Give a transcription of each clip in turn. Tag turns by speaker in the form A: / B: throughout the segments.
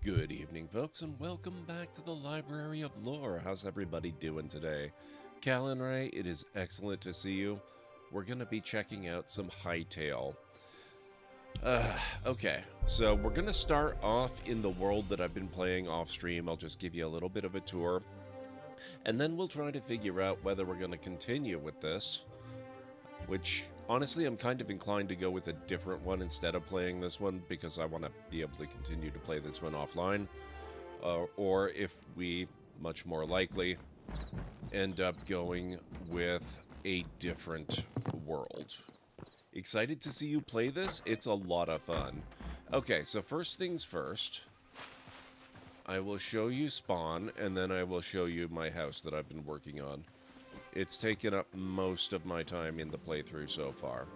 A: Good evening, folks, and welcome back to the Library of Lore. How's everybody doing today? Cal and Ray, it is excellent to see you. We're going to be checking out some Hytale. Okay, so we're going to start off in the world that I've been playing off-stream. I'll just give you a little bit of a tour, and then we'll try to figure out whether we're going to continue with this, which, honestly, I'm kind of inclined to go with a different one instead of playing this one, because I want to be able to continue to play this one offline. Or if we, much more likely, end up going with a different world. Excited to see you play this? It's a lot of fun. Okay, so first things first, I will show you Spawn, and then I will show you my house that I've been working on. It's taken up most of my time in the playthrough so far.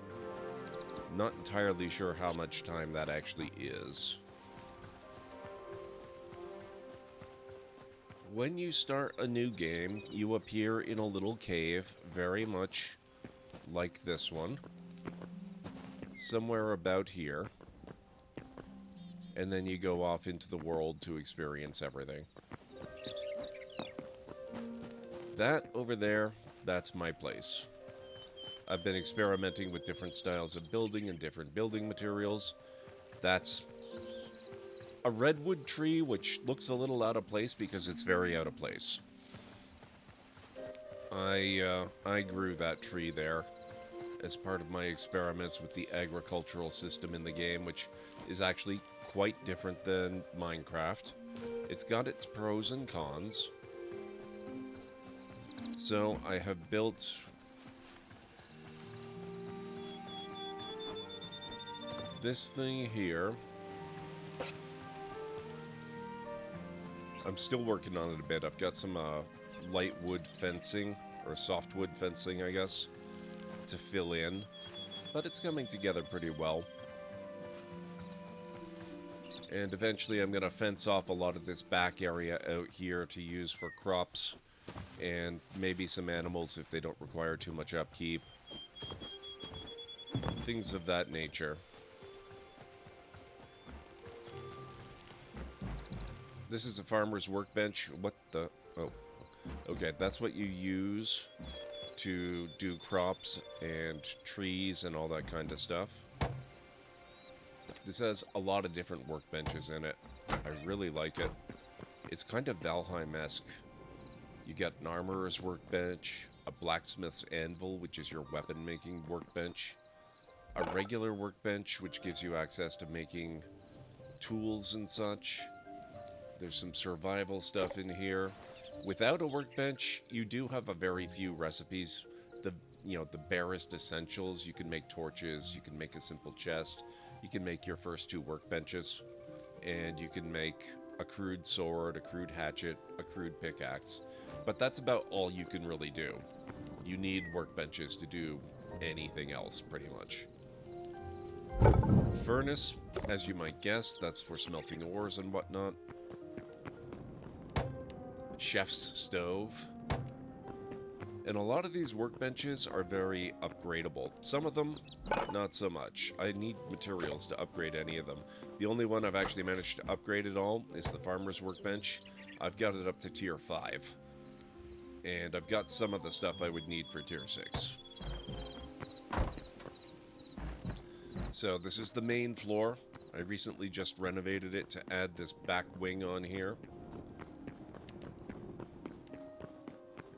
A: Not entirely sure how much time that actually is. When you start a new game, you appear in a little cave, very much like this one. Somewhere about here. And then you go off into the world to experience everything. That over there, that's my place. I've been experimenting with different styles of building and different building materials. That's a redwood tree, which looks a little out of place because it's very out of place. I grew that tree there as part of my experiments with the agricultural system in the game, which is actually quite different than Minecraft. It's got its pros and cons. So I have built this thing here. I'm still working on it a bit. I've got some light wood fencing, or softwood fencing, I guess, to fill in. But it's coming together pretty well. And eventually I'm going to fence off a lot of this back area out here to use for crops. And maybe some animals if they don't require too much upkeep. Things of that nature. This is a farmer's workbench. What the... Oh. Okay, that's what you use to do crops and trees and all that kind of stuff. This has a lot of different workbenches in it. I really like it. It's kind of Valheim-esque. You get an armorer's workbench, a blacksmith's anvil, which is your weapon-making workbench, a regular workbench, which gives you access to making tools and such. There's some survival stuff in here. Without a workbench, you do have a very few recipes. The barest essentials. You can make torches, you can make a simple chest, you can make your first 2 workbenches, and you can make a crude sword, a crude hatchet, a crude pickaxe. But that's about all you can really do. You need workbenches to do anything else, pretty much. Furnace, as you might guess, that's for smelting ores and whatnot. Chef's stove. And a lot of these workbenches are very upgradable. Some of them, not so much. I need materials to upgrade any of them. The only one I've actually managed to upgrade at all is the farmer's workbench. I've got it up to tier 5. And I've got some of the stuff I would need for tier 6. So this is the main floor. I recently just renovated it to add this back wing on here.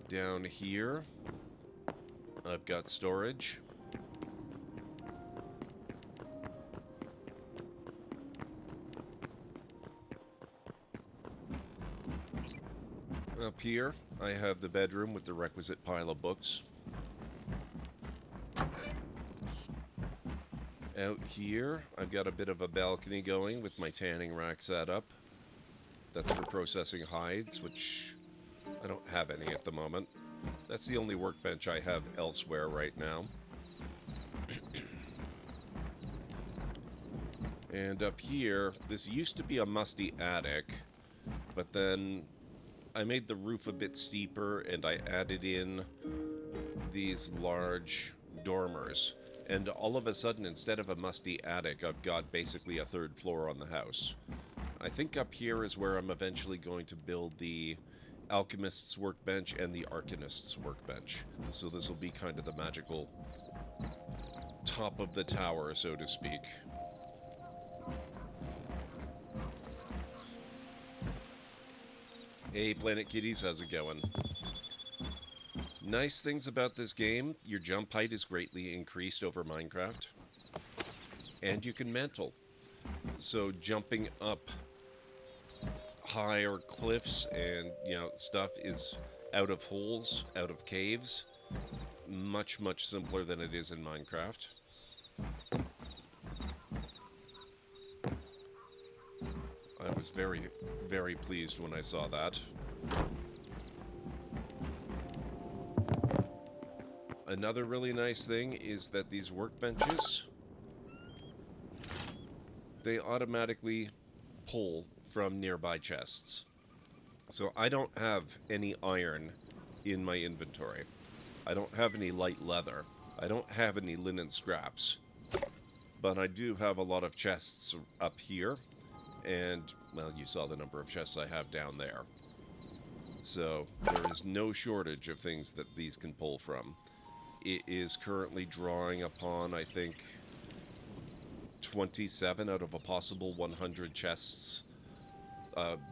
A: Down here, I've got storage. Up here, I have the bedroom with the requisite pile of books. Out here, I've got a bit of a balcony going with my tanning rack set up. That's for processing hides, which I don't have any at the moment. That's the only workbench I have elsewhere right now. And up here, this used to be a musty attic, but then I made the roof a bit steeper and I added in these large dormers. And all of a sudden, instead of a musty attic, I've got basically a 3rd floor on the house. I think up here is where I'm eventually going to build the Alchemist's Workbench and the Arcanist's Workbench. So this will be kind of the magical top of the tower, so to speak. Hey, Planet Kitties, how's it going? Nice things about this game, your jump height is greatly increased over Minecraft. And you can mantle. So jumping up higher cliffs and, you know, stuff is out of holes, out of caves. Much, much simpler than it is in Minecraft. I was very, very pleased when I saw that. Another really nice thing is that these workbenches, they automatically pull from nearby chests. So I don't have any iron in my inventory. I don't have any light leather. I don't have any linen scraps. But I do have a lot of chests up here. And, well, you saw the number of chests I have down there. So there is no shortage of things that these can pull from. It is currently drawing upon, I think, 27 out of a possible 100 chests.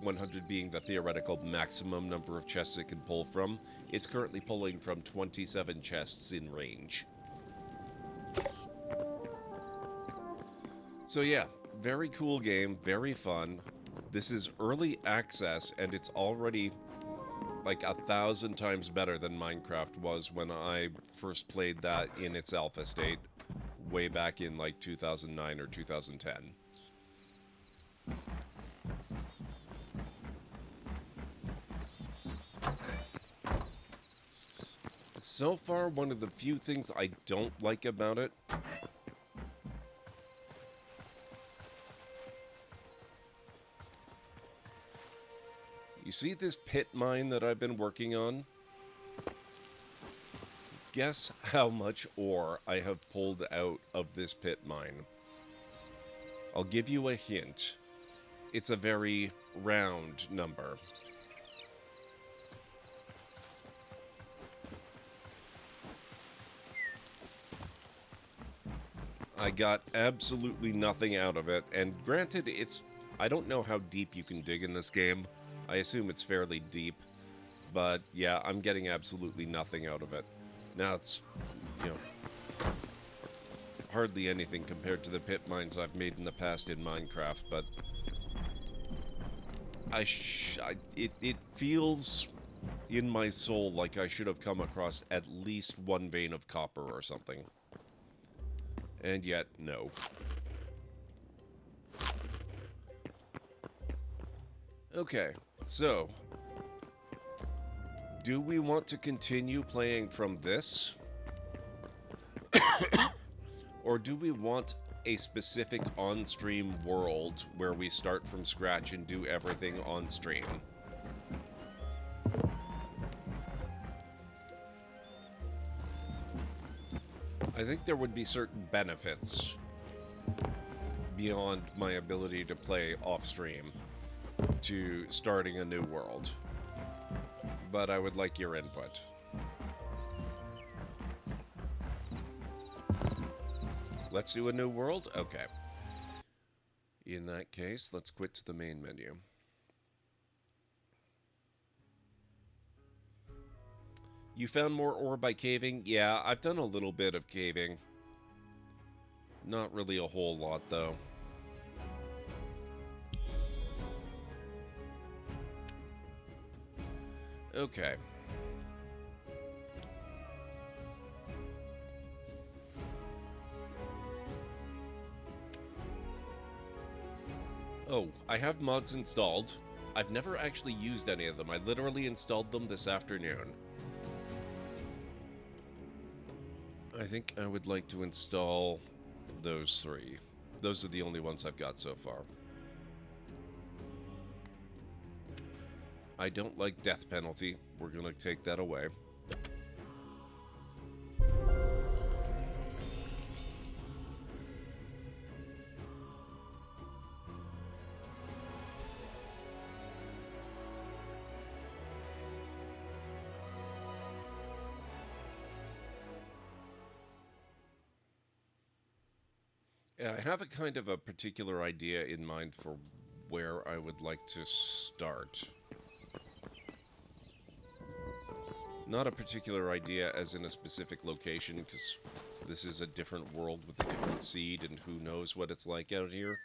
A: 100 being the theoretical maximum number of chests it can pull from. It's currently pulling from 27 chests in range. So yeah, very cool game, very fun. This is early access, and it's already like 1,000 times better than Minecraft was when I first played that in its alpha state, way back in like 2009 or 2010. So far, one of the few things I don't like about it you see this pit mine that I've been working on? Guess how much ore I have pulled out of this pit mine. I'll give you a hint. It's a very round number. I got absolutely nothing out of it, and granted, I don't know how deep you can dig in this game. I assume it's fairly deep, but yeah, I'm getting absolutely nothing out of it. Now it's, you know, hardly anything compared to the pit mines I've made in the past in Minecraft, but it feels in my soul like I should have come across at least one vein of copper or something. And yet, no. Okay, so do we want to continue playing from this? Or do we want a specific on-stream world where we start from scratch and do everything on-stream? I think there would be certain benefits beyond my ability to play off-stream to starting a new world. But I would like your input. Let's do a new world? Okay. In that case, let's quit to the main menu. You found more ore by caving? Yeah, I've done a little bit of caving. Not really a whole lot, though. Okay. Oh, I have mods installed. I've never actually used any of them. I literally installed them this afternoon. I think I would like to install those three. Those are the only ones I've got so far. I don't like death penalty. We're gonna take that away. Yeah, I have a kind of a particular idea in mind for where I would like to start. Not a particular idea as in a specific location, because this is a different world with a different seed, and who knows what it's like out here.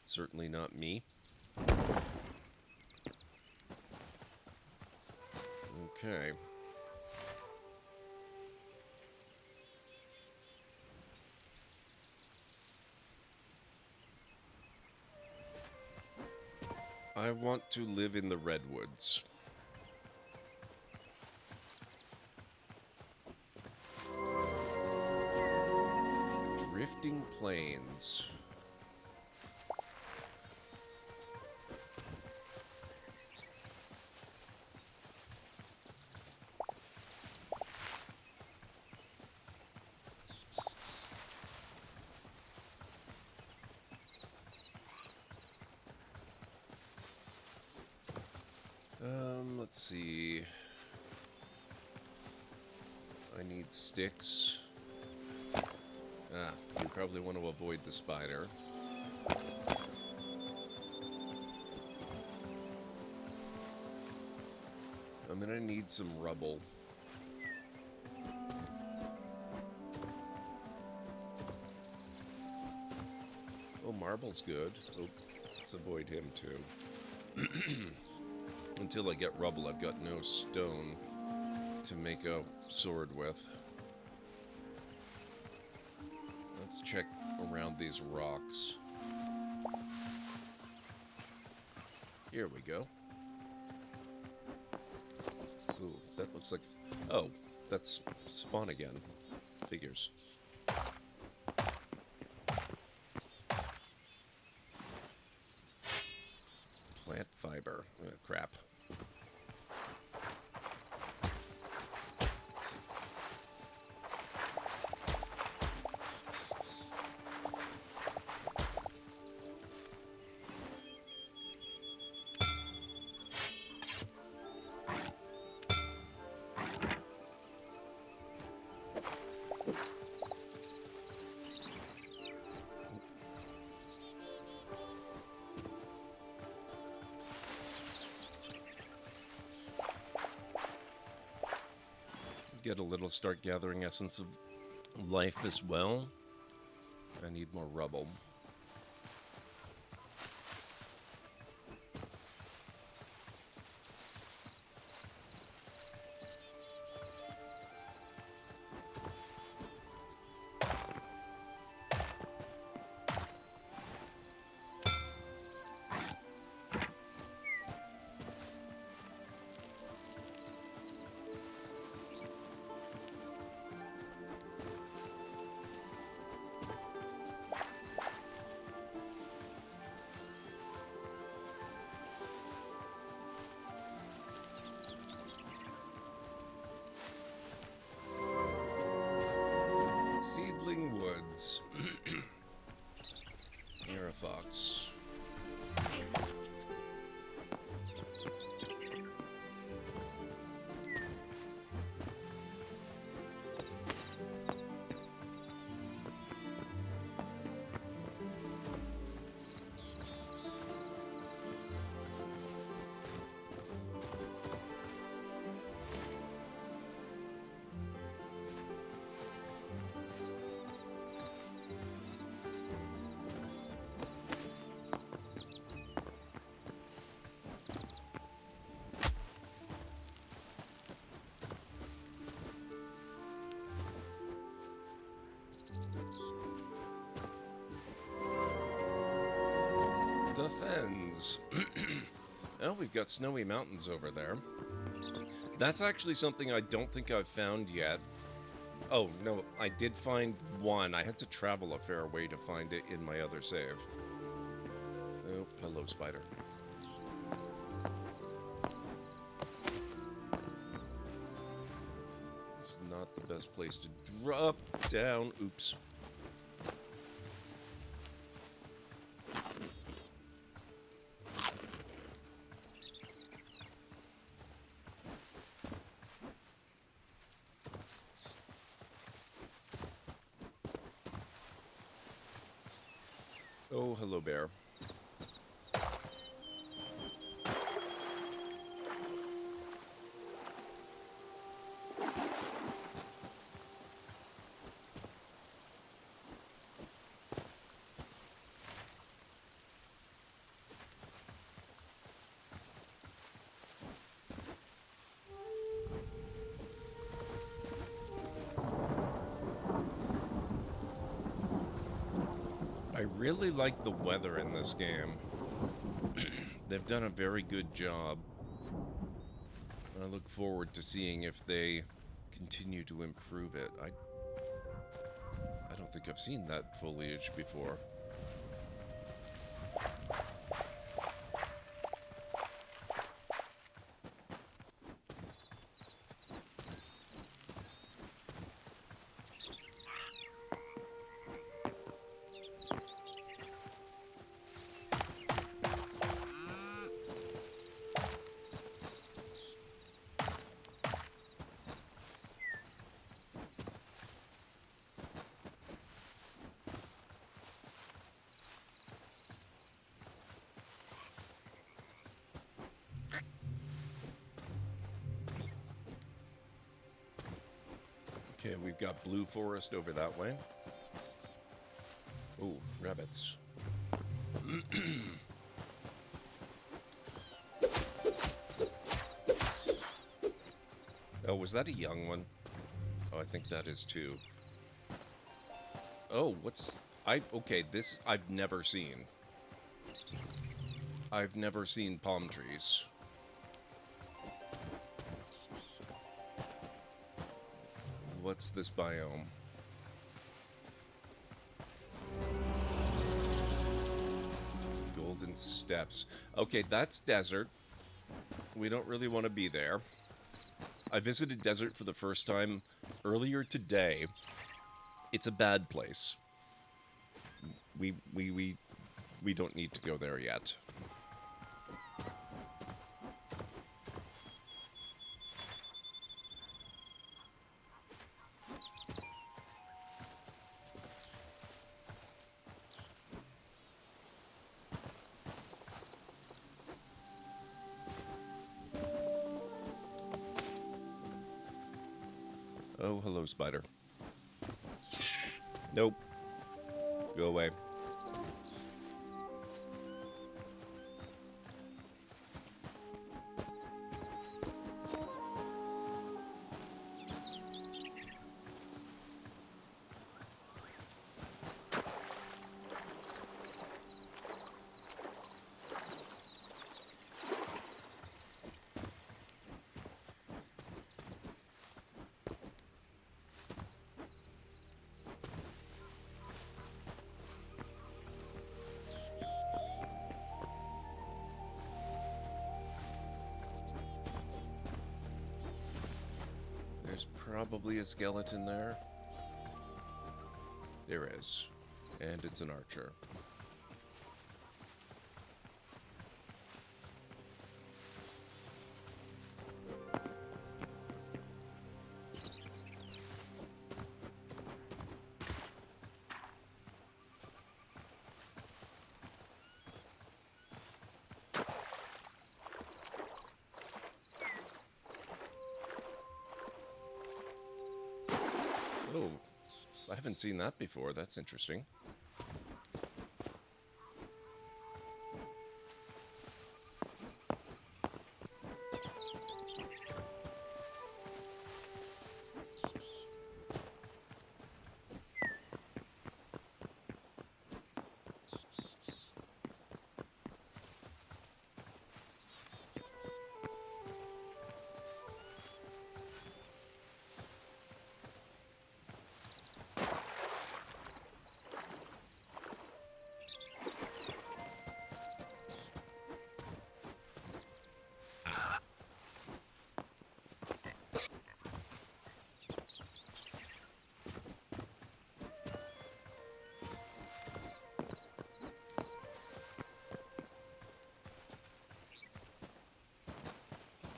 A: Certainly not me. Okay. I want to live in the redwoods. Drifting plains. Let's see. I need sticks. You probably want to avoid the spider. I'm gonna need some rubble. Oh, marble's good. Oh, let's avoid him too. Until I get rubble, I've got no stone to make a sword with. Let's check around these rocks. Here we go. Ooh, that looks like... Oh, that's spawn again. Figures. Plant fiber. Oh, crap. Get a little, start gathering essence of life as well. I need more rubble. Seedling woods. You're a fox. The Fens. Oh, we've got snowy mountains over there. That's actually something I don't think I've found yet. Oh, no, I did find one. I had to travel a fair way to find it in my other save. Oh, hello, spider. It's not the best place to drop down. Oops. Oh, hello, bear. I really like the weather in this game. They've done a very good job. I look forward to seeing if they continue to improve it. I don't think I've seen that foliage before. Okay, we've got blue forest over that way. Oh, rabbits. Oh, was that a young one? Oh, I think that is too. Oh, okay, this I've never seen. I've never seen palm trees. What's this biome? Golden Steppes. Okay, that's desert. We don't really want to be there. I visited desert for the first time earlier today. It's a bad place. We don't need to go there yet. Oh, hello, spider. Nope. Go away. There's probably a skeleton there. There is. And it's an archer. Oh, I haven't seen that before. That's interesting.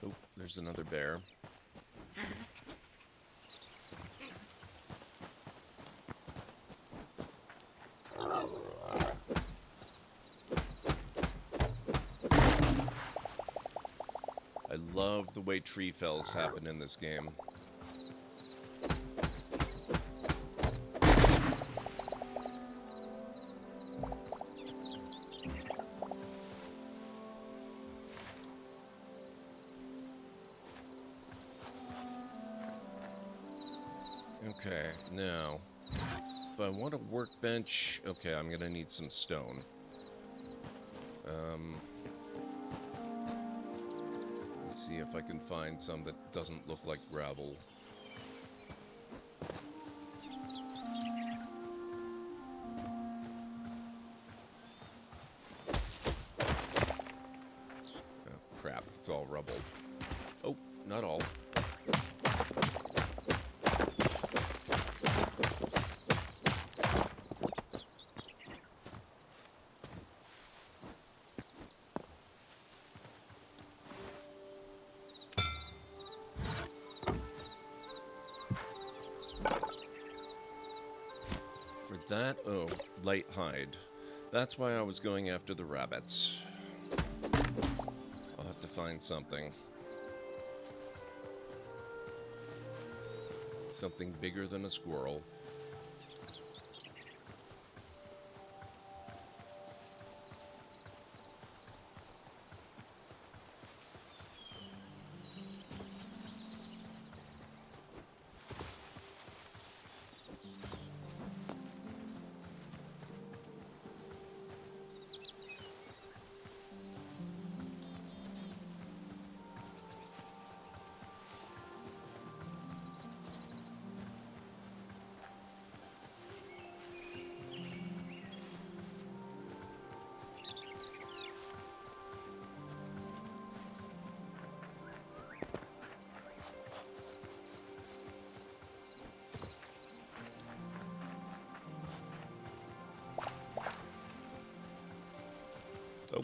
A: Oh, there's another bear. love the way tree fells happen in this game. Okay, now, if I want a workbench, okay, I'm gonna need some stone. Let me see if I can find some that doesn't look like gravel. Oh, crap, it's all rubble. Oh, not all. That, oh, light hide. That's why I was going after the rabbits. I'll have to find something. Something bigger than a squirrel. Oh,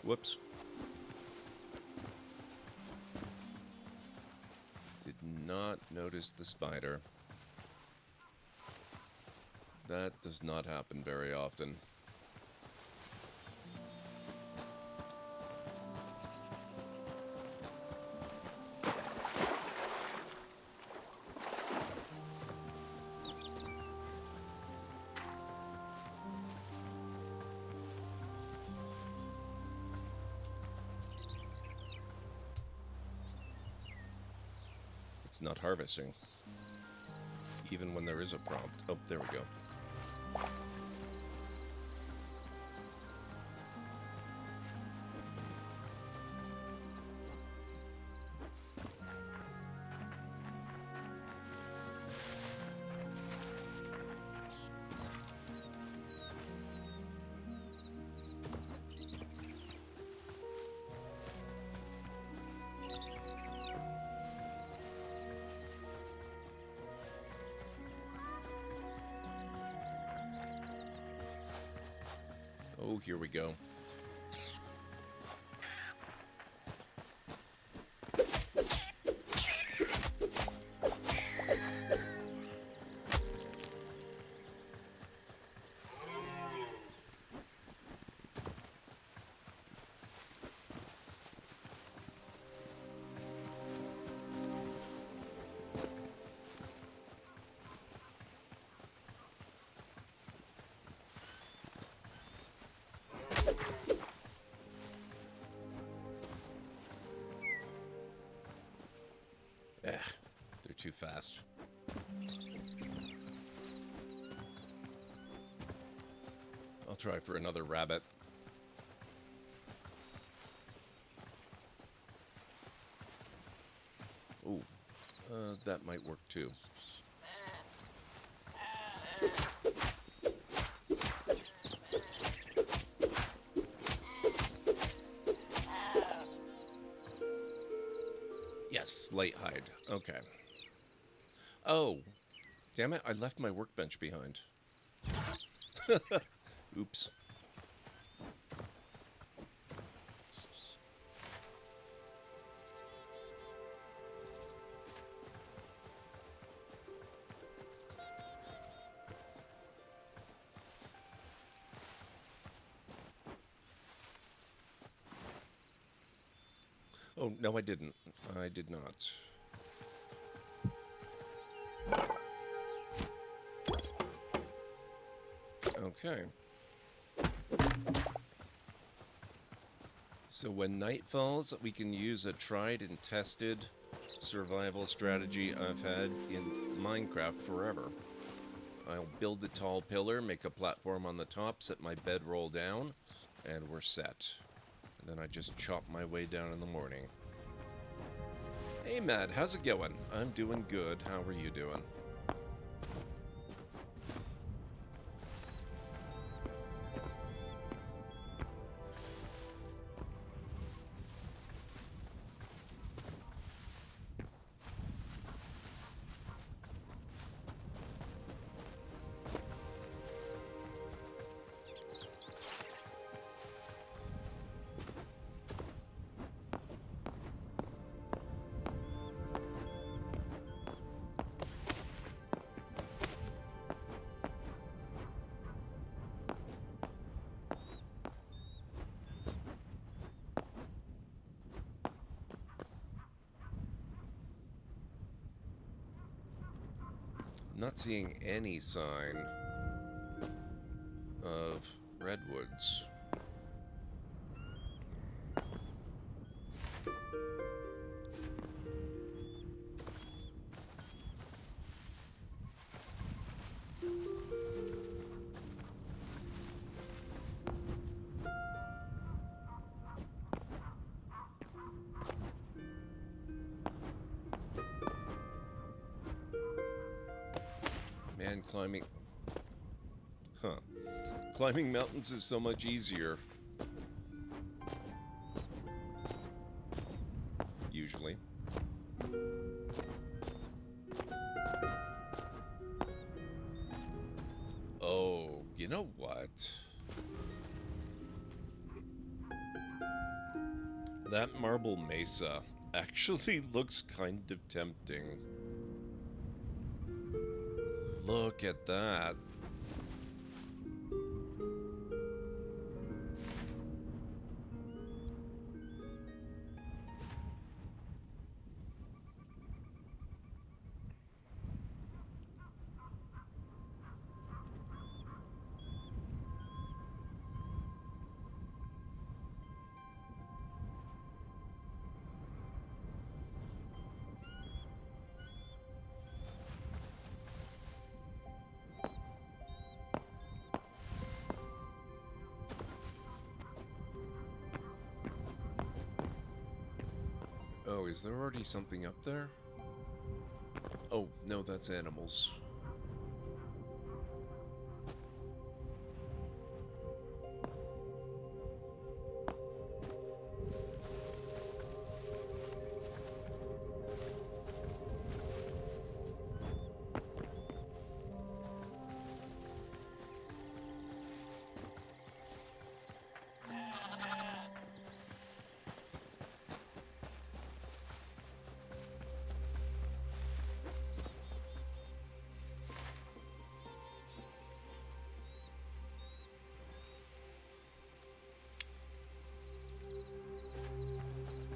A: whoops. Did not notice the spider. That does not happen very often. It's not harvesting, even when there is a prompt. Oh, there we go. Oh, here we go. They're too fast. I'll try for another rabbit. Ooh, that might work too. Yes, light hide. Okay. Oh, damn it, I left my workbench behind. Oops. Oh, no, I didn't. I did not. Okay. So when night falls, we can use a tried and tested survival strategy I've had in Minecraft forever. I'll build a tall pillar, make a platform on the top, set my bedroll down, and we're set. And then I just chop my way down in the morning. Hey Matt, how's it going? I'm doing good. How are you doing? Not seeing any sign of redwoods. Man, climbing... Huh. Climbing mountains is so much easier. Usually. Oh, you know what? That marble mesa actually looks kind of tempting. Look at that. Oh, is there already something up there? Oh, no, that's animals.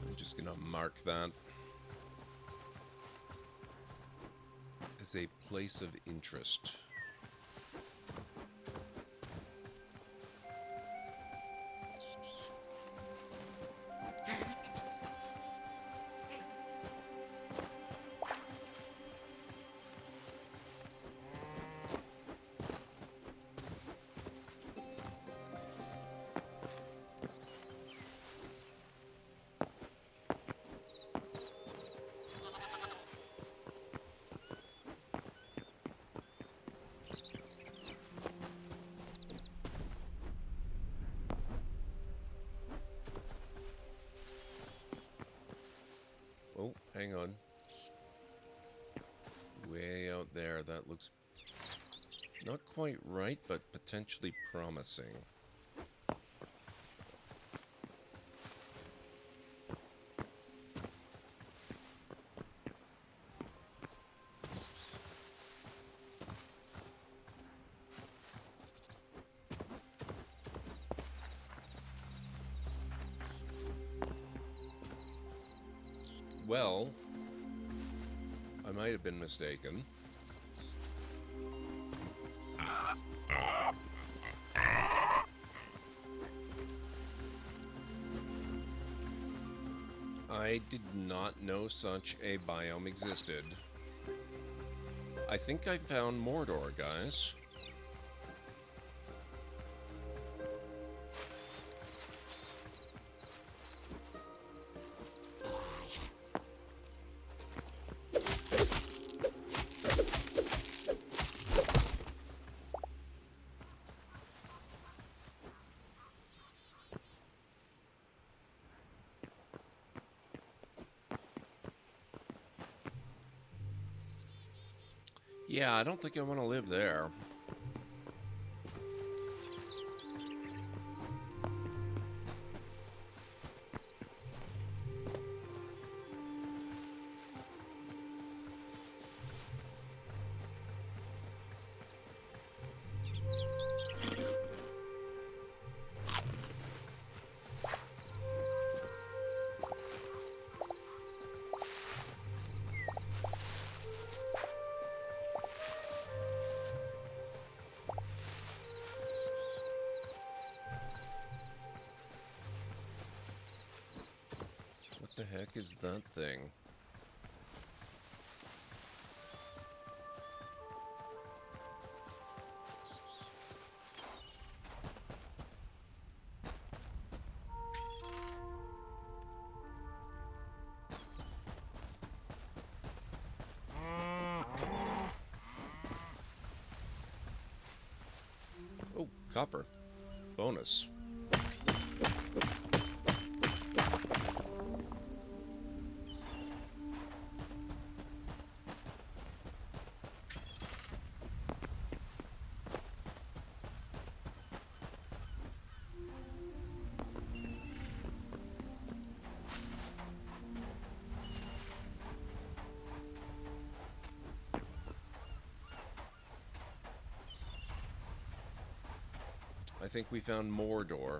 A: I'm just gonna mark that as a place of interest. Oh, hang on. Way out there, that looks not quite right, but potentially promising. Well, I might have been mistaken. I did not know such a biome existed. I think I found Mordor, guys. Yeah, I don't think I want to live there. What the heck is that thing? Oh, copper. Bonus. I think we found Mordor.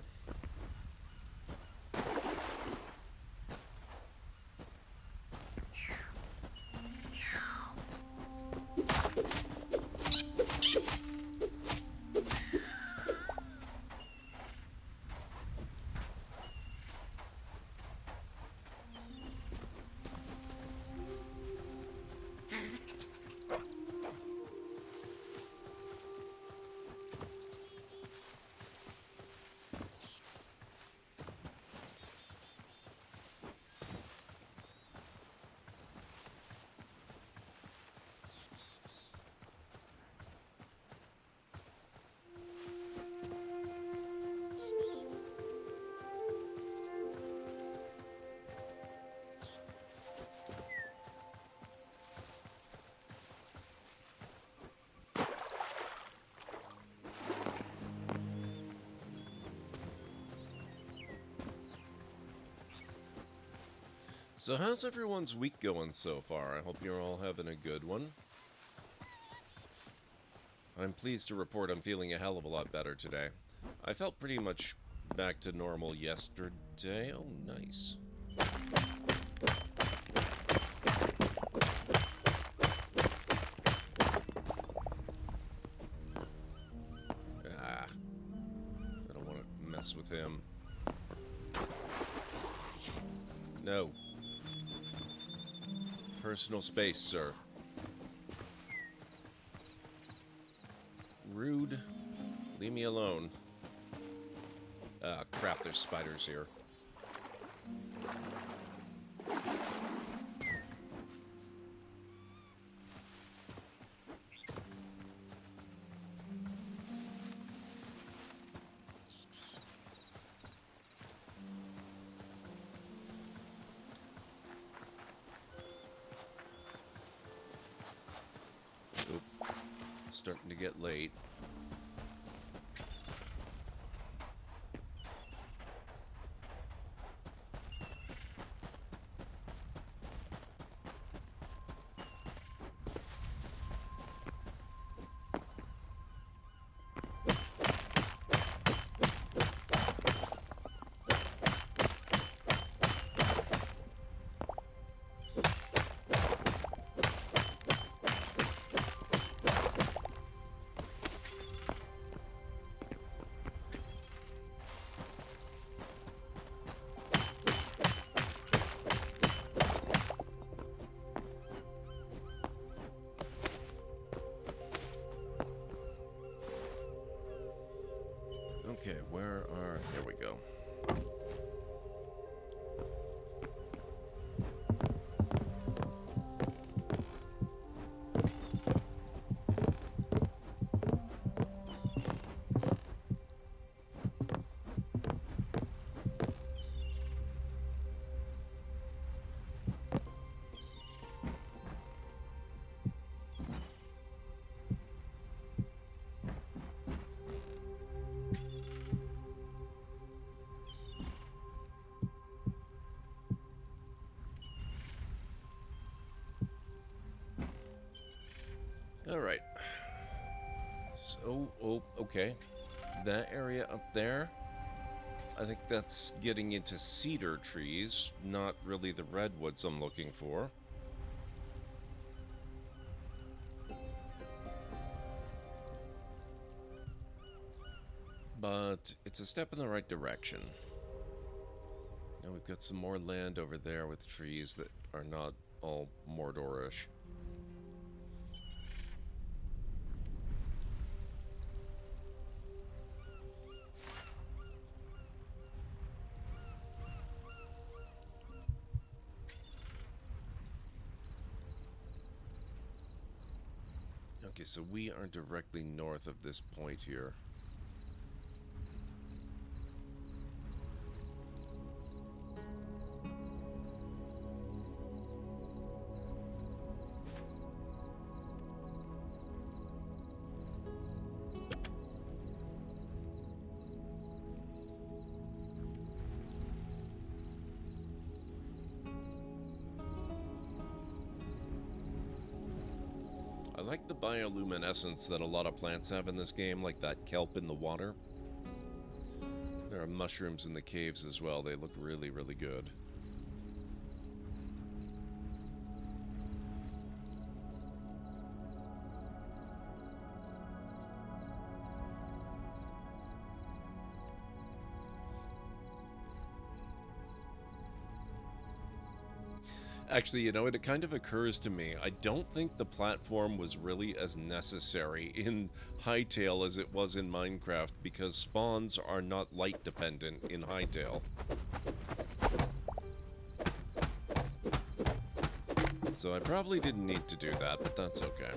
A: So how's everyone's week going so far? I hope you're all having a good one. I'm pleased to report I'm feeling a hell of a lot better today. I felt pretty much back to normal yesterday. Oh, nice. Ah. I don't want to mess with him. No. Personal space, sir. Rude. Leave me alone. Ah, crap, there's spiders here. Oop. Starting to get late. Okay. That area up there, I think that's getting into cedar trees, not really the redwoods I'm looking for. But it's a step in the right direction. Now we've got some more land over there with trees that are not all Mordorish. Okay, so we are directly north of this point here. I like the bioluminescence that a lot of plants have in this game, like that kelp in the water. There are mushrooms in the caves as well. They look really, really good. Actually, you know, it kind of occurs to me, I don't think the platform was really as necessary in Hytale as it was in Minecraft, because spawns are not light dependent in Hytale. So I probably didn't need to do that, but that's okay.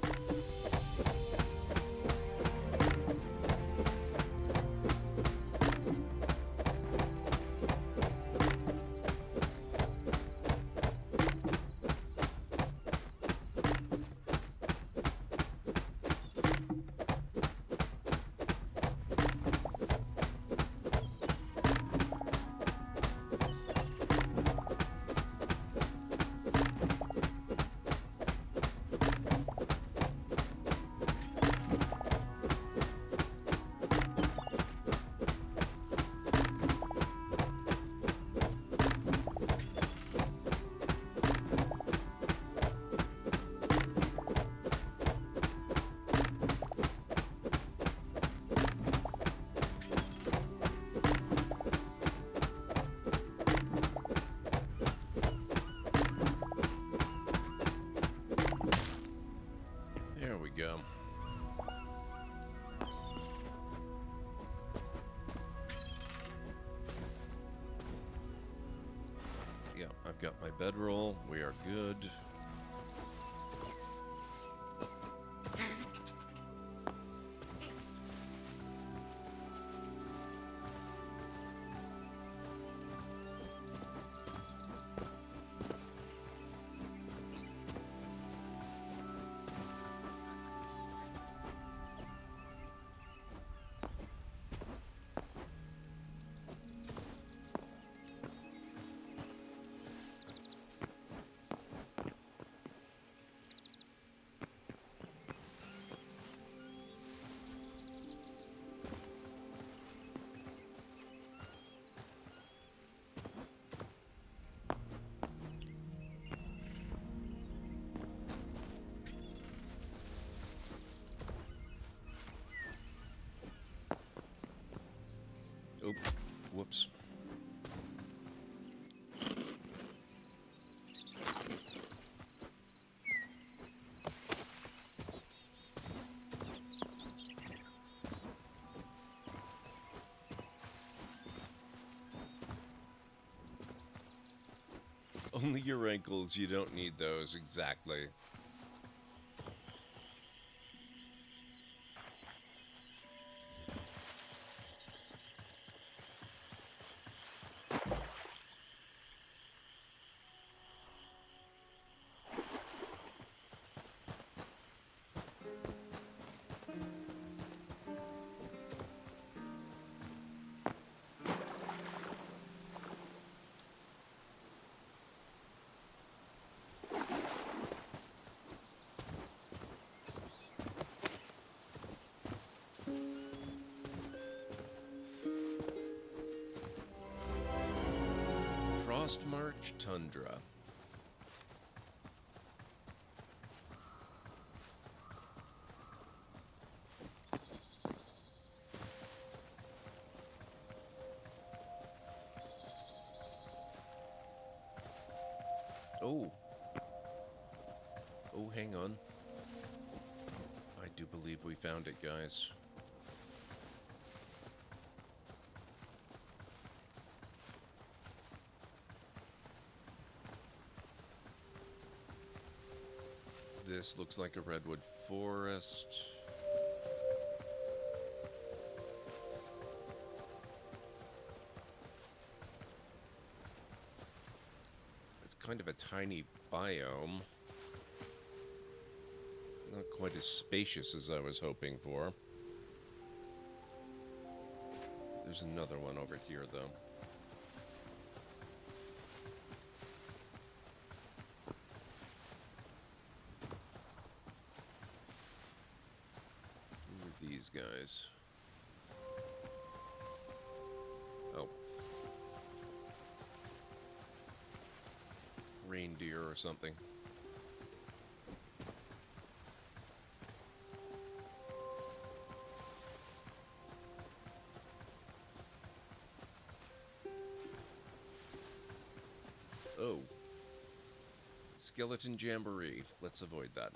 A: There we go. Yeah, I've got my bedroll. We are good. Oh, whoops. Only your ankles, you don't need those, exactly. Frost March Tundra. Oh. Oh, hang on. I do believe we found it, guys. This looks like a redwood forest. It's kind of a tiny biome. Not quite as spacious as I was hoping for. There's another one over here, though. Who are these guys? Oh. Reindeer or something. Oh. Skeleton Jamboree. Let's avoid that.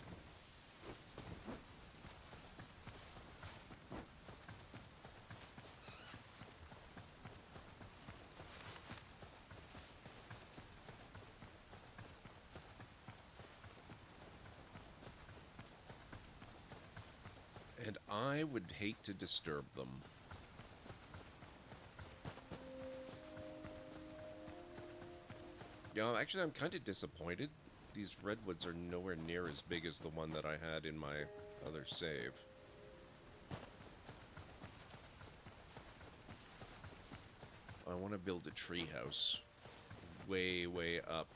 A: And I would hate to disturb them. Yeah, actually, I'm kind of disappointed. These redwoods are nowhere near as big as the one that I had in my other save. I want to build a treehouse way, way up.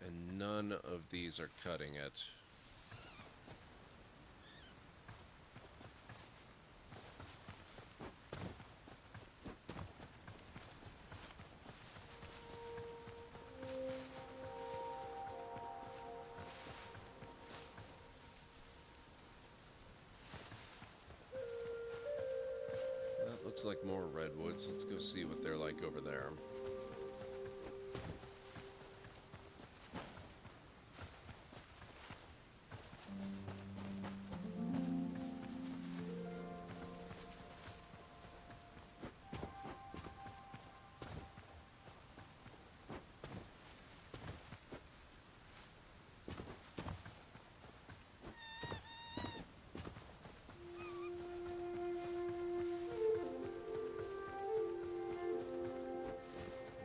A: And none of these are cutting it. Looks like more redwoods. Let's go see what they're like over there.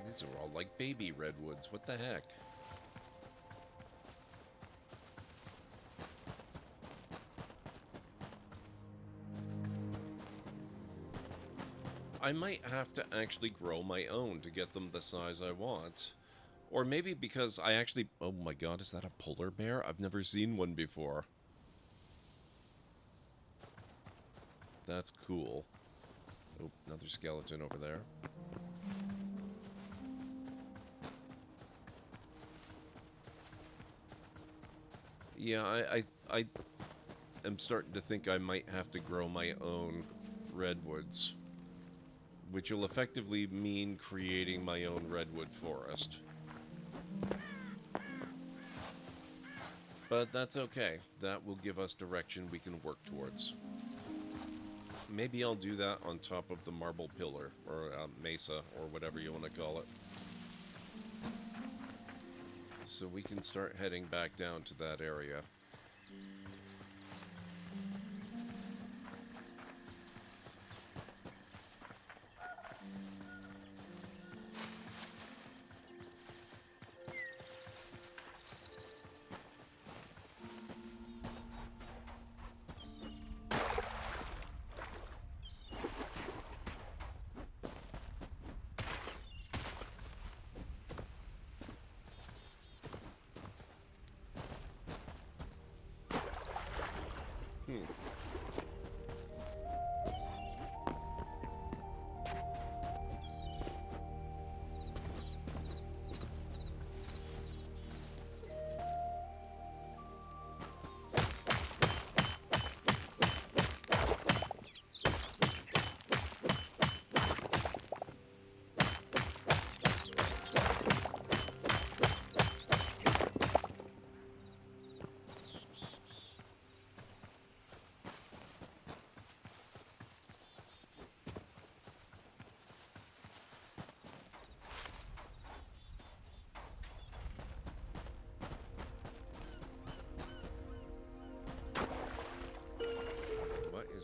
A: These are all like baby redwoods. What the heck? I might have to actually grow my own to get them the size I want. Or maybe because I actually... Oh my god, is that a polar bear? I've never seen one before. That's cool. Oh, another skeleton over there. Yeah, I am starting to think I might have to grow my own redwoods, which will effectively mean creating my own redwood forest. But that's okay. That will give us direction we can work towards. Maybe I'll do that on top of the marble pillar, or mesa, or whatever you want to call it. So we can start heading back down to that area.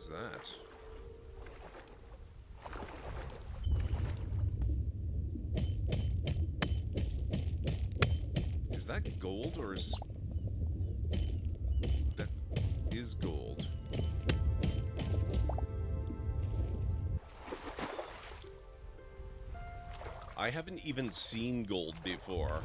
A: is that? Is that gold, or is... That is gold. I haven't even seen gold before.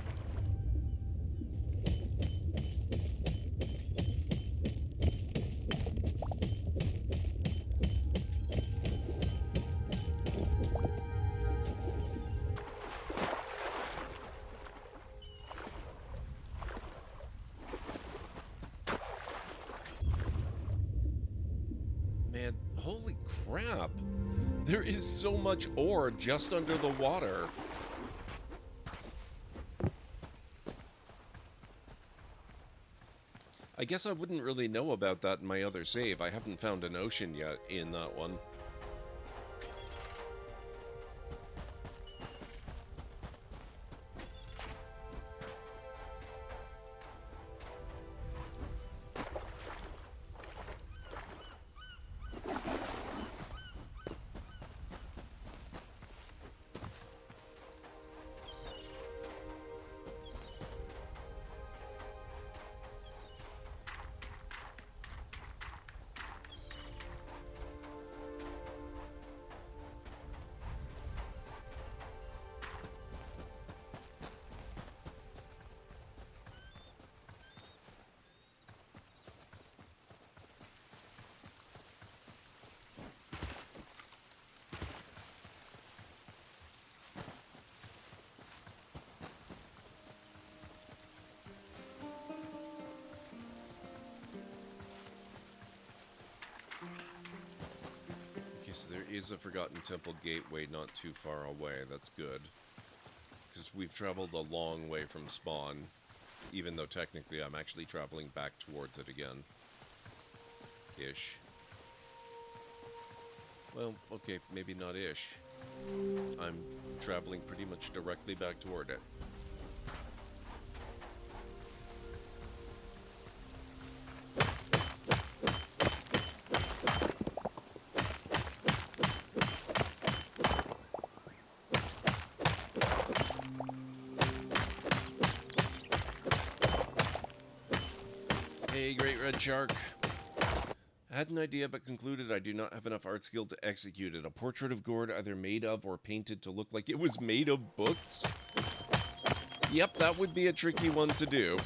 A: Man, holy crap! There is so much ore just under the water. I guess I wouldn't really know about that in my other save. I haven't found an ocean yet in that one. So there is a Forgotten Temple gateway not too far away. That's good. Because we've traveled a long way from spawn, even though technically I'm actually traveling back towards it again. Ish. Well, okay, maybe not ish. I'm traveling pretty much directly back toward it. Hey, Great Red Shark. I had an idea but concluded I do not have enough art skill to execute it. A portrait of Gord either made of or painted to look like it was made of books? Yep, that would be a tricky one to do.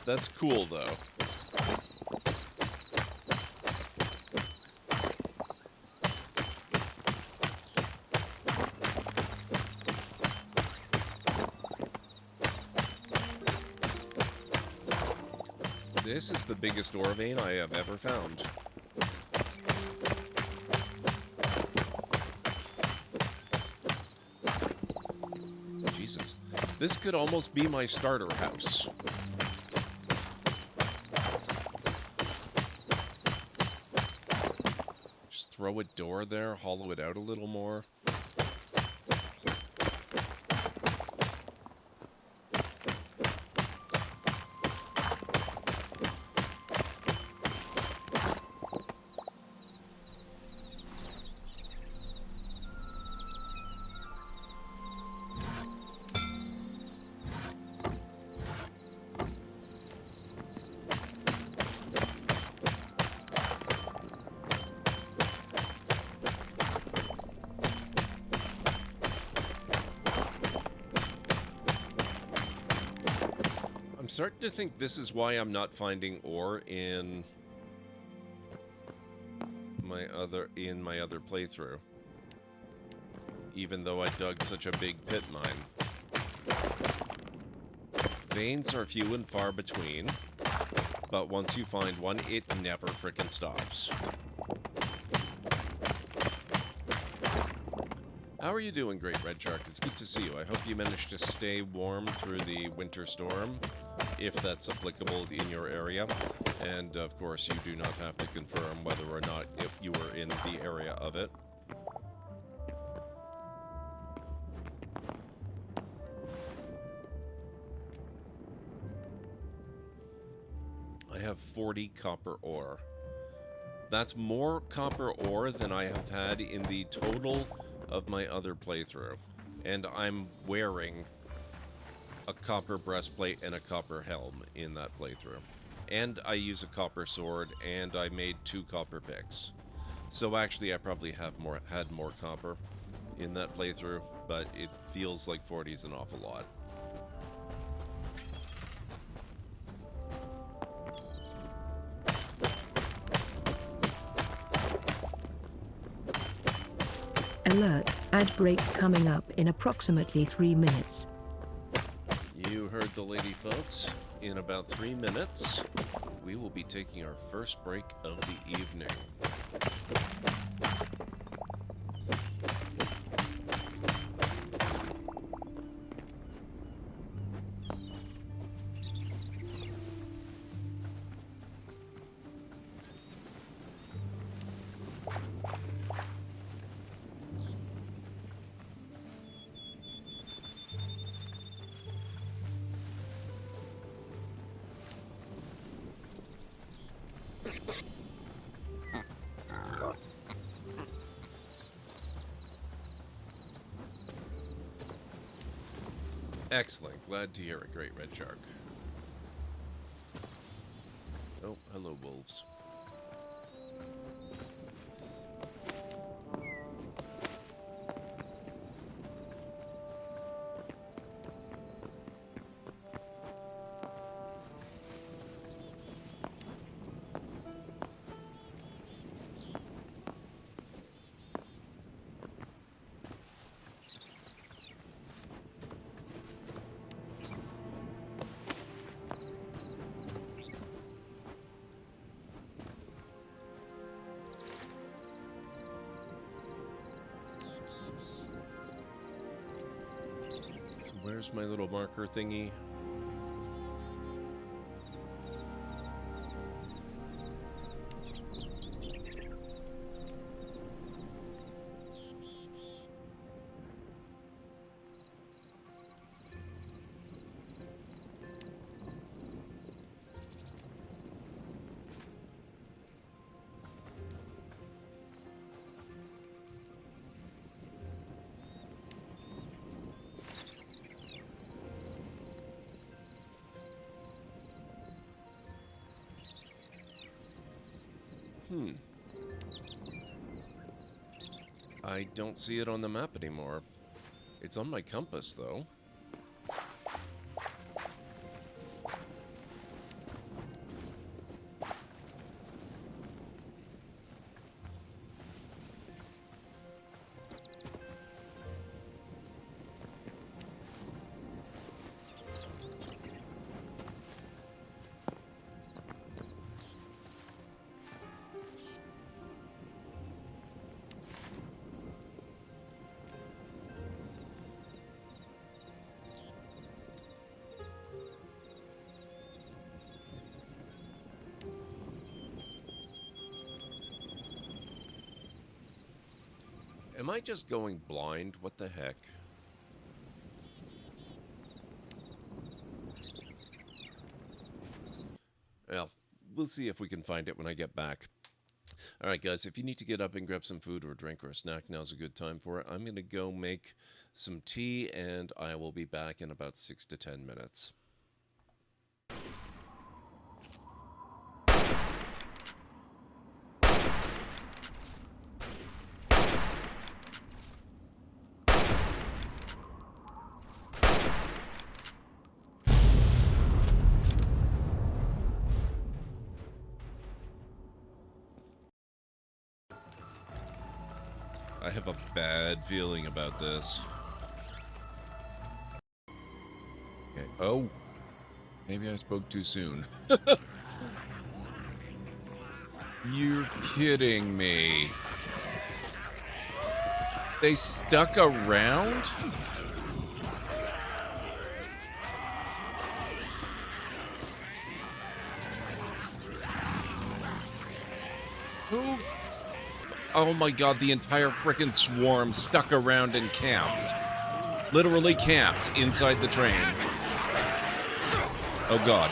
A: That's cool, though. This is the biggest ore vein I have ever found. Jesus. This could almost be my starter house. Just throw a door there, hollow it out a little more. I'm starting to think this is why I'm not finding ore in my other playthrough. Even though I dug such a big pit mine. Veins are few and far between, but once you find one, it never frickin' stops. How are you doing, Great Red Shark? It's good to see you. I hope you managed to stay warm through the winter storm, if that's applicable in your area. And, of course, you do not have to confirm whether or not if you were in the area of it. I have 40 copper ore. That's more copper ore than I have had in the total of my other playthrough. And I'm wearing a copper breastplate and a copper helm in that playthrough. And I use a copper sword, and I made 2 copper picks. So actually I probably had more copper in that playthrough, but it feels like 40 is an awful lot.
B: Alert, ad break coming up in approximately 3 minutes.
A: You heard the lady, folks. In about 3 minutes, we will be taking our first break of the evening. Excellent. Glad to hear it, Great Red Shark. Oh, hello, wolves. Where's my little marker thingy? I don't see it on the map anymore. It's on my compass, though. Am I just going blind? What the heck? Well, we'll see if we can find it when I get back. Alright guys, if you need to get up and grab some food or a drink or a snack, now's a good time for it. I'm going to go make some tea, and I will be back in about 6 to 10 minutes. I have a bad feeling about this. Okay. Oh, maybe I spoke too soon. You're kidding me. They stuck around? Who? Oh my god, the entire frickin' swarm stuck around and camped. Literally camped inside the train. Oh god.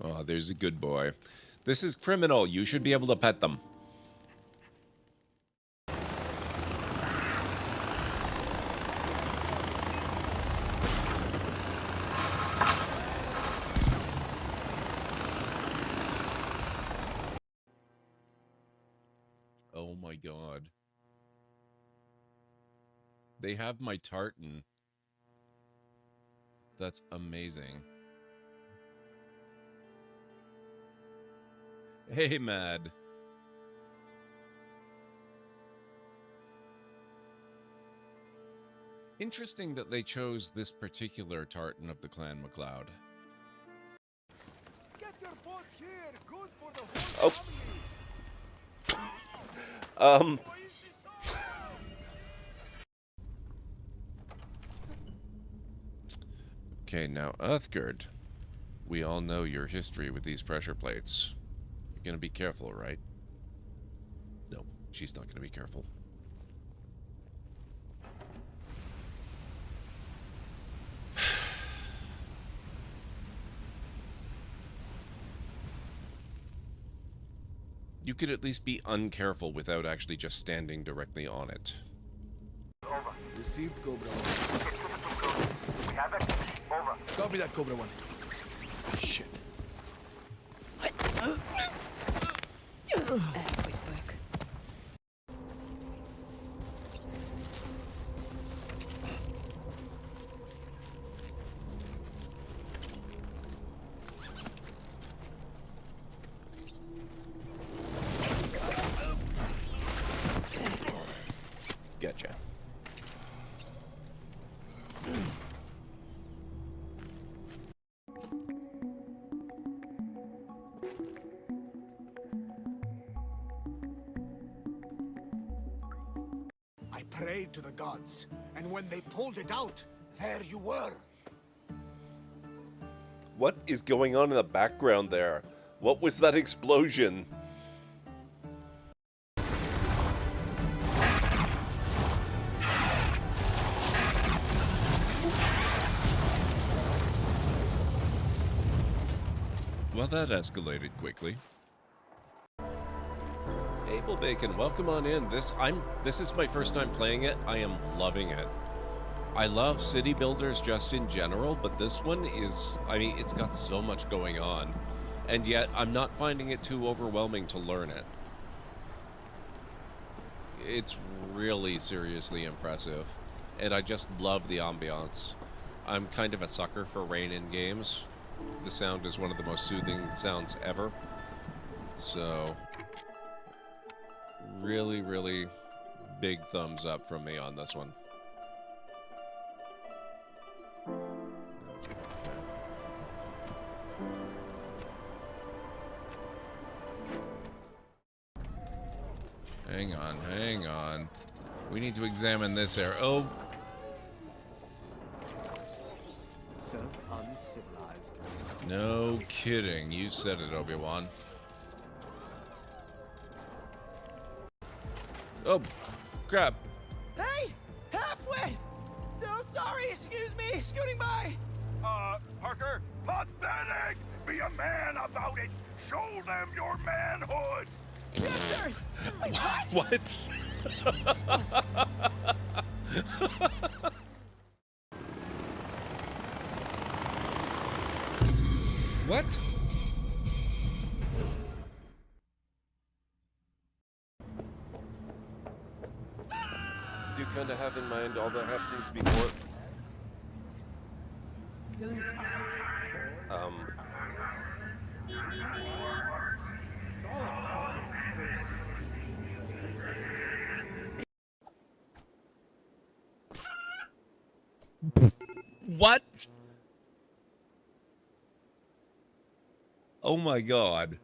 A: Oh, there's a good boy. This is criminal. You should be able to pet them. Oh my god. They have my tartan. That's amazing. Hey, Mad. Interesting that they chose this particular tartan of the Clan McLeod.
C: Get your boats here, good for the whole family.
A: Okay, now Uthgerd. We all know your history with these pressure plates. You're gonna be careful, right? No, she's not gonna be careful. You could at least be uncareful without actually just standing directly on it.
C: Over.
D: Received, Cobra 1.
C: We have it. Over.
D: Copy that, Cobra 1. Shit.
E: Quick work.
A: Getcha.
C: I prayed to the gods, and when they pulled it out, there you were.
A: What is going on in the background there? What was that explosion? Well, that escalated quickly. Abel Bacon, welcome on in. This is my first time playing it. I am loving it. I love city builders just in general, but this one is, I mean, it's got so much going on, and yet I'm not finding it too overwhelming to learn it. It's really seriously impressive, and I just love the ambiance. I'm kind of a sucker for rain in games. The sound is one of the most soothing sounds ever. So, really, really big thumbs up from me on this one. Hang on. We need to examine this area. Oh,
D: So uncivilized.
A: no kidding. You said it, Obi-Wan. Oh, crap.
F: Hey! Halfway! Oh, sorry, excuse me, scooting by!
C: Parker, pathetic! Be a man about it! Show them your manhood!
F: Yes, sir! Wait, what?
A: What? What? Do you kind of have in mind all that happens before? What? Oh my god.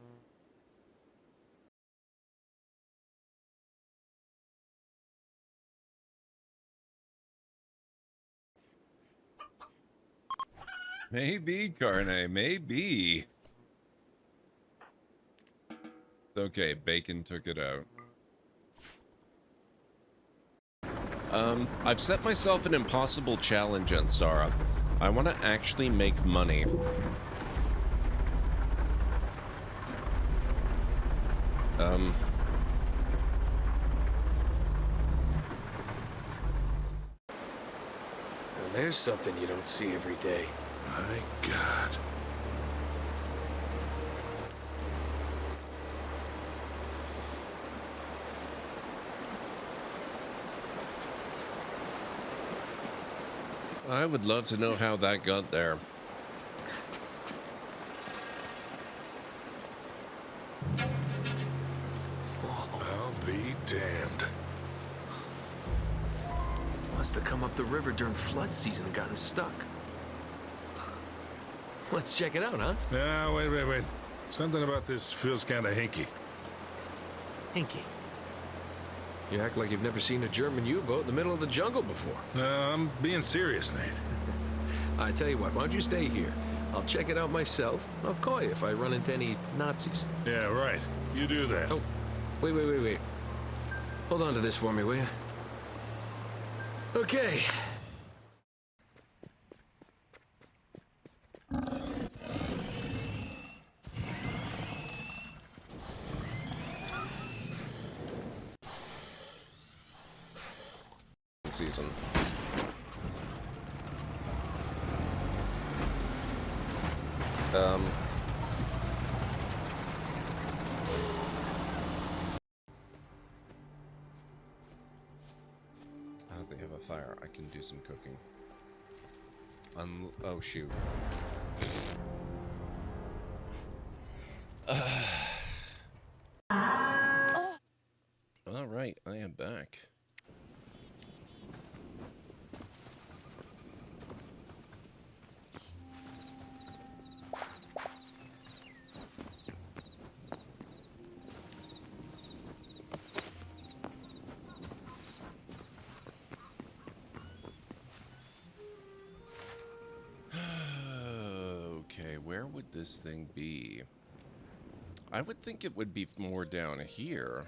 A: Maybe, Carne, maybe. Okay, Bacon took it out. I've set myself an impossible challenge, Anstara. I want to actually make money. Um.
G: Now there's something you don't see every day.
C: My God.
A: I would love to know how that got there.
C: I'll be damned.
G: Must have come up the river during flood season and gotten stuck. Let's check it out, huh?
C: Wait. Something about this feels kind of hinky.
G: Hinky. You act like you've never seen a German U-boat in the middle of the jungle before.
C: I'm being serious, Nate.
G: I tell you what, why don't you stay here? I'll check it out myself. I'll call you if I run into any Nazis.
C: Yeah, right. You do that.
G: Oh, wait. Hold on to this for me, will you? Okay.
A: Season. They have a fire. I can do some cooking. Oh shoot. All right, I am back. Okay, where would this thing be? I would think it would be more down here.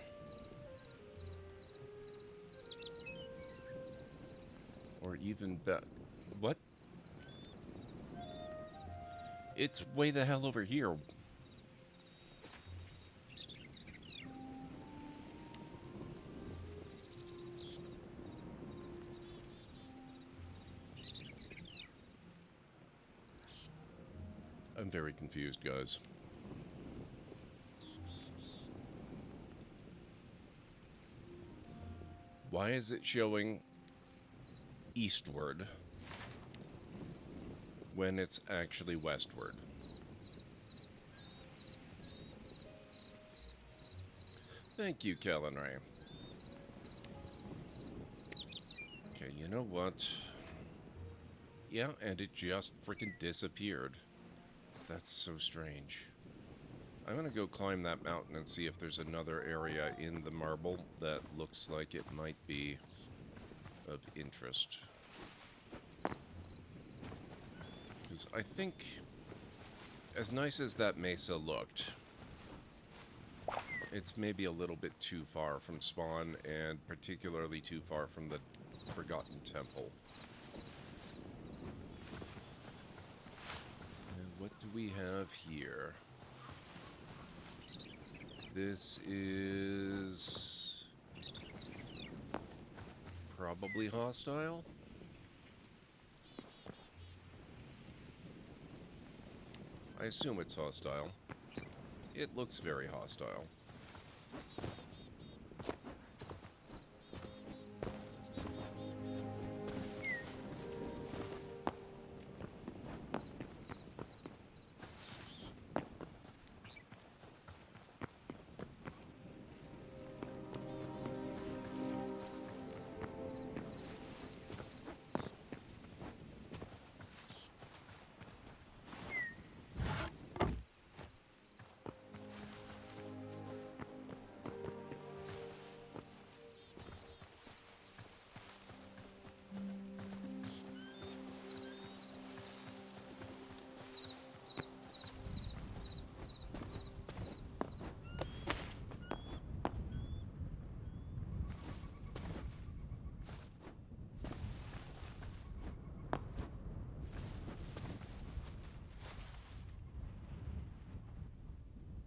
A: Or even that. What? It's way the hell over here. I'm very confused, guys. Why is it showing eastward when it's actually westward? Thank you, Kellen Ray. Okay, you know what? Yeah, and it just freaking disappeared. That's so strange. I'm gonna go climb that mountain and see if there's another area in the marble that looks like it might be of interest. Because I think, as nice as that mesa looked, it's maybe a little bit too far from spawn, and particularly too far from the Forgotten Temple. And what do we have here? This is probably hostile. I assume it's hostile. It looks very hostile.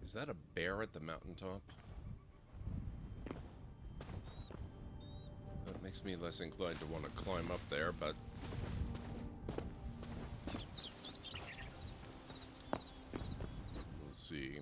A: Is that a bear at the mountaintop? Makes me less inclined to want to climb up there, but... We'll see.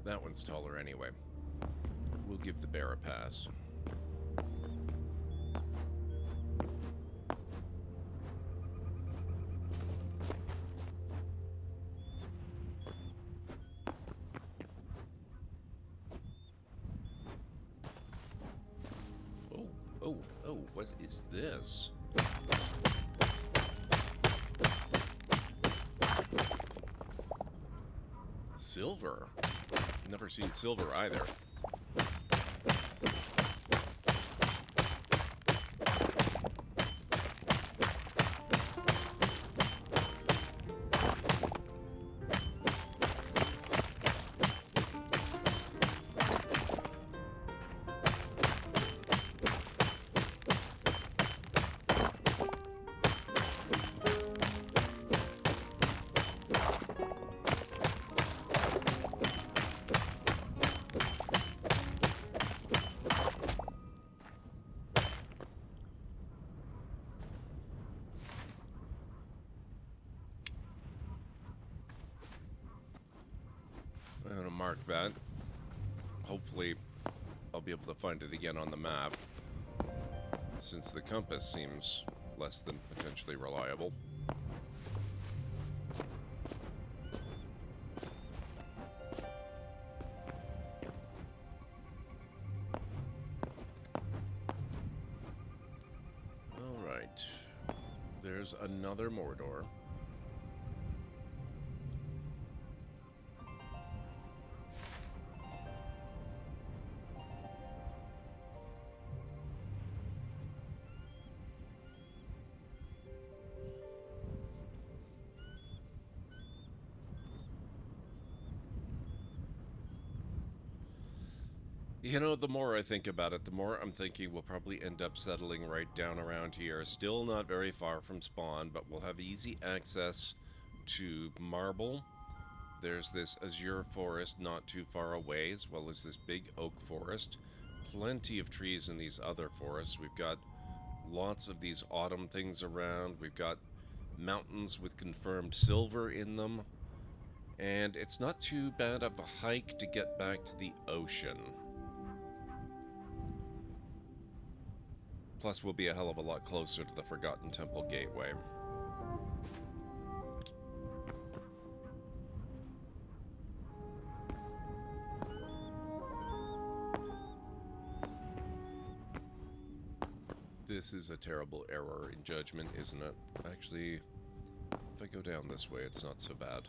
A: That one's taller anyway. We'll give the bear a pass. Oh, what is this? Silver. Never seen silver either. I'm gonna mark that. Hopefully, I'll be able to find it again on the map, since the compass seems less than potentially reliable. Alright. There's another Mordor. You know, the more I think about it, the more I'm thinking we'll probably end up settling right down around here. Still not very far from spawn, but we'll have easy access to marble. There's this azure forest not too far away, as well as this big oak forest. Plenty of trees in these other forests. We've got lots of these autumn things around. We've got mountains with confirmed silver in them. And it's not too bad of a hike to get back to the ocean. Plus, we'll be a hell of a lot closer to the Forgotten Temple Gateway. This is a terrible error in judgment, isn't it? Actually, if I go down this way, it's not so bad.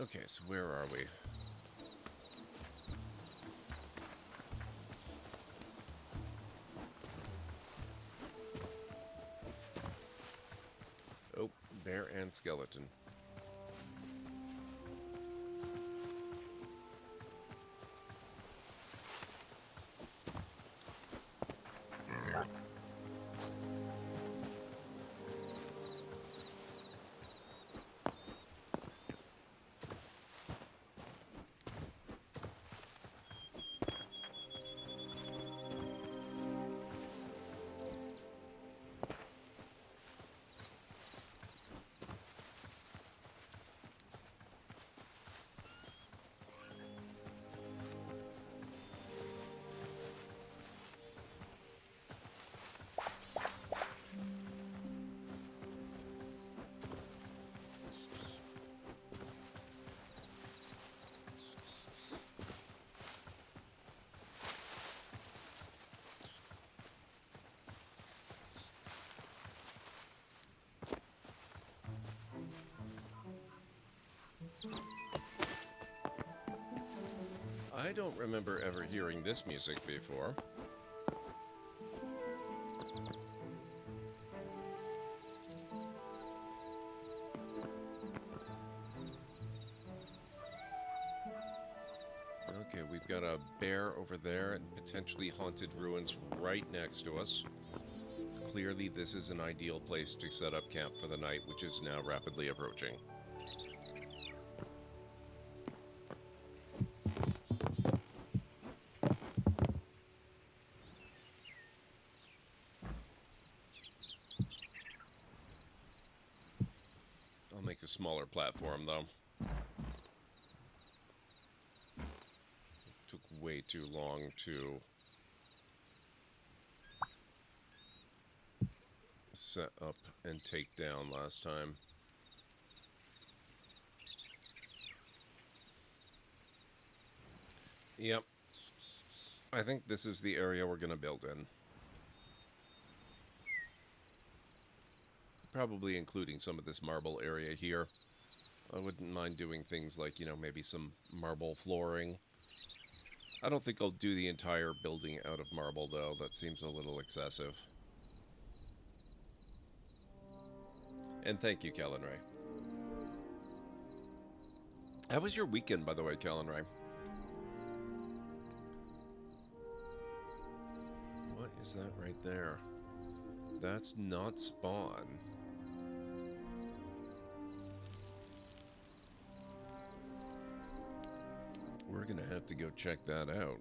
A: Okay, so where are we? Oh, bear and skeleton. I don't remember ever hearing this music before. Okay, we've got a bear over there and potentially haunted ruins right next to us. Clearly, this is an ideal place to set up camp for the night, which is now rapidly approaching. I'll make a smaller platform, though. It took way too long to set up and take down last time. Yep. I think this is the area we're going to build in. Probably including some of this marble area here. I wouldn't mind doing things like, you know, maybe some marble flooring. I don't think I'll do the entire building out of marble, though. That seems a little excessive. And thank you, Callan Ray. How was your weekend, by the way, Callan Ray? What is that right there? That's not spawn. We're gonna have to go check that out.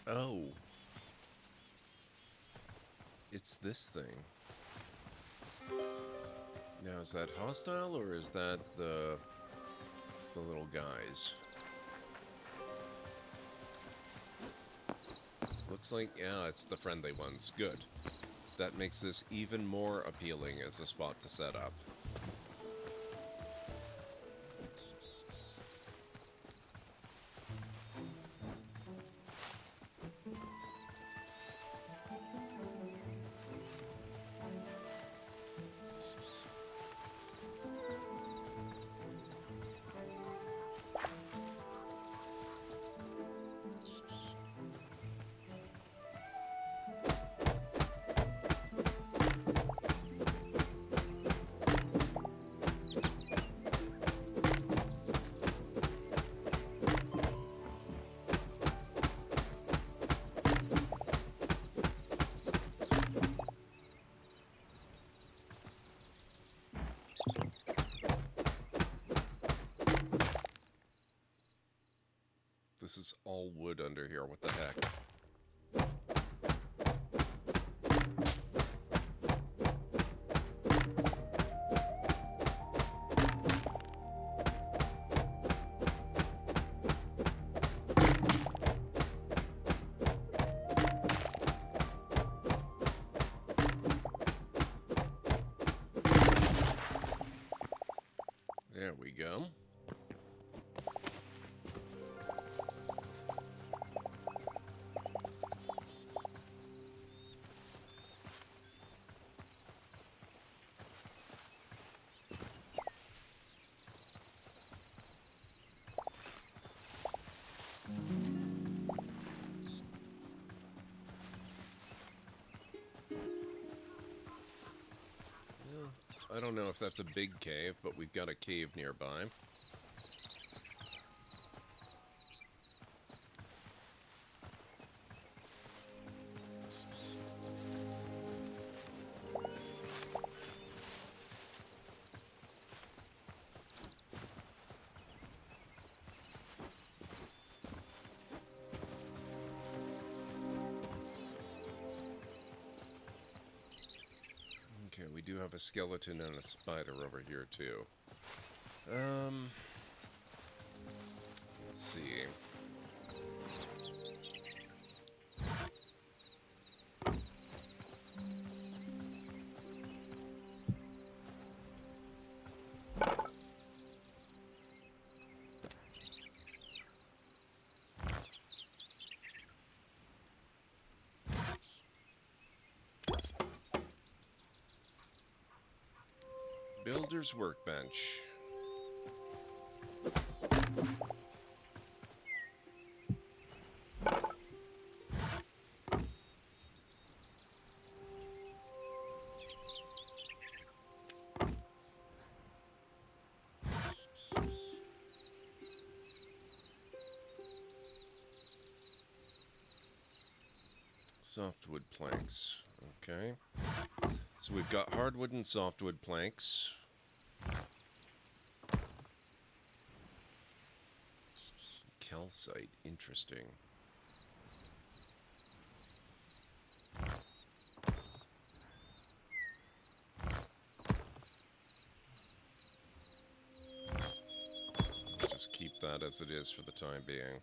A: Oh. It's this thing. Now, is that hostile, or is that the little guys? Looks like, yeah, it's the friendly ones. Good. That makes this even more appealing as a spot to set up. all wood under here. What the heck? There we go. I don't know if that's a big cave, but we've got a cave nearby. Okay, we do have a skeleton and a spider over here too. Let's see. Builder's workbench. Softwood planks. Okay. So we've got hardwood and softwood planks. Calcite, interesting. Just keep that as it is for the time being.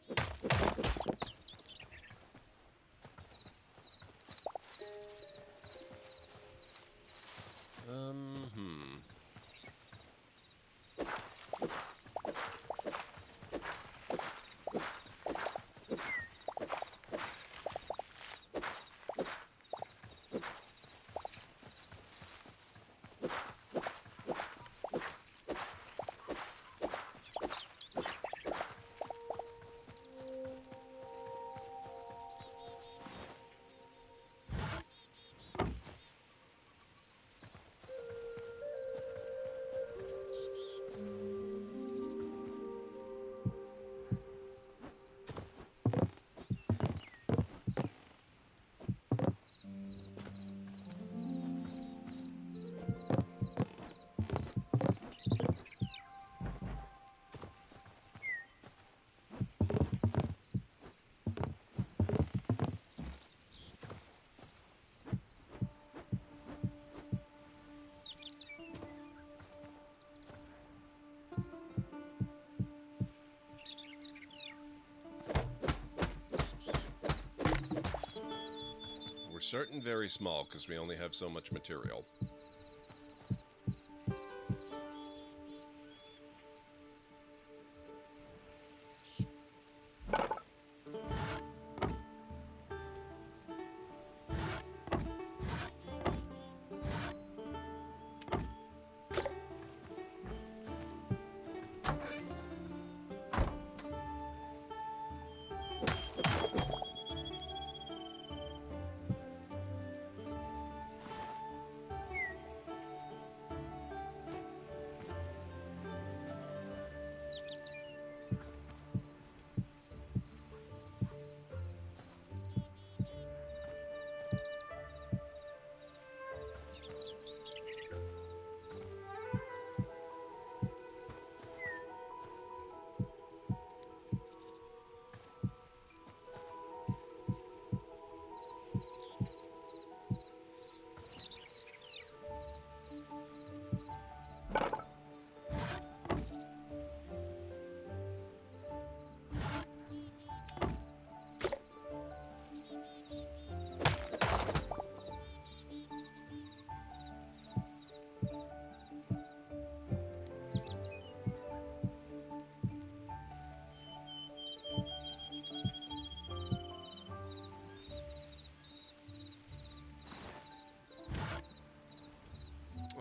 A: We're starting very small because we only have so much material.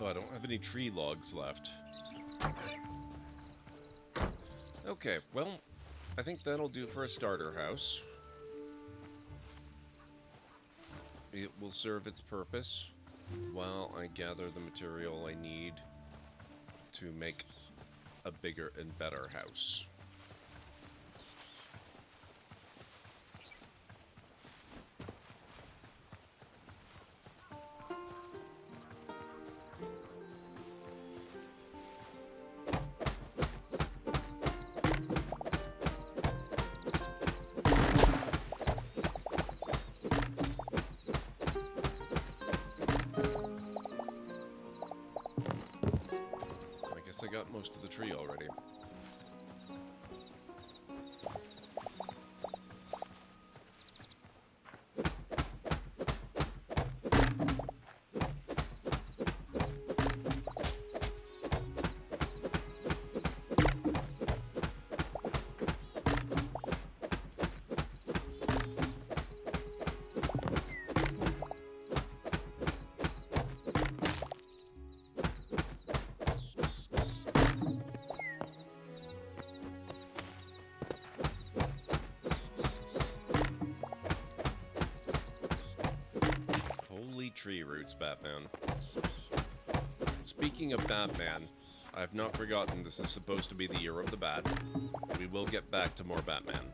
A: Oh, I don't have any tree logs left. Okay, well, I think that'll do for a starter house. It will serve its purpose while I gather the material I need to make a bigger and better house. I got most of the tree already. Tree roots, Batman. Speaking of Batman, I've not forgotten this is supposed to be the year of the Bat. We will get back to more Batman.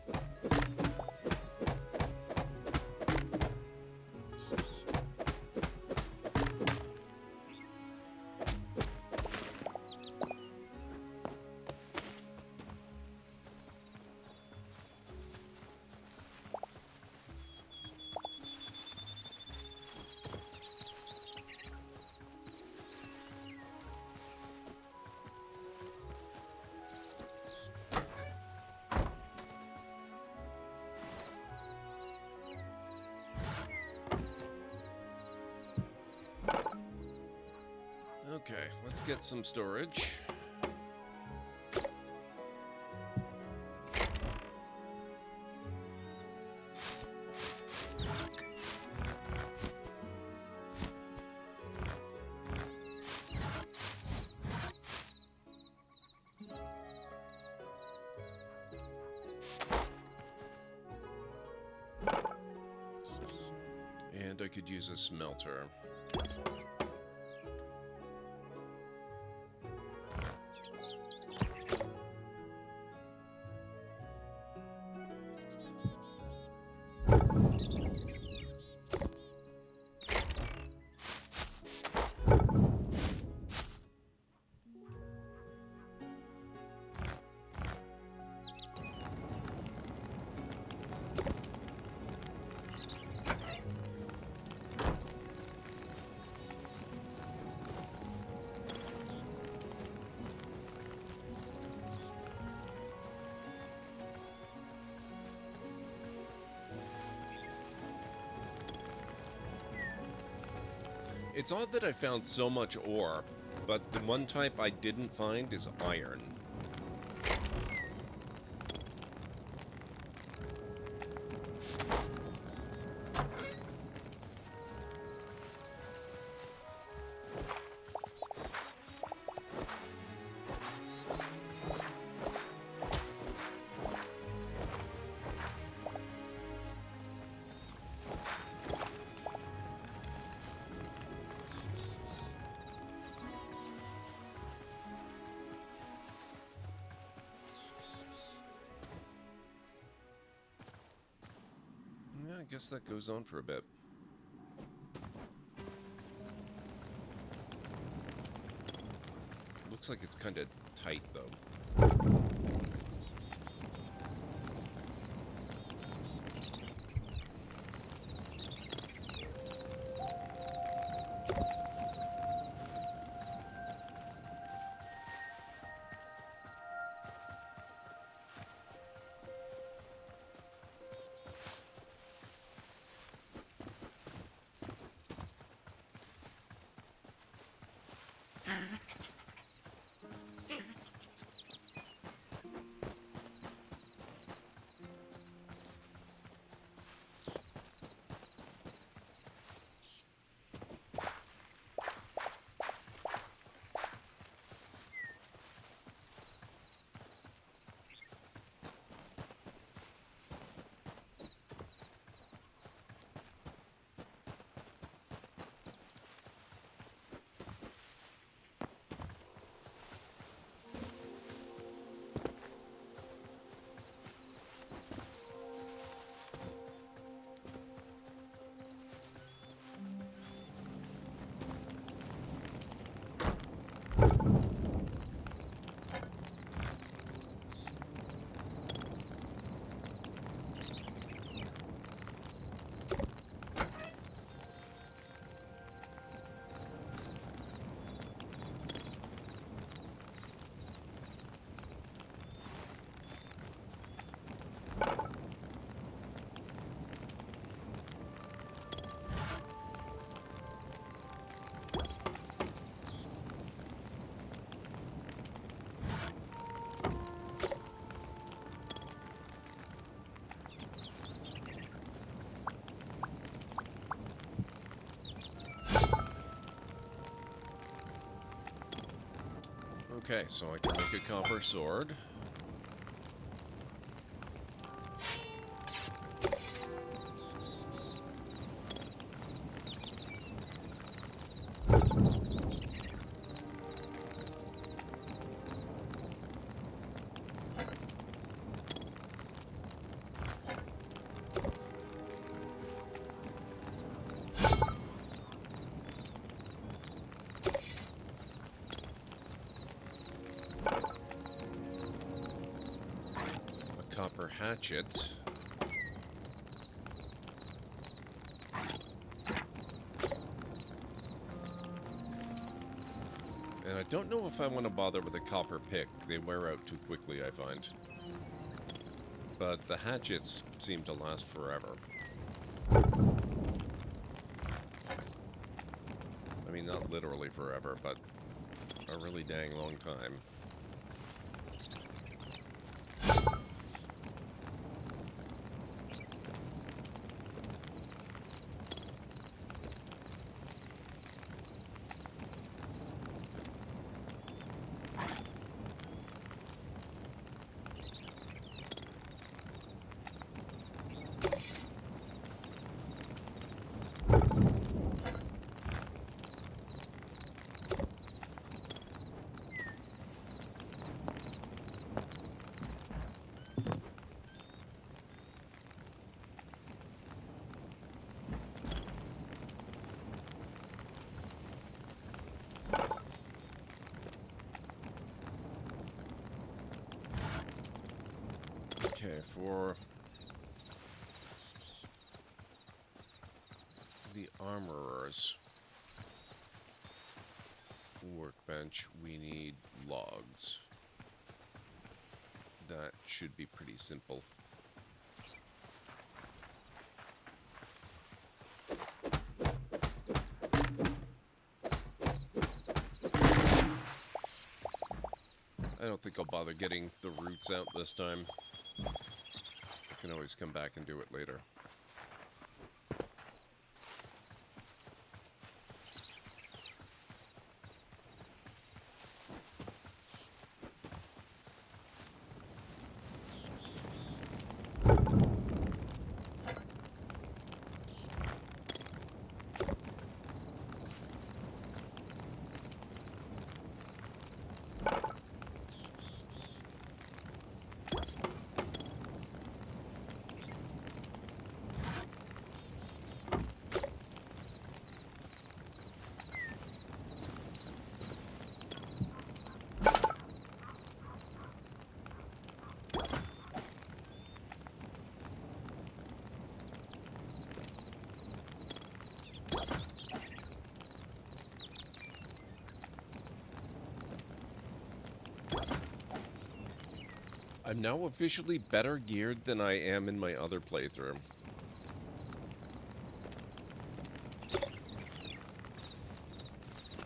A: Okay, let's get some storage. And I could use a smelter. It's odd that I found so much ore, but the one type I didn't find is iron. Yeah, I guess that goes on for a bit. Looks like it's kind of tight, though. Okay, so I can make a copper sword. Copper hatchet. And I don't know if I want to bother with a copper pick. They wear out too quickly, I find. But the hatchets seem to last forever. I mean, not literally forever, but a really dang long time. Okay, for the armorer's workbench, we need logs. That should be pretty simple. I don't think I'll bother getting the roots out this time. I can always come back and do it later. I'm now officially better geared than I am in my other playthrough.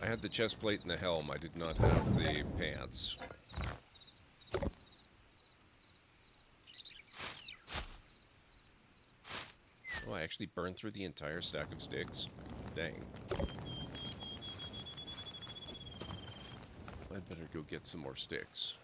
A: I had the chest plate and the helm. I did not have the pants. Oh, I actually burned through the entire stack of sticks. Dang. I'd better go get some more sticks.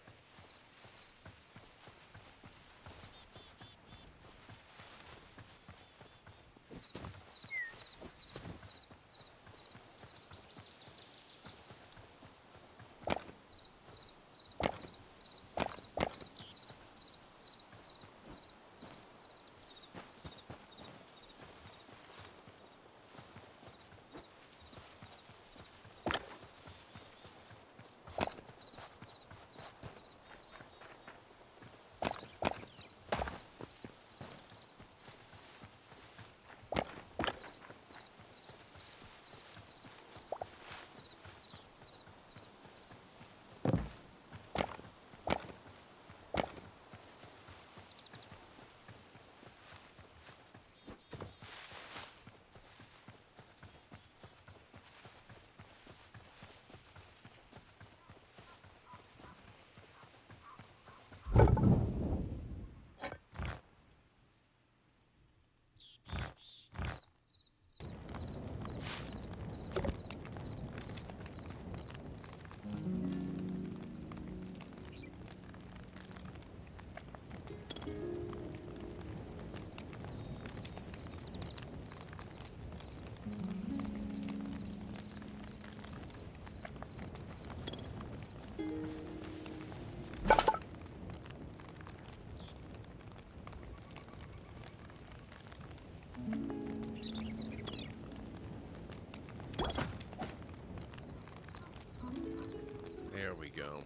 A: There we go.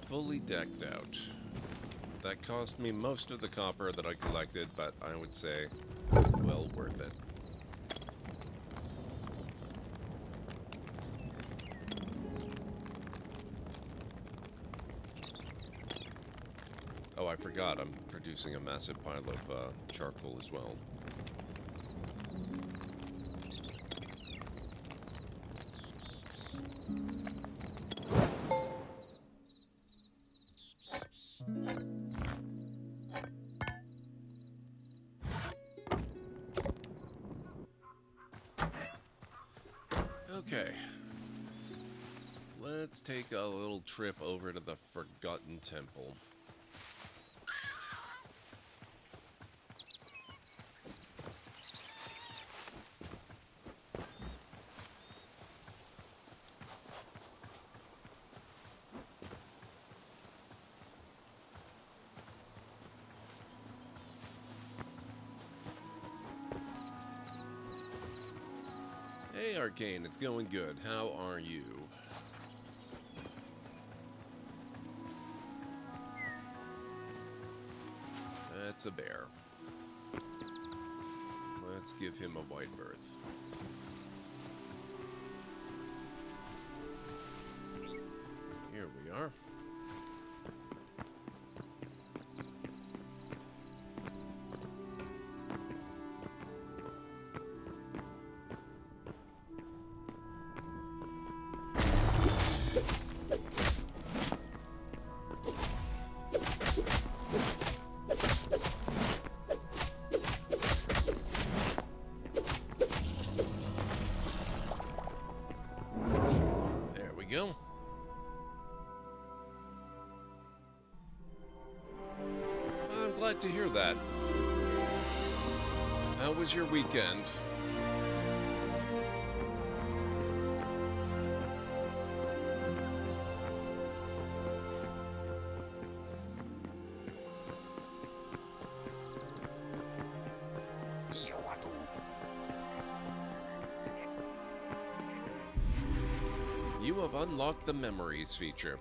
A: Fully decked out. That cost me most of the copper that I collected, but I would say well worth it. Oh, I forgot, I'm producing a massive pile of charcoal as well. Okay. Let's take a little trip over to the Forgotten Temple. Hey Arcane, it's going good. How are you? That's a bear. Let's give him a wide berth. Here we are. Go. I'm glad to hear that. How was your weekend? You have unlocked the Memories feature.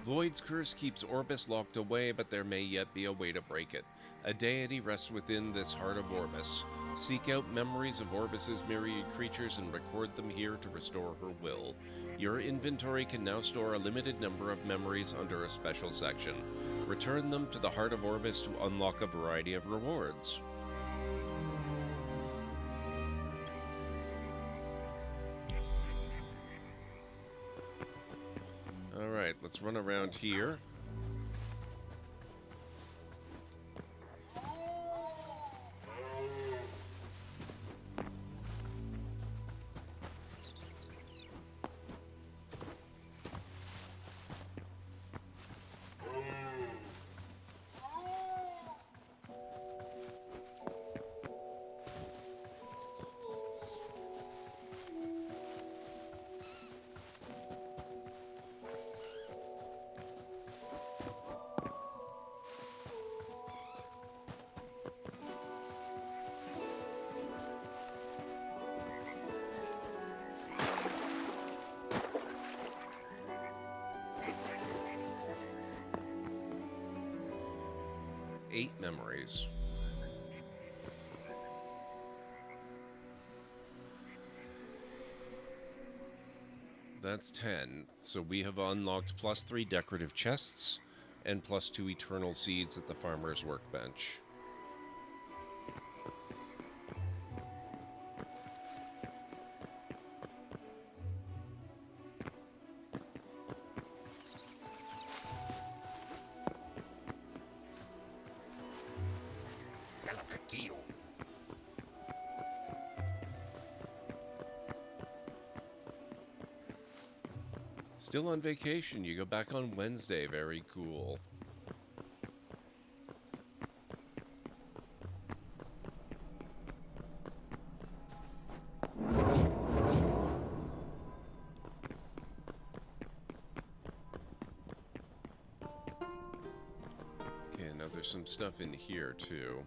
A: Void's curse keeps Orbis locked away, but there may yet be a way to break it. A deity rests within this heart of Orbis. Seek out memories of Orbis's myriad creatures and record them here to restore her will. Your inventory can now store a limited number of memories under a special section. Return them to the heart of Orbis to unlock a variety of rewards. Alright, let's run around here. Eight memories. That's 10. So we have unlocked +3 decorative chests and +2 eternal seeds at the farmer's workbench. Still on vacation. You go back on Wednesday. Very cool. Okay, now there's some stuff in here too.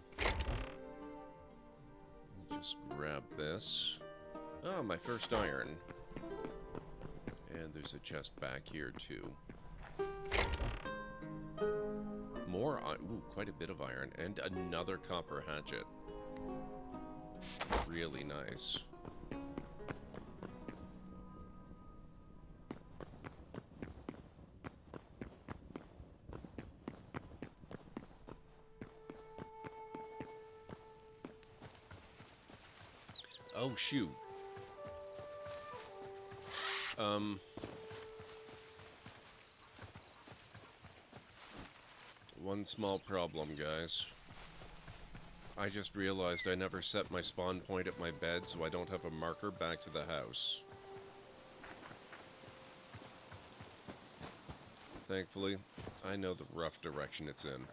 A: Just grab this. Oh, my first iron. And there's a chest back here, too. More iron. Ooh, quite a bit of iron. And another copper hatchet. Really nice. Oh, shoot. One small problem, guys. I just realized I never set my spawn point at my bed, so I don't have a marker back to the house. Thankfully, I know the rough direction it's in.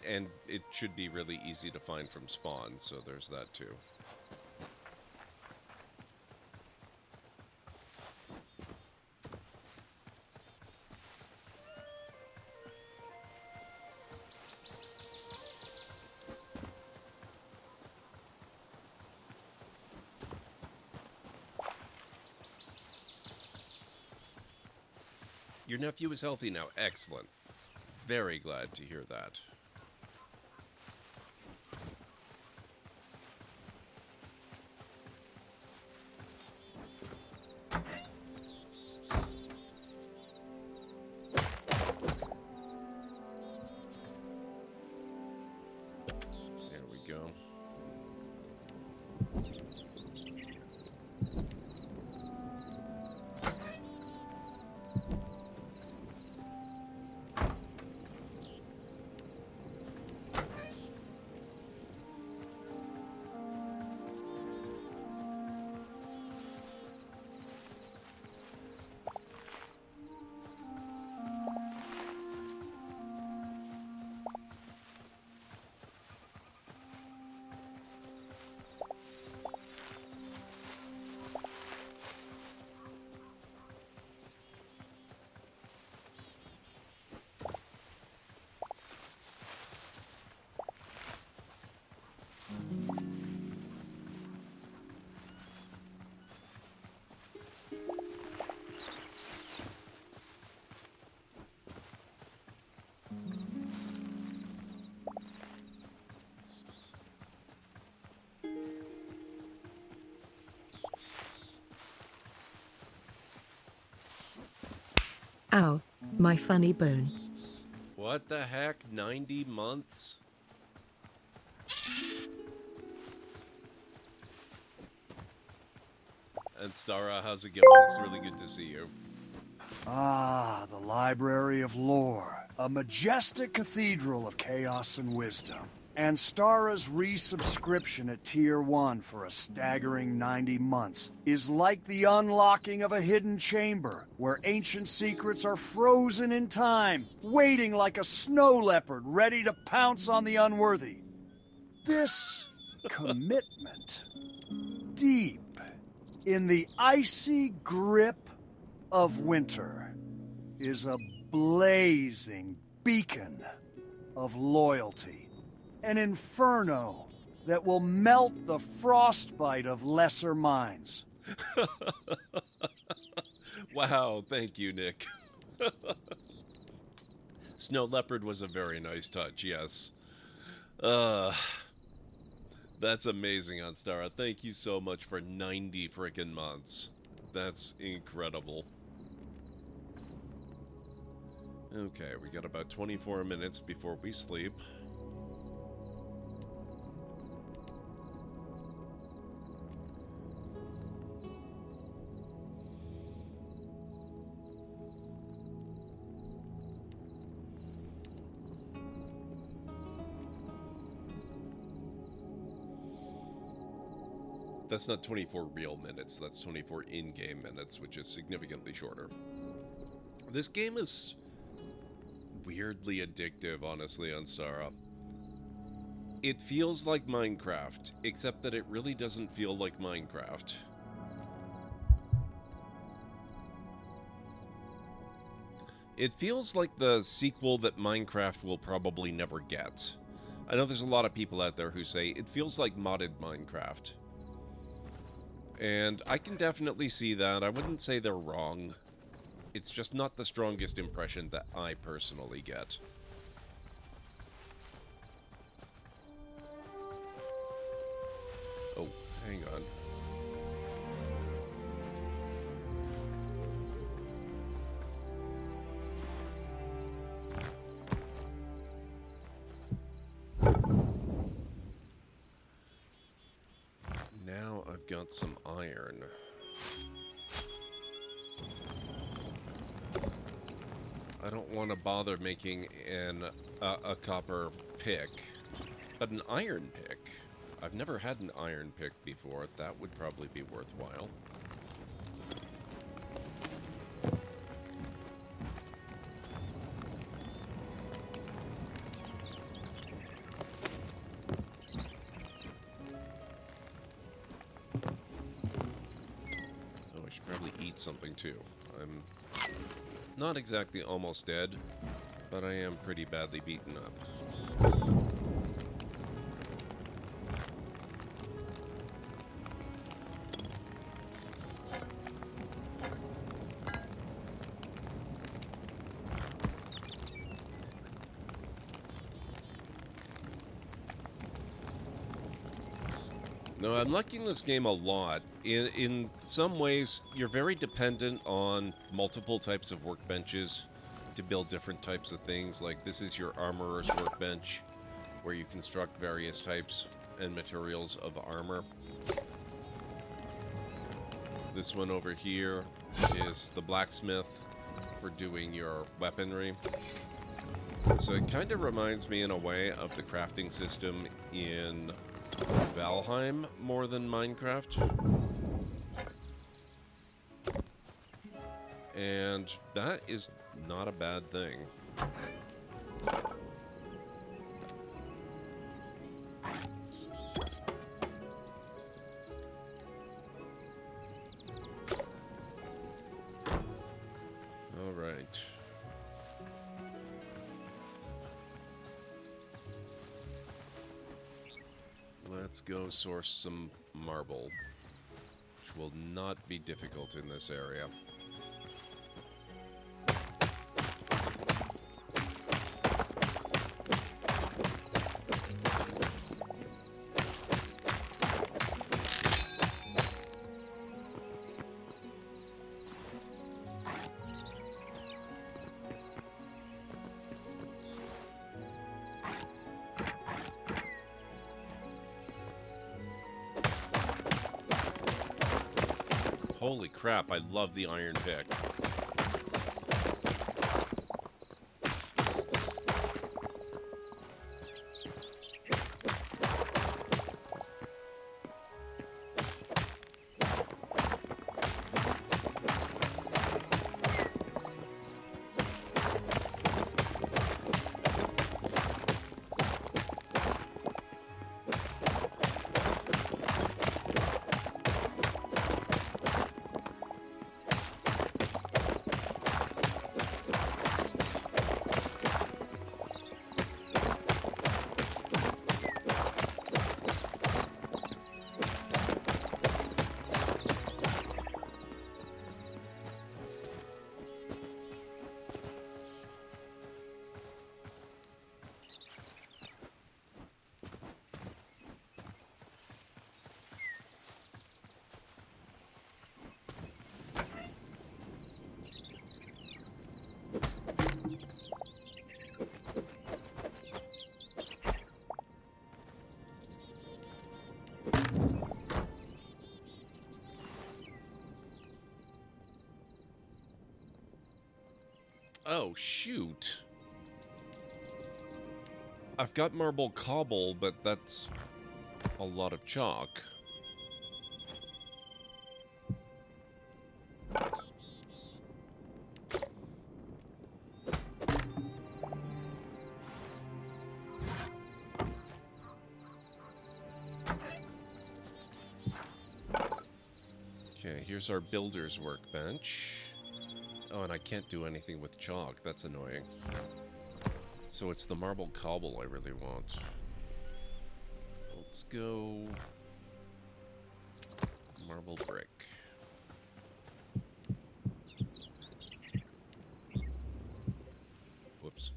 A: And it should be really easy to find from spawn, so there's that too. Your nephew is healthy now. Excellent. Very glad to hear that. There we go.
B: Ow, my funny bone.
A: What the heck? 90 months? And Stara, how's it going? It's really good to see you.
C: Ah, the Library of Lore, a majestic cathedral of chaos and wisdom. And Stara's resubscription at Tier 1 for a staggering 90 months is like the unlocking of a hidden chamber, where ancient secrets are frozen in time, waiting like a snow leopard ready to pounce on the unworthy. This commitment, deep in the icy grip of winter, is a blazing beacon of loyalty. An inferno that will melt the frostbite of lesser minds.
A: Wow, thank you, Nick. Snow Leopard was a very nice touch, yes. That's amazing on Stara. Thank you so much for 90 frickin' months. That's incredible. Okay, we got about 24 minutes before we sleep. That's not 24 real minutes, that's 24 in-game minutes, which is significantly shorter. This game is weirdly addictive, honestly, on Sarah. It feels like Minecraft, except that it really doesn't feel like Minecraft. It feels like the sequel that Minecraft will probably never get. I know there's a lot of people out there who say it feels like modded Minecraft. And I can definitely see that. I wouldn't say they're wrong. It's just not the strongest impression that I personally get. Oh, hang on. Now I've got some iron. I don't want to bother making a copper pick, but an iron pick. I've never had an iron pick before. That would probably be worthwhile. Oh, I should probably eat something too. I'm not exactly almost dead, but I am pretty badly beaten up. No, I'm liking this game a lot. In some ways, you're very dependent on multiple types of workbenches to build different types of things. Like, this is your armorer's workbench, where you construct various types and materials of armor. This one over here is the blacksmith for doing your weaponry. So it kind of reminds me in a way of the crafting system in Valheim more than Minecraft. And that is not a bad thing. All right. Let's go source some marble, which will not be difficult in this area. Holy crap, I love the iron pick. Oh, shoot. I've got marble cobble, but that's a lot of chalk. Okay, here's our builder's workbench. Oh, and I can't do anything with chalk. That's annoying. So it's the marble cobble I really want. Let's go... marble brick. Whoops.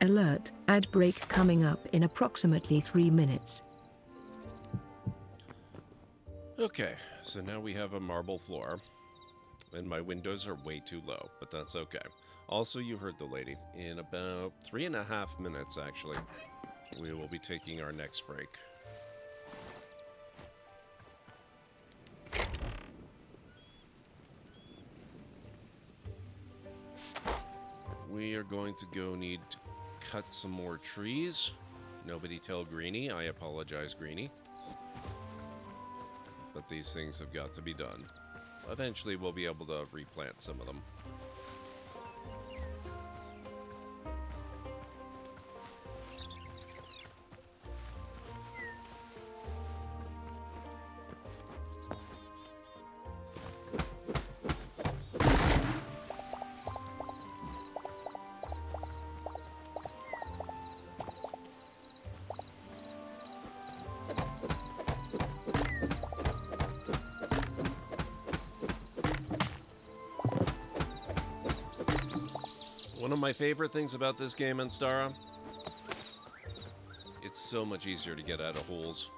B: Alert, ad break coming up in approximately 3 minutes.
A: Okay, so now we have a marble floor. And my windows are way too low, but that's okay. Also, you heard the lady. In about 3.5 minutes, actually, we will be taking our next break. We are going to go need to cut some more trees. Nobody tell Greenie. I apologize, Greenie. But these things have got to be done. Eventually, we'll be able to replant some of them. One of my favorite things about this game, Anstara, it's so much easier to get out of holes.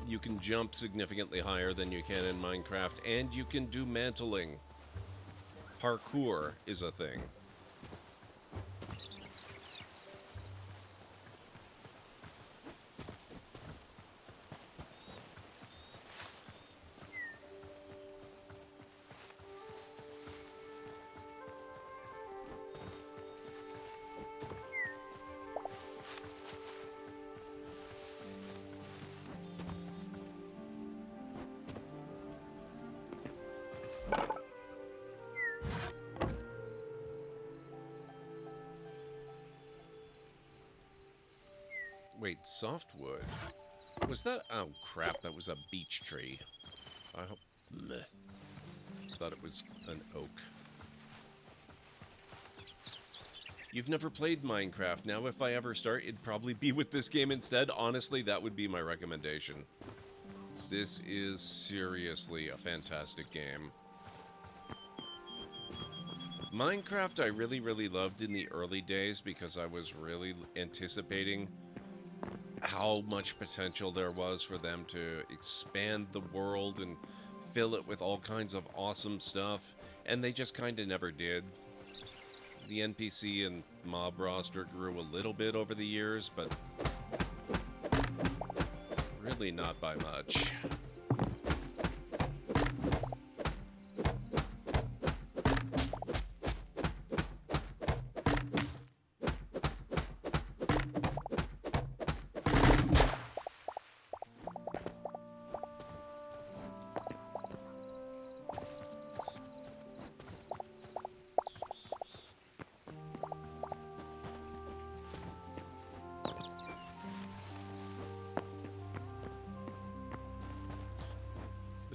A: You can jump significantly higher than you can in Minecraft, and you can do mantling. Parkour is a thing. Wait, softwood? Was that... oh, crap, that was a beech tree. I hope... meh. Thought it was an oak. You've never played Minecraft. Now, if I ever start, it'd probably be with this game instead. Honestly, that would be my recommendation. This is seriously a fantastic game. Minecraft I really, really loved in the early days because I was really anticipating how much potential there was for them to expand the world and fill it with all kinds of awesome stuff, and they just kind of never did. The NPC and mob roster grew a little bit over the years, but really not by much.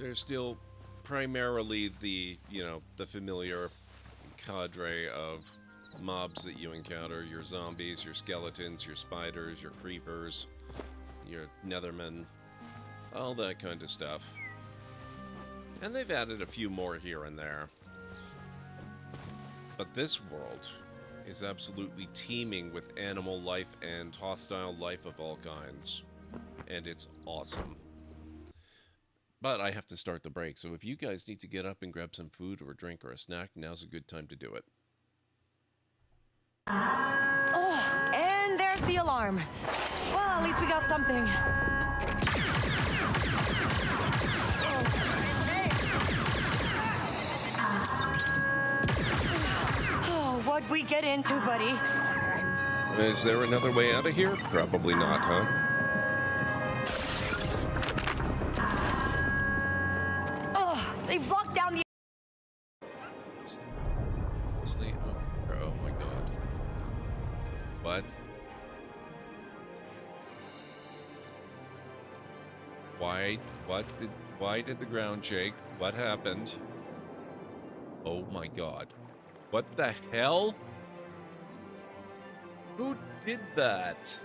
A: There's still primarily the, the familiar cadre of mobs that you encounter. Your zombies, your skeletons, your spiders, your creepers, your nethermen, all that kind of stuff. And they've added a few more here and there. But this world is absolutely teeming with animal life and hostile life of all kinds. And it's awesome. But I have to start the break, so if you guys need to get up and grab some food or a drink or a snack, now's a good time to do it.
E: Oh, and there's the alarm. Well, at least we got something. Oh, what'd we get into, buddy?
A: Is there another way out of here? Probably not, huh?
E: They've locked down the...
A: Sleep. Oh my god. What? Why did the ground shake? What happened? Oh my god. What the hell? Who did that?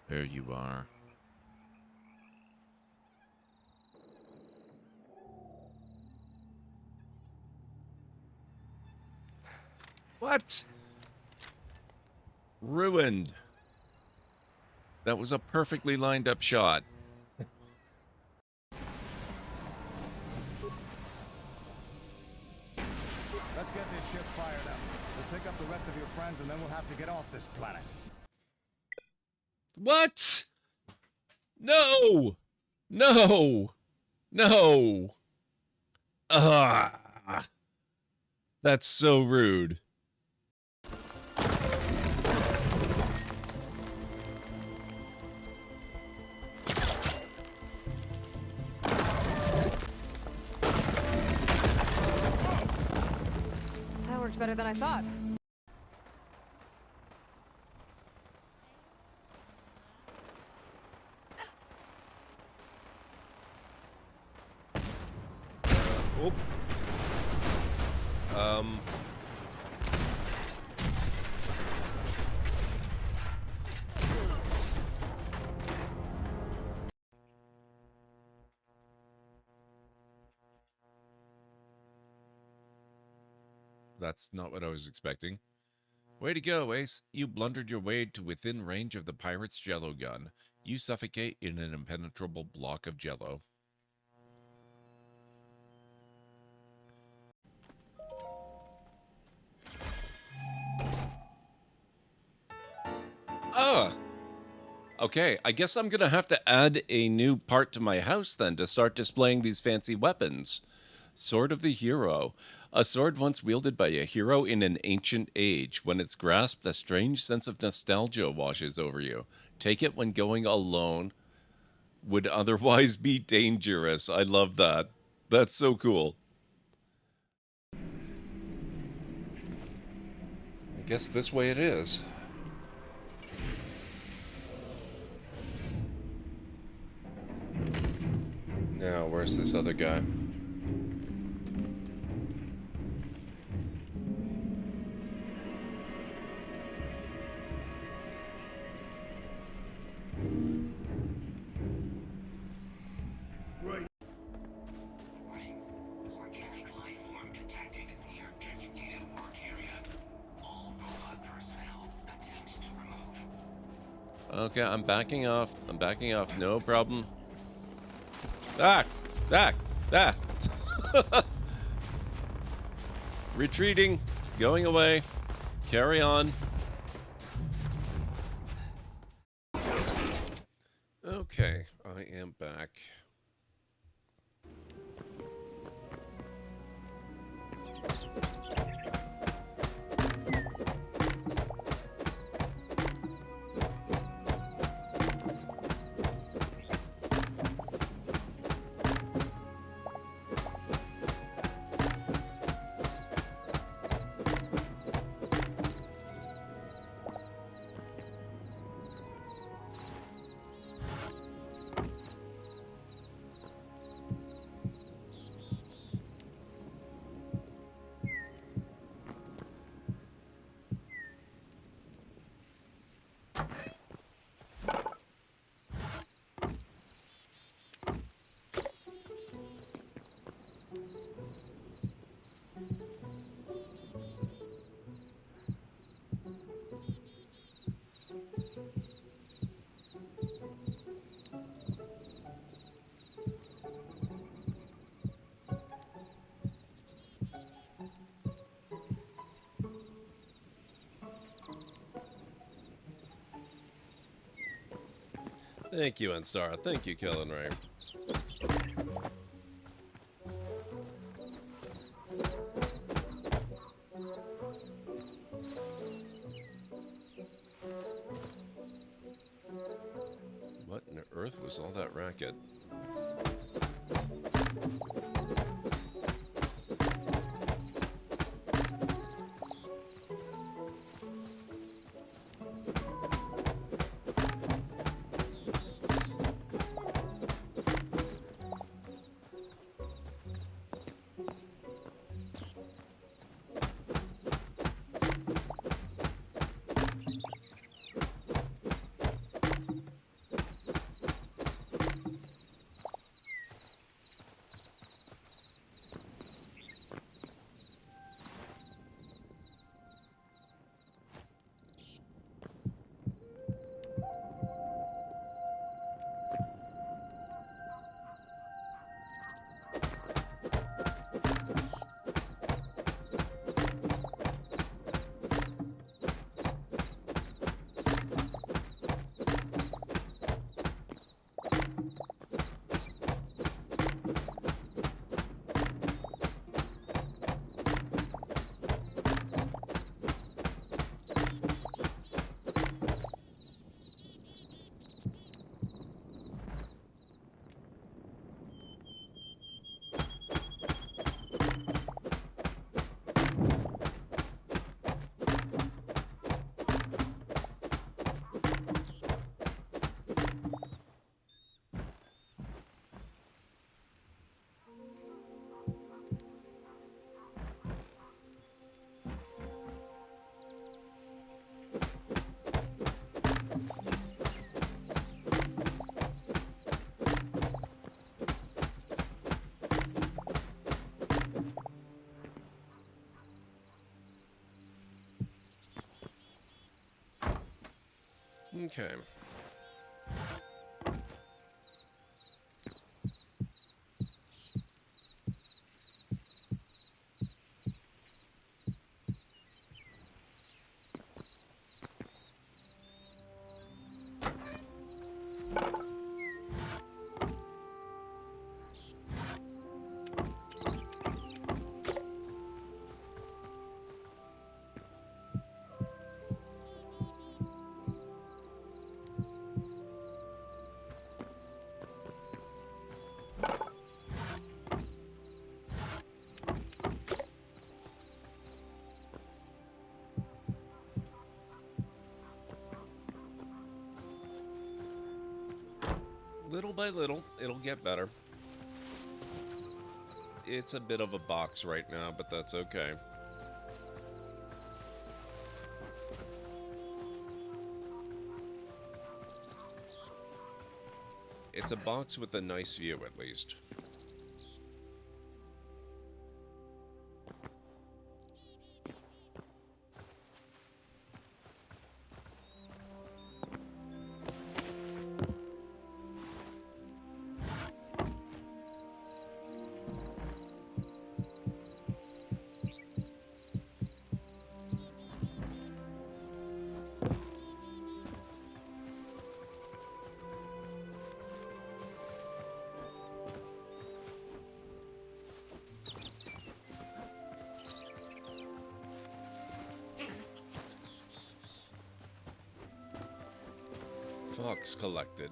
A: There you are. What? Ruined. That was a perfectly lined up shot.
H: Let's get this ship fired up. We'll pick up the rest of your friends and then we'll have to get off this planet.
A: What? No! No! No! Ah! That's so rude.
E: That worked better than I thought.
A: Oh. That's not what I was expecting. Way to go, Ace. You blundered your way to within range of the pirate's jello gun. You suffocate in an impenetrable block of jello. Okay, I guess I'm gonna have to add a new part to my house then to start displaying these fancy weapons. Sword of the Hero. A sword once wielded by a hero in an ancient age. When it's grasped, a strange sense of nostalgia washes over you. Take it when going alone. Would otherwise be dangerous. I love that. That's so cool. I guess this way it is. Now, where's this other guy?
I: Organic life form detected near designated work area. All robot personnel attempt to remove.
A: Okay, I'm backing off. I'm backing off. No problem. Ah! Ah! Ah! Retreating. Going away. Carry on. Okay, I am back. Thank you, Enstar. Thank you, Killen Ray. What on earth was all that racket? Okay. Little by little, it'll get better. It's a bit of a box right now, but that's okay. It's a box with a nice view, at least. Fox collected.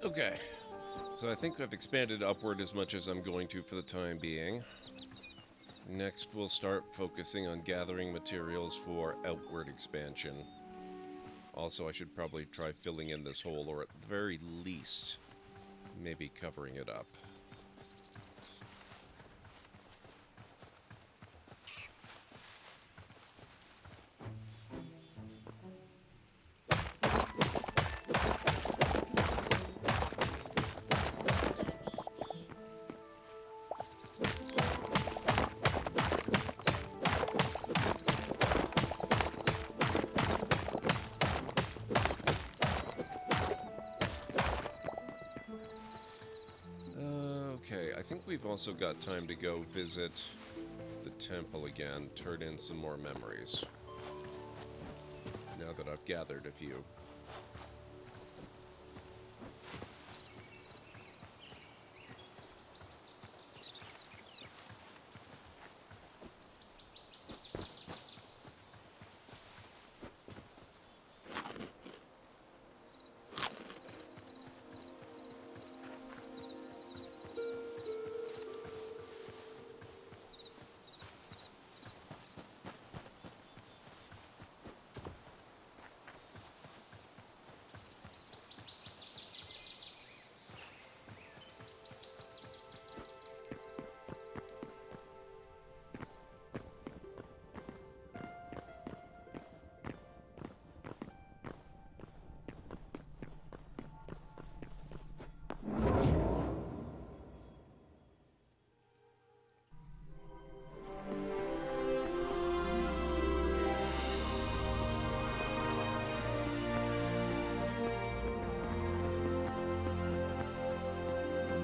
A: Okay, so I think I've expanded upward as much as I'm going to for the time being. Next, we'll start focusing on gathering materials for outward expansion. Also, I should probably try filling in this hole, or at the very least, maybe covering it up. Okay, I think we've also got time to go visit the temple again, turn in some more memories. Now that I've gathered a few.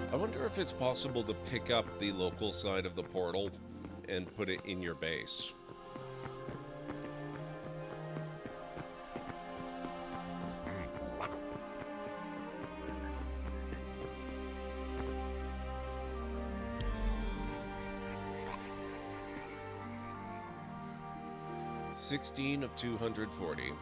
A: I wonder if it's possible to pick up the local side of the portal and put it in your base. $16 of 240.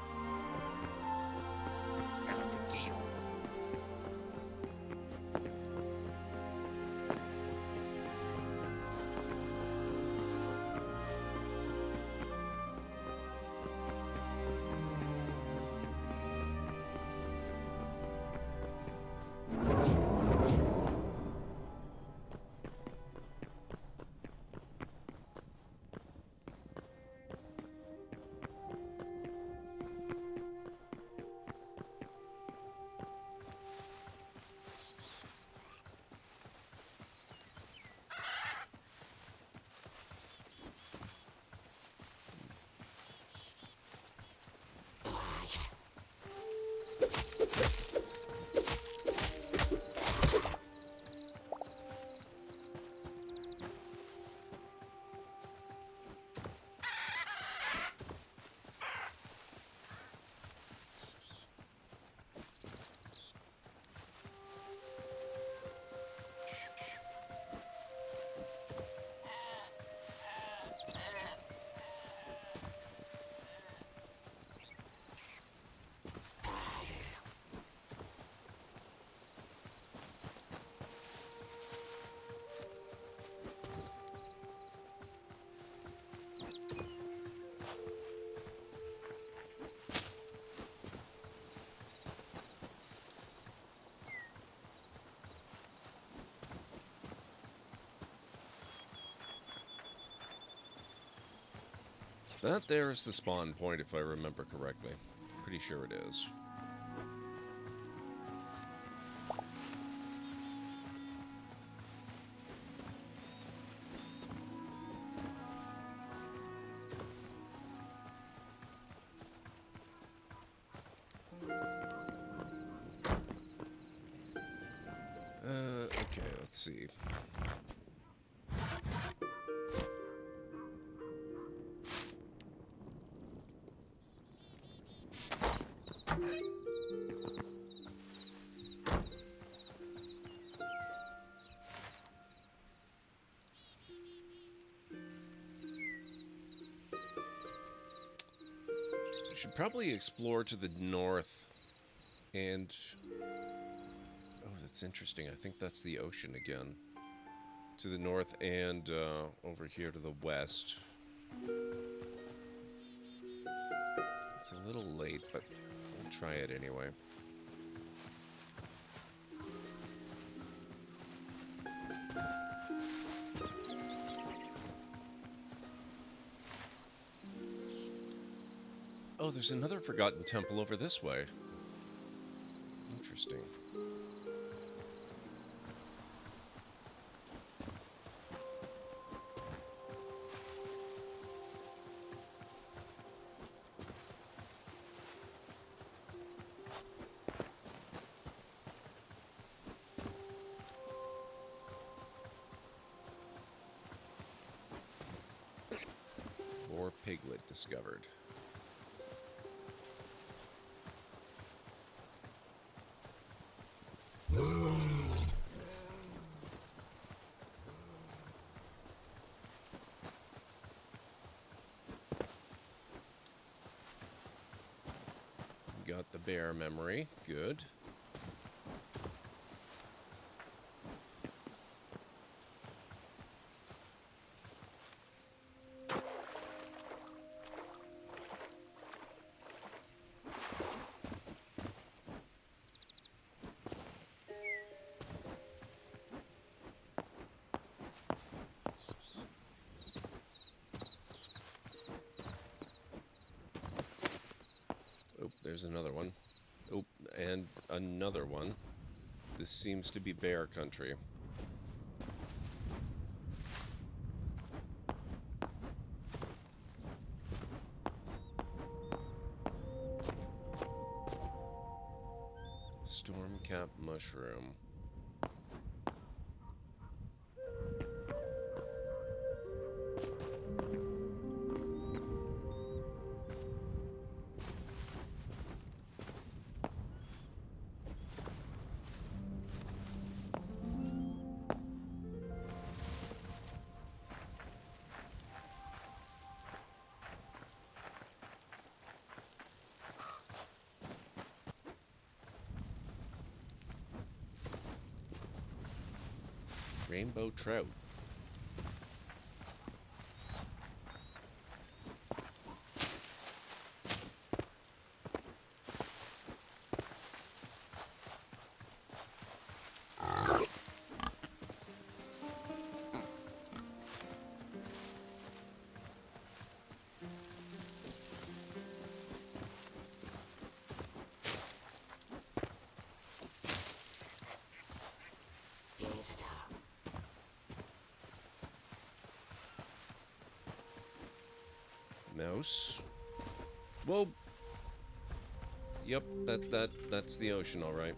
A: That there is the spawn point, if I remember correctly. Pretty sure it is. Okay, let's see. Should probably explore to the north and... Oh, That's interesting. I think that's the ocean again. To the north and over here to the west. It's a little late, but we'll try it anyway. Oh, there's another forgotten temple over this way. Interesting. More piglet discovered. Got the bear memory. Good. Oh, there's another one. Oh, and another one. This seems to be bear country. Stormcap mushroom. Rainbow trout. Mouse. Whoa. Yep, that's the ocean, all right.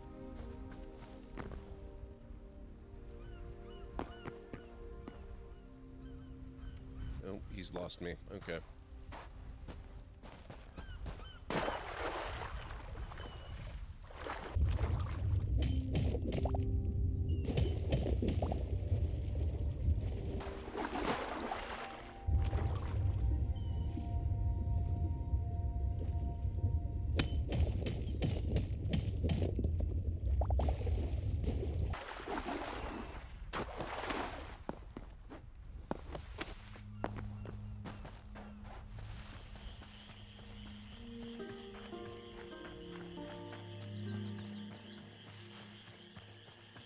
A: Oh, he's lost me. Okay.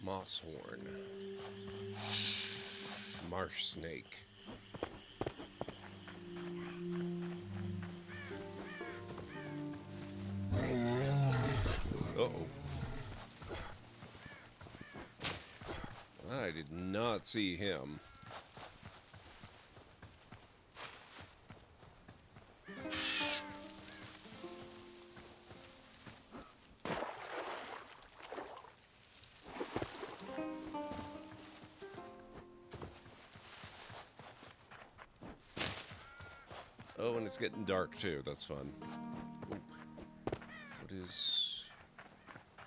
A: Mosshorn. Marsh snake. Uh-oh. I did not see him. Oh, and it's getting dark too. That's fun. Ooh. What is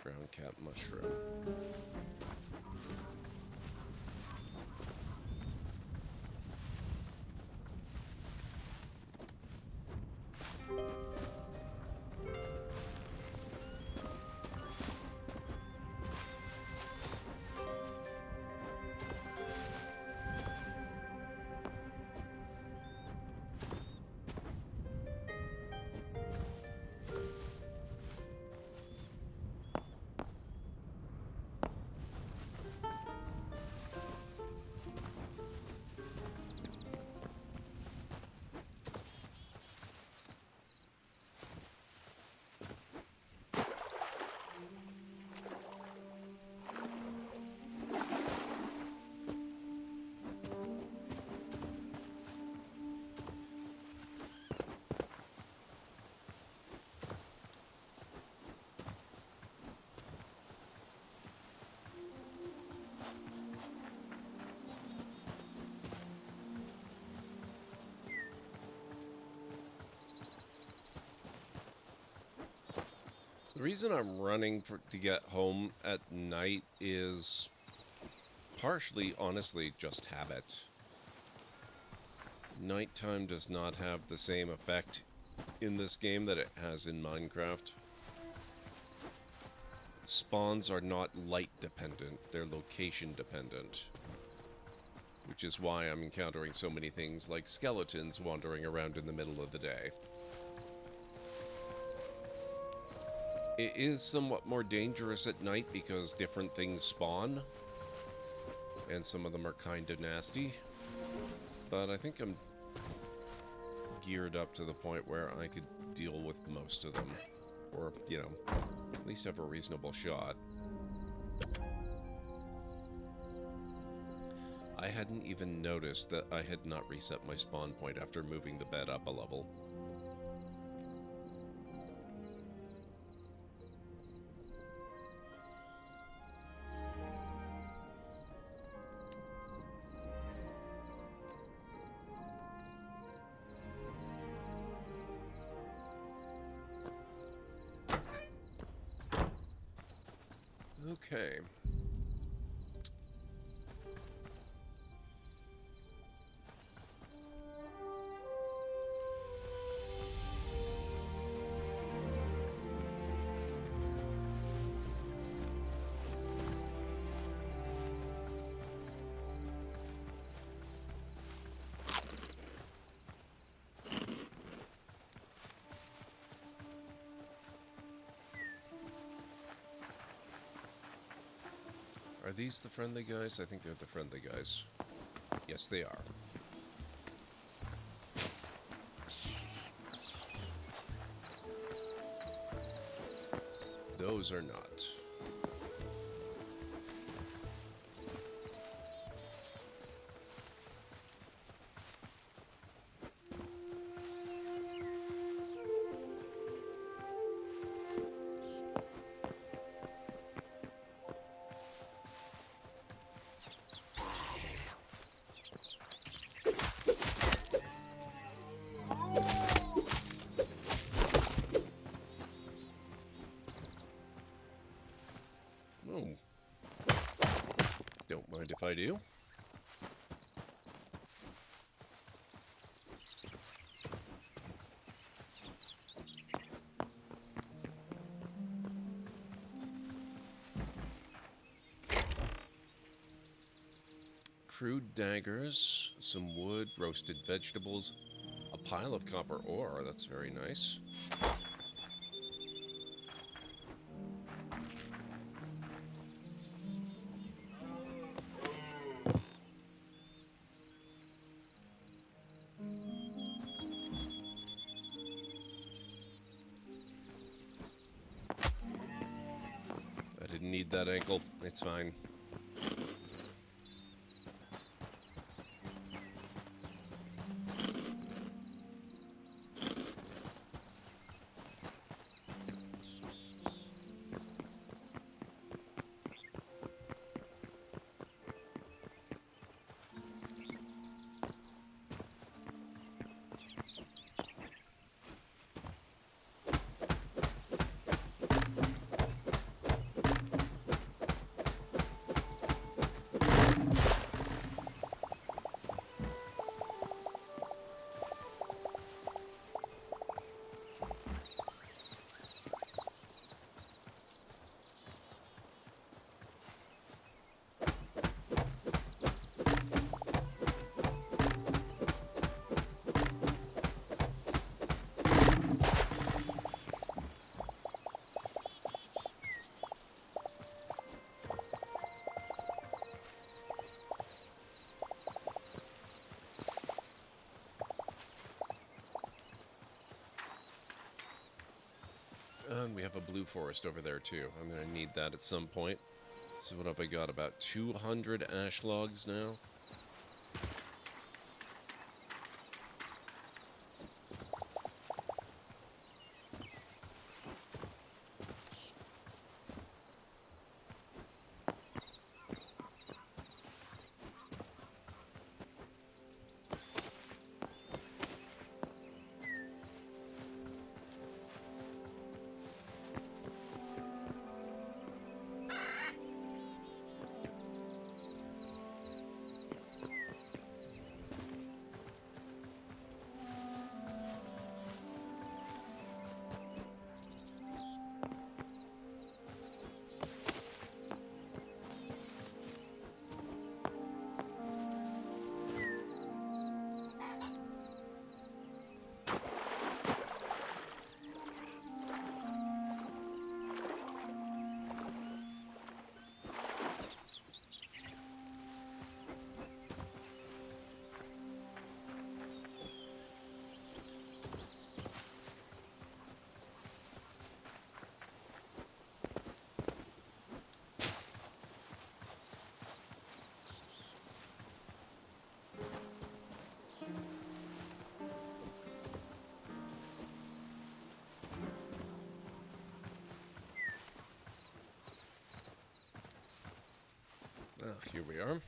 A: ground cap mushroom? reason I'm running to get home at night is partially, honestly, just habit. Nighttime does not have the same effect in this game that it has in Minecraft. Spawns are not light dependent, they're location dependent. Which is why I'm encountering so many things like skeletons wandering around in the middle of the day. It is somewhat more dangerous at night because different things spawn. And some of them are kind of nasty. But I think I'm geared up to the point where I could deal with most of them. Or, you know, at least have a reasonable shot. I hadn't even noticed that I had not reset my spawn point after moving the bed up a level. Okay. Are these the friendly guys? I think they're the friendly guys. Yes, they are. Those are not. Oh. Don't mind if I do. Crude daggers, some wood, roasted vegetables, a pile of copper ore. That's very nice. I didn't need that ankle. It's fine. And we have a blue forest over there too. I'm going to need that at some point. So what have I got? About 200 ash logs now. Here we are.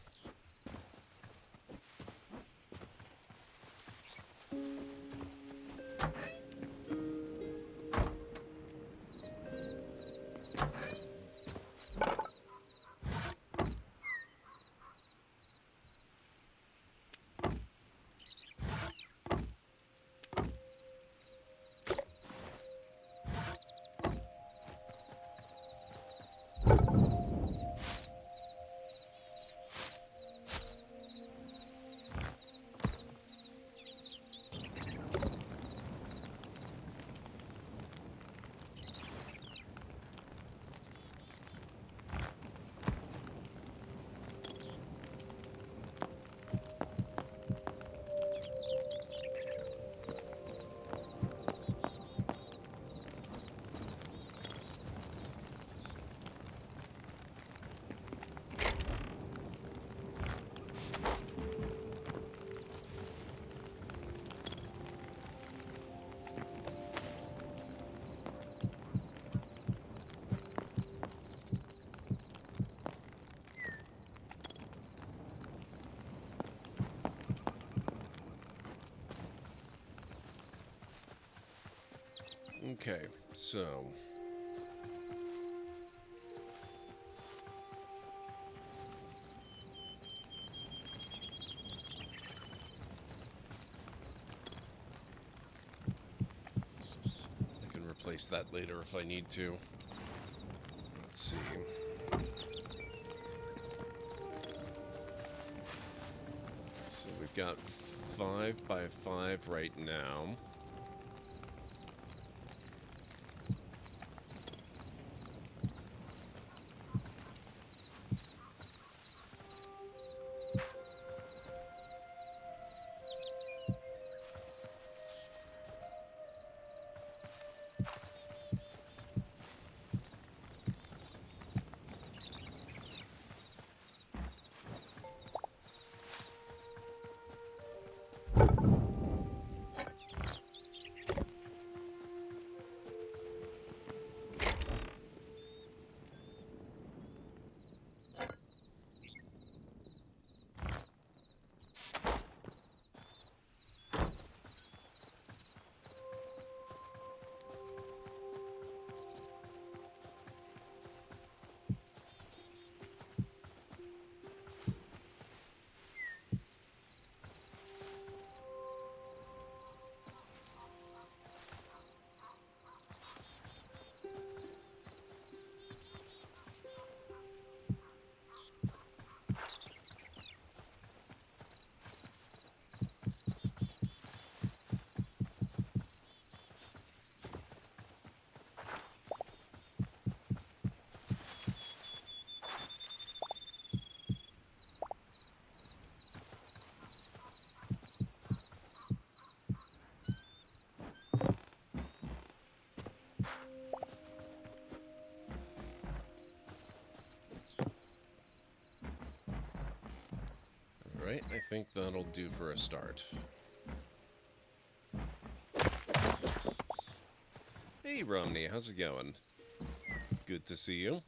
A: Okay, so... I can replace that later if I need to. Let's see. So we've got 5 by 5 right now. Alright, I think that'll do for a start. Hey Romney, how's it going? Good to see you.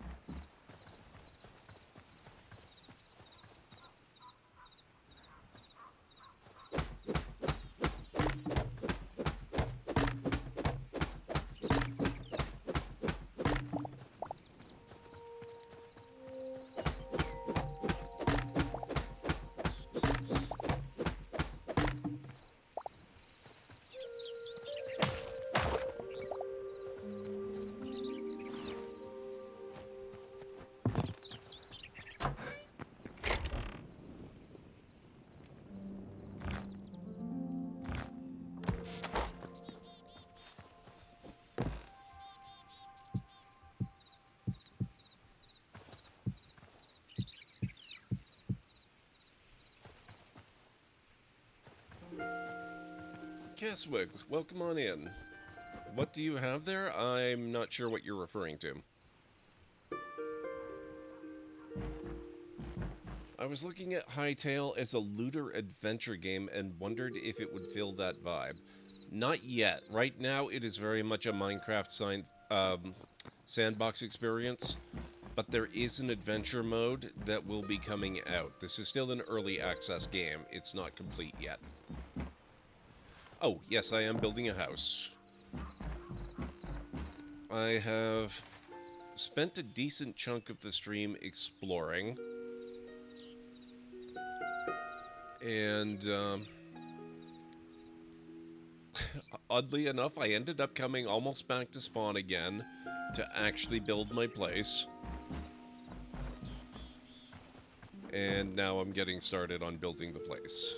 A: Keswick, welcome on in. What do you have there? I'm not sure what you're referring to. I was looking at Hytale as a looter adventure game and wondered if it would fill that vibe. Not yet. Right now, it is very much a Minecraft sandbox experience. but there is an adventure mode that will be coming out. This is still an early access game. It's not complete yet. Oh, yes, I am building a house. I have spent a decent chunk of the stream exploring. And, oddly enough, I ended up coming almost back to spawn again to actually build my place. And now I'm getting started on building the place.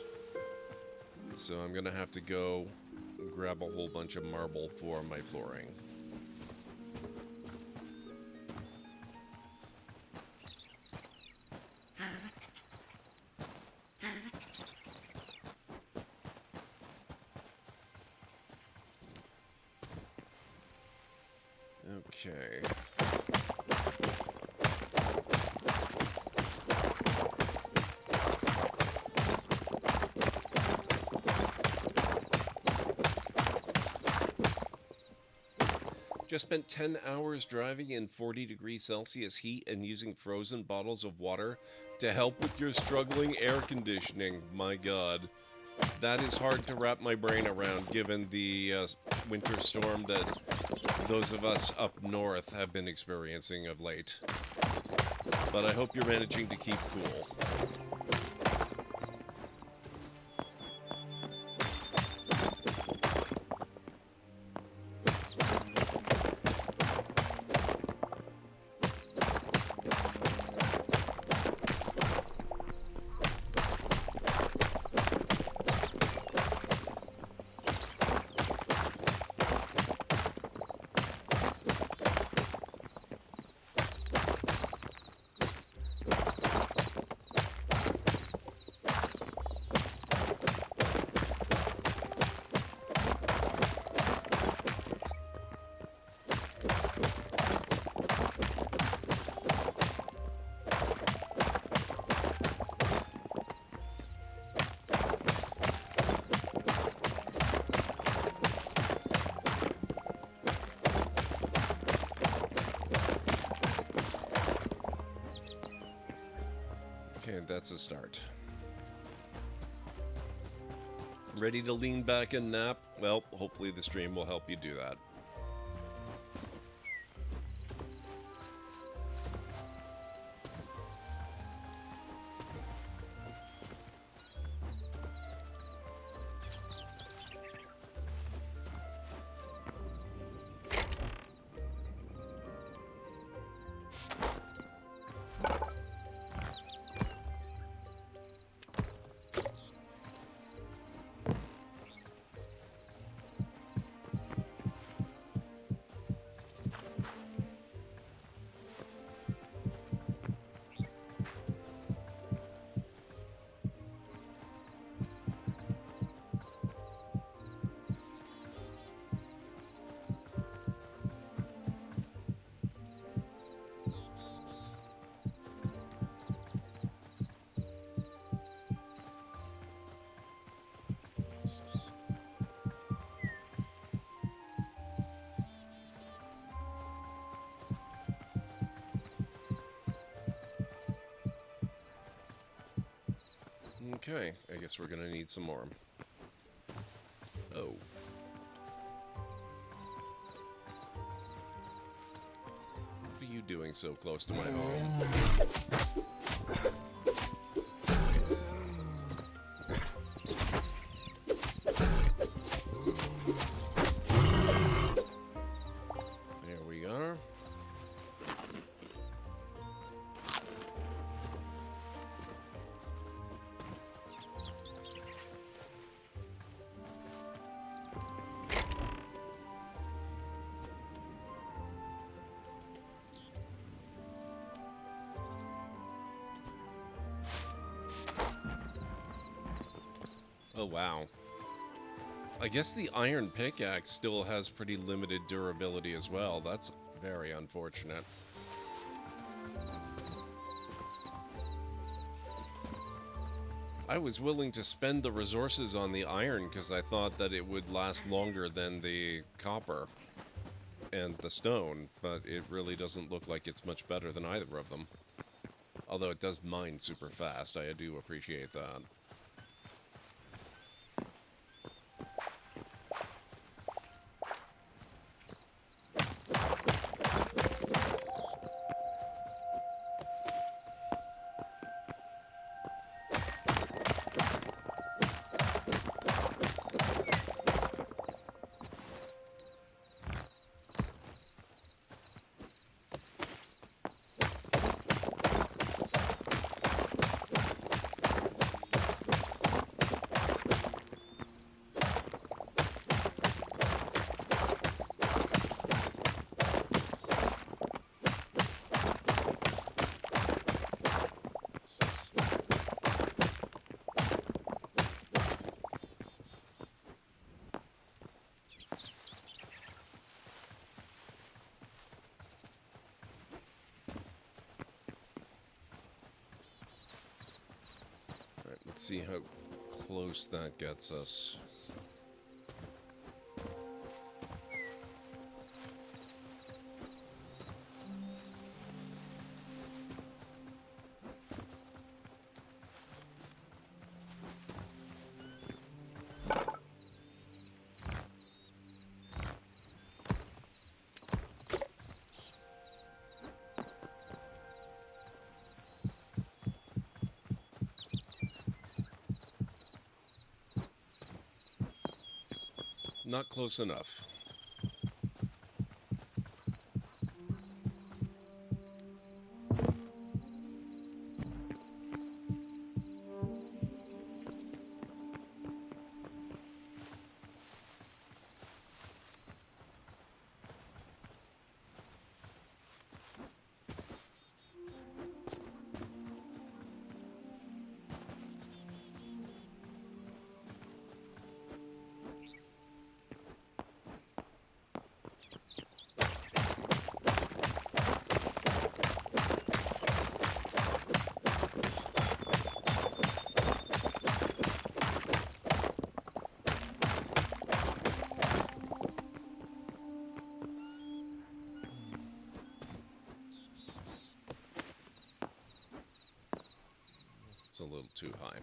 A: So I'm gonna have to go grab a whole bunch of marble for my flooring. Okay. Just spent 10 hours driving in 40 degrees Celsius heat and using frozen bottles of water to help with your struggling air conditioning. My God. That is hard to wrap my brain around given the winter storm that those of us up north have been experiencing of late. But I hope you're managing to keep cool. Okay, that's a start. Ready to lean back and nap? Well, hopefully the stream will help you do that. Okay, I guess we're gonna need some more. Oh. What are you doing so close to my home? There we are. Oh, wow. I guess the iron pickaxe still has pretty limited durability as well. That's very unfortunate. I was willing to spend the resources on the iron because I thought that it would last longer than the copper. and the stone, but it really doesn't look like it's much better than either of them. Although it does mine super fast, I do appreciate that. Let's see how close that gets us. Not close enough. It's a little too high.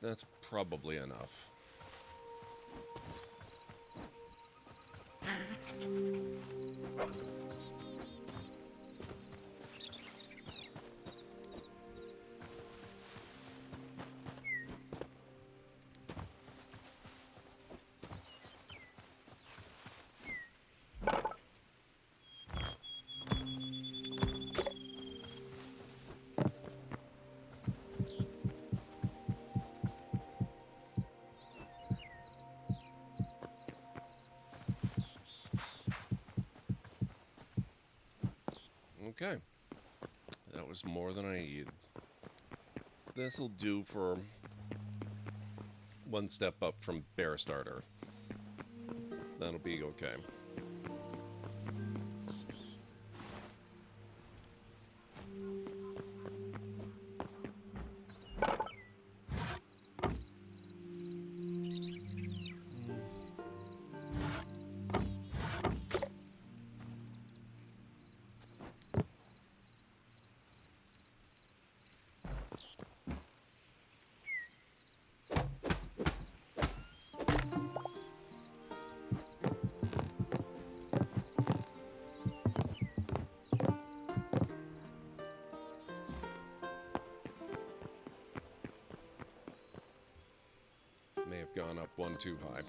A: That's probably enough. Okay. That was more than I needed. This'll do for one step up from Bear Starter. That'll be okay. May have gone up one too high.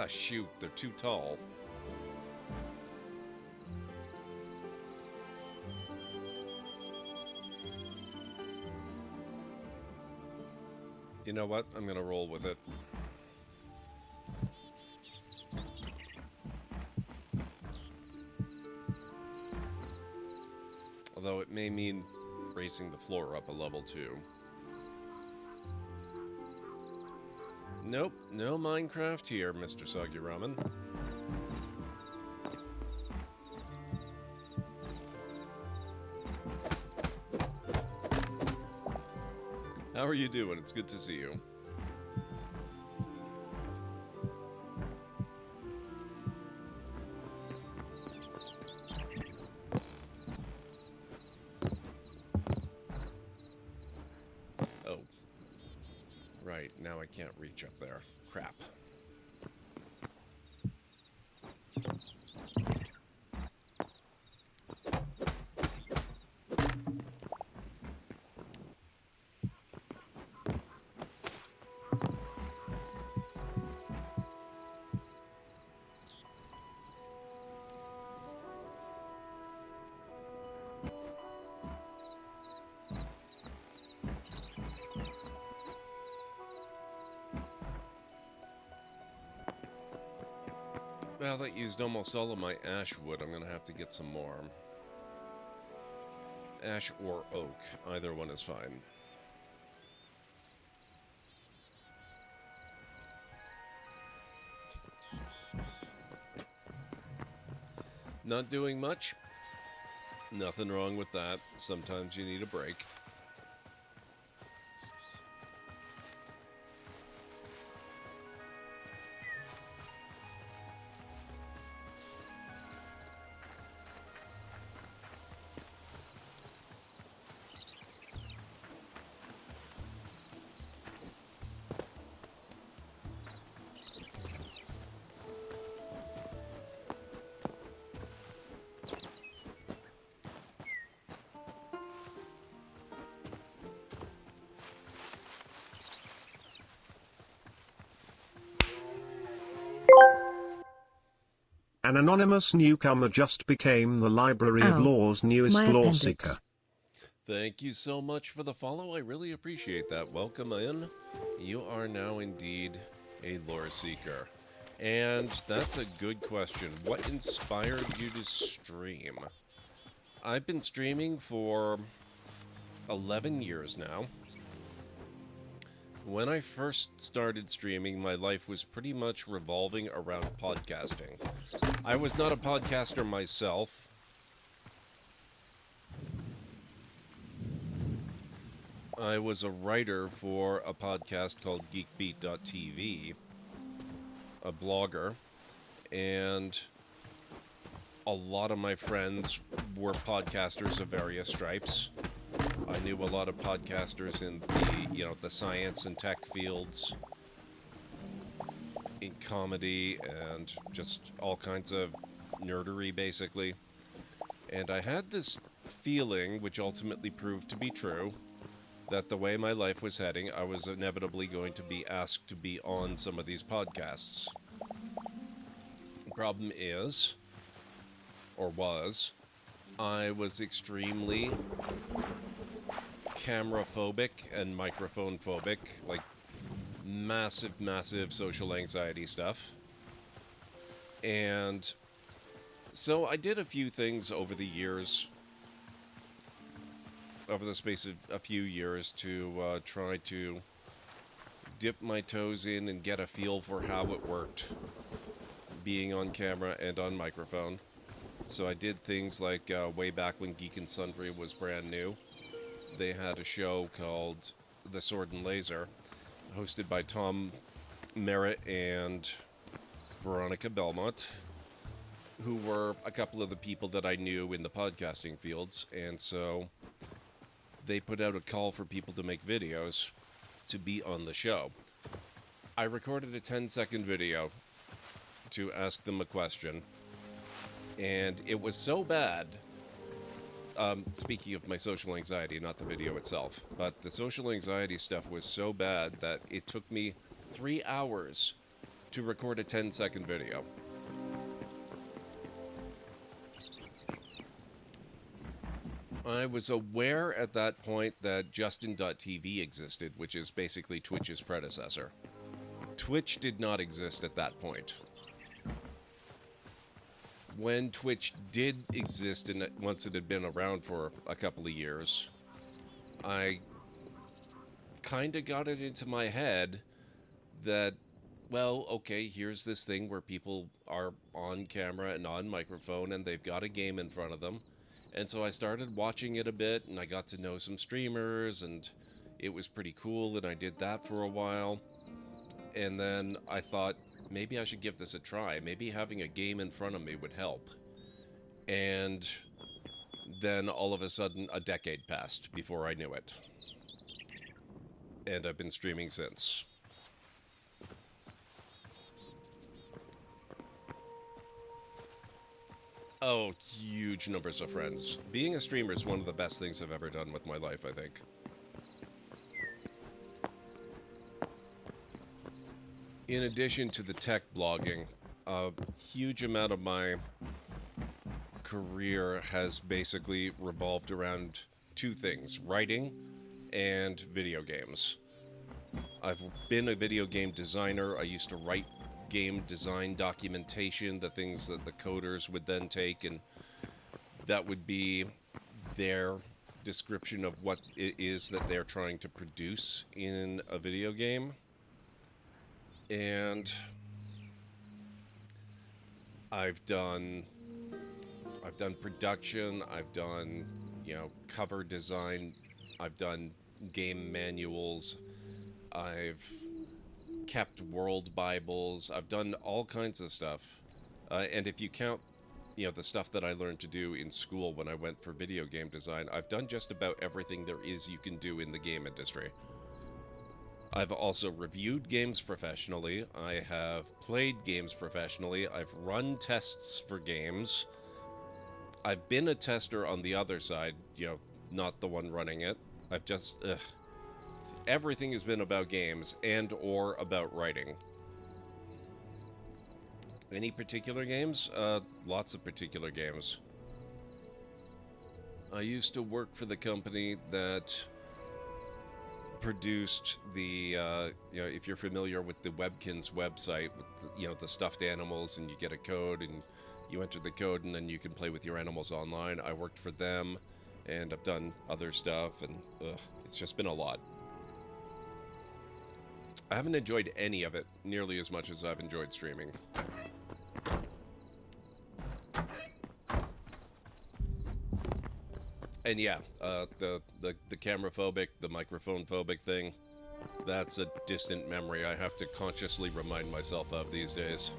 A: Ah, shoot, they're too tall. You know what? I'm gonna roll with it. Although it may mean raising the floor up a level too. Nope, no Minecraft here, Mr. Soggy Ramen. How are you doing? It's good to see you. Oh. Right, now I can't reach up there. Crap. Well, that used almost all of my ash wood. I'm gonna have to get some more. Ash or oak. Either one is fine. Not doing much. Nothing wrong with that. Sometimes you need a break.
J: An anonymous newcomer just became the Library of
B: Ow.
J: Law's newest
B: My
J: law
B: appendix.
J: seeker.
A: Thank you so much for the follow. I really appreciate that. Welcome in. You are now indeed a lore seeker. And that's a good question. What inspired you to stream? I've been streaming for 11 years now. When I first started streaming, my life was pretty much revolving around podcasting. I was not a podcaster myself. I was a writer for a podcast called geekbeat.tv, a blogger, and a lot of my friends were podcasters of various stripes. I knew a lot of podcasters in the science and tech fields, in comedy, and just all kinds of nerdery, basically. And I had this feeling, which ultimately proved to be true, that the way my life was heading, I was inevitably going to be asked to be on some of these podcasts. The problem is, or was, I was extremely camera phobic and microphone phobic, like massive social anxiety stuff. And so I did a few things over the years, over the space of a few years, to try to dip my toes in and get a feel for how it worked, being on camera and on microphone. So I did things like way back when Geek and Sundry was brand new. They had a show called The Sword and Laser, hosted by Tom Merritt and Veronica Belmont, who were a couple of the people that I knew in the podcasting fields. And so they put out a call for people to make videos to be on the show. I recorded a 10-second video to ask them a question, and it was so bad. Speaking of my social anxiety, not the video itself, but the social anxiety stuff was so bad that it took me 3 hours to record a 10-second video. I was aware at that point that Justin.tv existed, which is basically Twitch's predecessor. Twitch did not exist at that point. When Twitch did exist, and once it had been around for a couple of years, I kind of got it into my head that, well, okay, here's this thing where people are on camera and on microphone and they've got a game in front of them. And so I started watching it a bit, and I got to know some streamers, and it was pretty cool, and I did that for a while. And then I thought, maybe I should give this a try. Maybe having a game in front of me would help. And then all of a sudden, a decade passed before I knew it. And I've been streaming since. Oh, huge numbers of friends. Being a streamer is one of the best things I've ever done with my life, I think. In addition to the tech blogging, a huge amount of my career has basically revolved around two things: writing and video games. I've been a video game designer. I used to write game design documentation, the things that the coders would then take, and that would be their description of what it is that they're trying to produce in a video game. And I've done production, I've done, cover design, I've done game manuals, I've kept world Bibles, I've done all kinds of stuff. And if you count, the stuff that I learned to do in school when I went for video game design, I've done just about everything there is you can do in the game industry. I've also reviewed games professionally, I have played games professionally, I've run tests for games, I've been a tester on the other side, not the one running it. I've just, everything has been about games and or about writing. Any particular games? Lots of particular games. I used to work for the company that produced the, if you're familiar with the Webkins website, with the stuffed animals, and you get a code, and you enter the code, and then you can play with your animals online. I worked for them, and I've done other stuff, and it's just been a lot. I haven't enjoyed any of it nearly as much as I've enjoyed streaming. And yeah, the camera phobic, the microphone phobic thing, that's a distant memory I have to consciously remind myself of these days.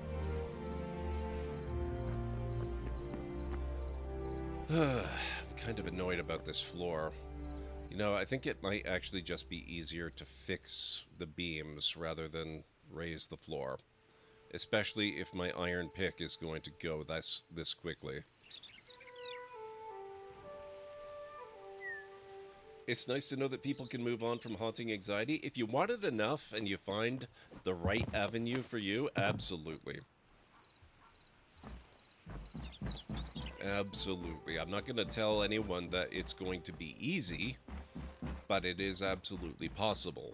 A: I'm kind of annoyed about this floor. I think it might actually just be easier to fix the beams rather than raise the floor. Especially if my iron pick is going to go this quickly. It's nice to know that people can move on from haunting anxiety. If you want it enough and you find the right avenue for you, absolutely. Absolutely. I'm not going to tell anyone that it's going to be easy, but it is absolutely possible.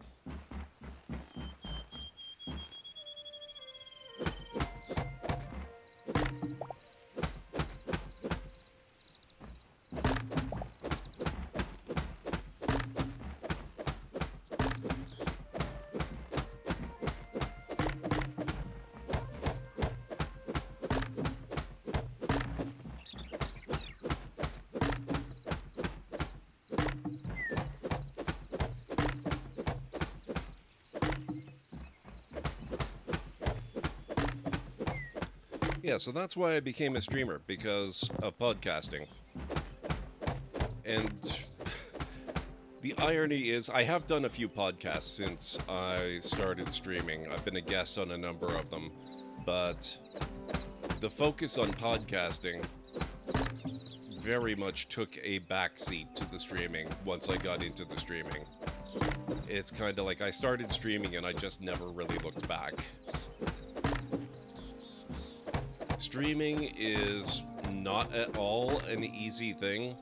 A: Yeah, so that's why I became a streamer, because of podcasting. And the irony is, I have done a few podcasts since I started streaming. I've been a guest on a number of them, but the focus on podcasting very much took a backseat to the streaming once I got into the streaming. It's kind of like I started streaming and I just never really looked back. Streaming is not at all an easy thing.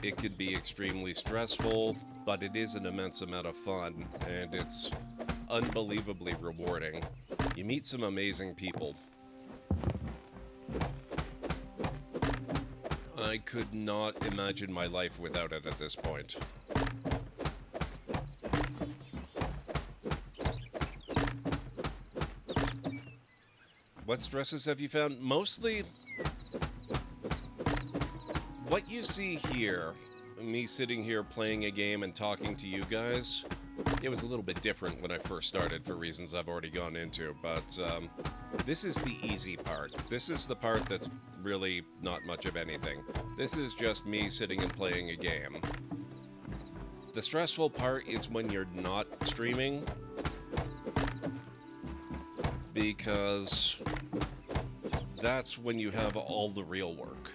A: It can be extremely stressful, but it is an immense amount of fun, and it's unbelievably rewarding. You meet some amazing people. I could not imagine my life without it at this point. What stresses have you found? Mostly, what you see here, me sitting here playing a game and talking to you guys, it was a little bit different when I first started for reasons I've already gone into, but this is the easy part. This is the part that's really not much of anything. This is just me sitting and playing a game. The stressful part is when you're not streaming, because that's when you have all the real work.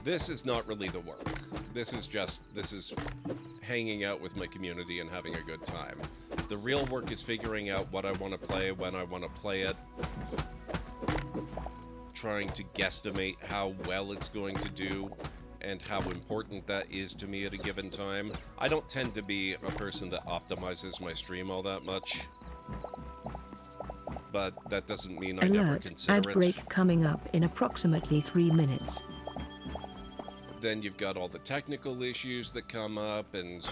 A: This is not really the work. This is hanging out with my community and having a good time. The real work is figuring out what I want to play, when I want to play it, trying to guesstimate how well it's going to do, and how important that is to me at a given time. I don't tend to be a person that optimizes my stream all that much, but that doesn't mean I never
B: Alert,
A: consider
B: ad
A: it.
B: break coming up in approximately 3 minutes.
A: Then you've got all the technical issues that come up, and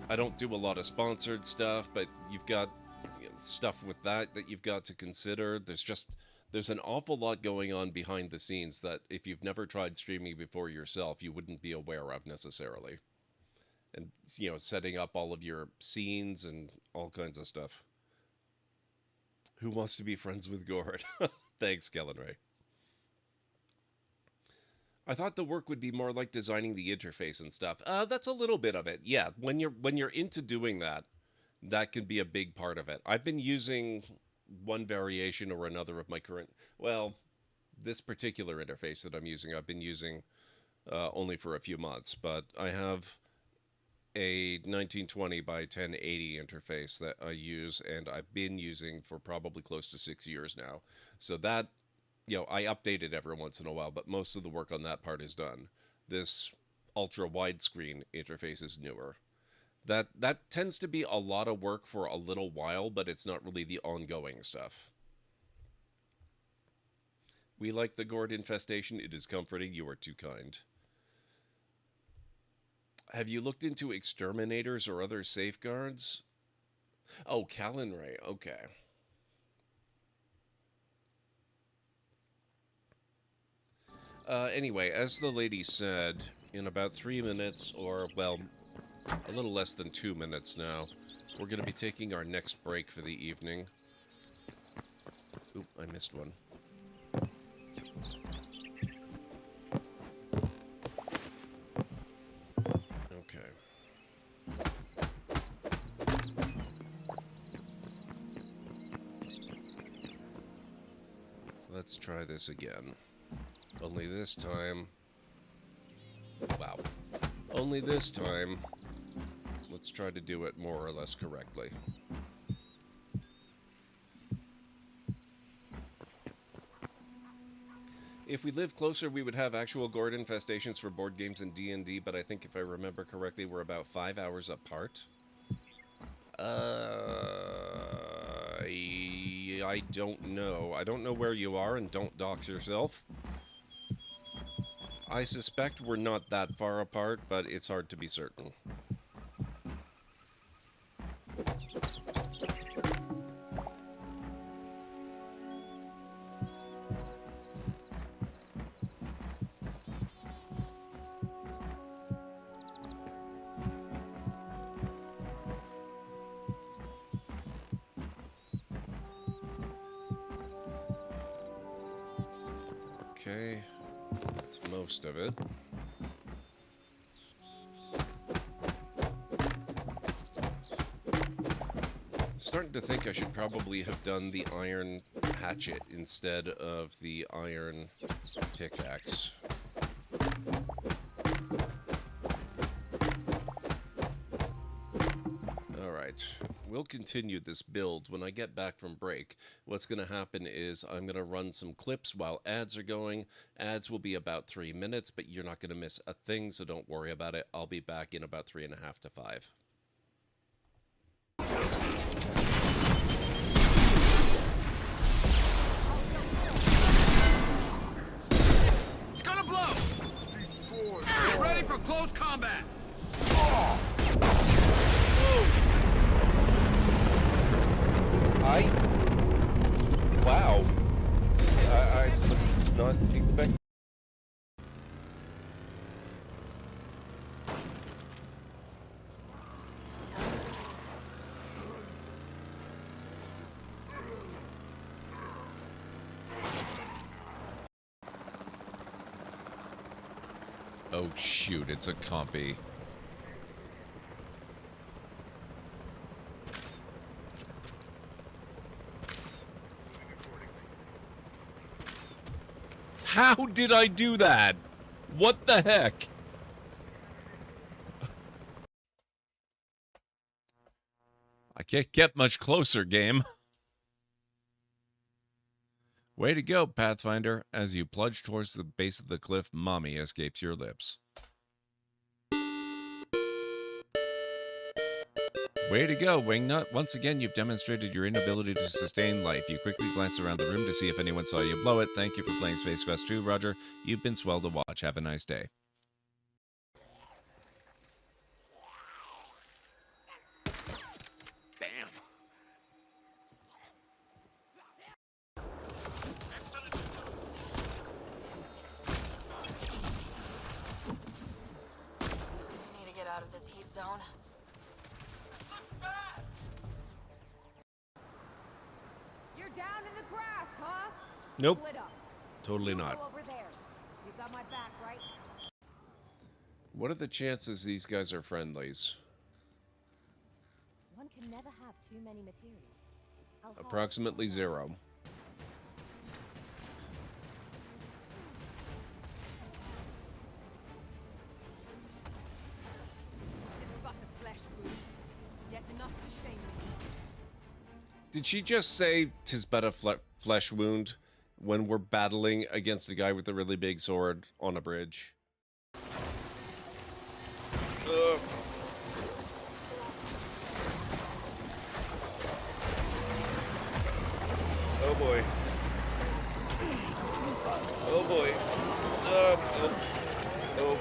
A: I don't do a lot of sponsored stuff, but you've got stuff with that you've got to consider. There's an awful lot going on behind the scenes that if you've never tried streaming before yourself, you wouldn't be aware of necessarily. And, setting up all of your scenes and all kinds of stuff. Who wants to be friends with Gord? Thanks, Kellen Ray. I thought the work would be more like designing the interface and stuff. That's a little bit of it. Yeah, when you're into doing that, that can be a big part of it. I've been using one variation or another of my current, this particular interface that I'm using, I've been using only for a few months, but I have a 1920 by 1080 interface that I use, and I've been using for probably close to 6 years now. So that, I update it every once in a while, but most of the work on that part is done. This ultra widescreen interface is newer. That tends to be a lot of work for a little while, but it's not really the ongoing stuff. We like the gourd infestation. It is comforting. You are too kind. Have you looked into exterminators or other safeguards? Oh, Callan Ray. Okay. Anyway, as the lady said, in about 3 minutes, or, a little less than 2 minutes now, we're going to be taking our next break for the evening. Oop, I missed one. Okay. Let's try this again. Only this time... Wow. Only this time... Let's try to do it more or less correctly. If we lived closer, we would have actual gourd infestations for board games and D&D, but I think if I remember correctly, we're about 5 hours apart. I don't know. I don't know where you are, and don't dox yourself. I suspect we're not that far apart, but it's hard to be certain. Okay, that's most of it. I'm starting to think I should probably have done the iron hatchet instead of the iron pickaxe. Alright, Alright, we'll continue this build when I get back from break. What's going to happen is I'm going to run some clips while ads are going. Ads will be about 3 minutes, but you're not going to miss a thing, so don't worry about it. I'll be back in about 3.5 to 5.
F: It's gonna blow! Get ready for close combat!
A: Wow. I was not expecting. Oh shoot, it's a compy. How did I do that? What the heck? I can't get much closer, game. Way to go, Pathfinder. As you plunge towards the base of the cliff, mommy escapes your lips. Way to go, Wingnut. Once again, you've demonstrated your inability to sustain life. You quickly glance around the room to see if anyone saw you blow it. Thank you for playing Space Quest 2, Roger. You've been swell to watch. Have a nice day.
F: Damn.
E: We need to get out of this heat zone.
K: You're down in the grass, huh?
A: Nope.
K: Split up.
A: Totally
K: You
A: not.
K: go over there. You got my back, right?
A: What are the chances these guys are friendlies?
K: One can never have too many materials. How hard
A: Approximately
K: is it?
A: 0.
K: Tis but a flesh wound, yet enough to shame me.
A: Did she just say 'tis but a flesh wound when we're battling against a guy with a really big sword on a bridge? Ugh. Oh boy. Oh boy. Oh. Oh.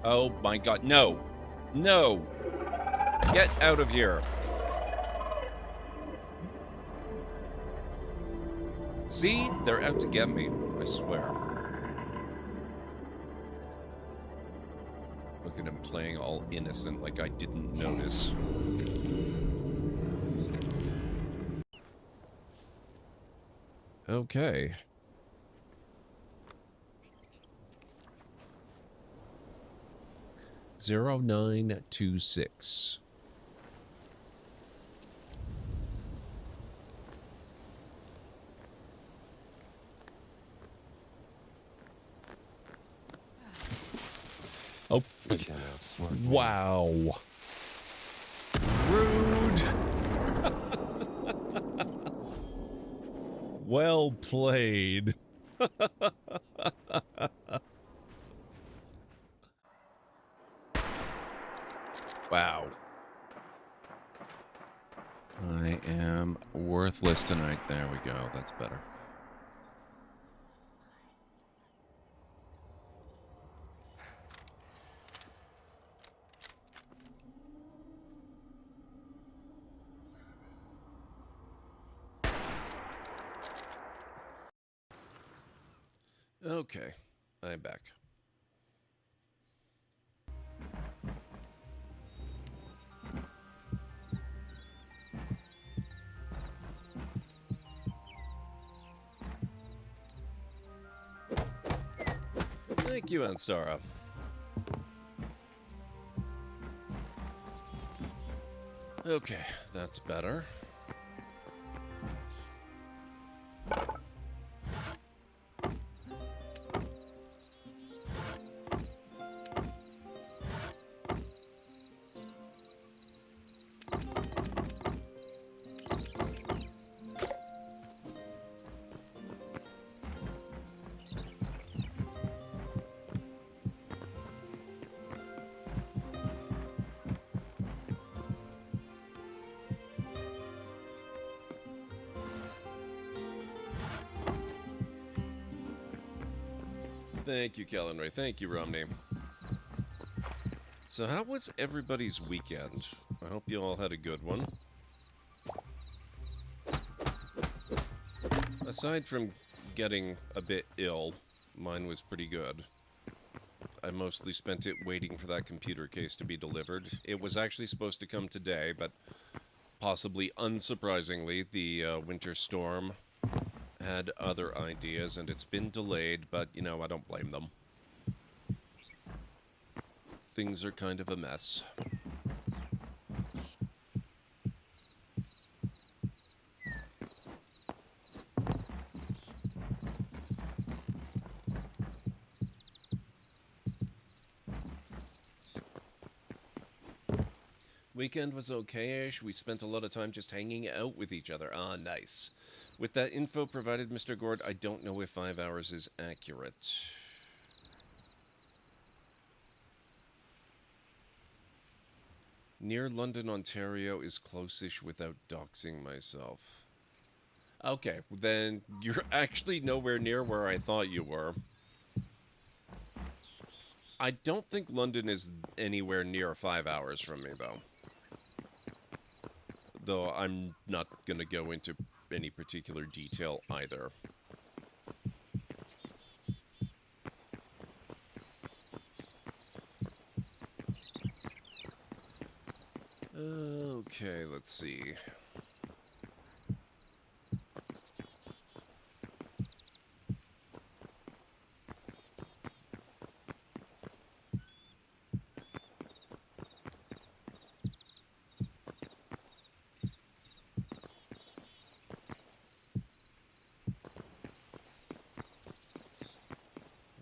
A: Oh my god, no! No! Get out of here! See? They're out to get me, I swear. Look at him playing all innocent like I didn't notice. Okay. Zero 0926. Oh, wow. Rude. Well played. Wow. I am worthless tonight. There we go. That's better. Okay, I'm back. Thank you, Anstara. Okay, that's better. Thank you, Calendray. Thank you, Romney. So how was everybody's weekend? I hope you all had a good one. Aside from getting a bit ill, mine was pretty good. I mostly spent it waiting for that computer case to be delivered. It was actually supposed to come today, but possibly unsurprisingly, the winter storm had other ideas, and it's been delayed, but, you know, I don't blame them. Things are kind of a mess. Weekend was okay-ish. We spent a lot of time just hanging out with each other. Ah, nice. With that info provided, Mr. Gord, I don't know if 5 hours is accurate. Near London, Ontario is close-ish without doxing myself. Okay, then you're actually nowhere near where I thought you were. I don't think London is anywhere near 5 hours from me, though. Though I'm not going to go into any particular detail either. Okay, let's see.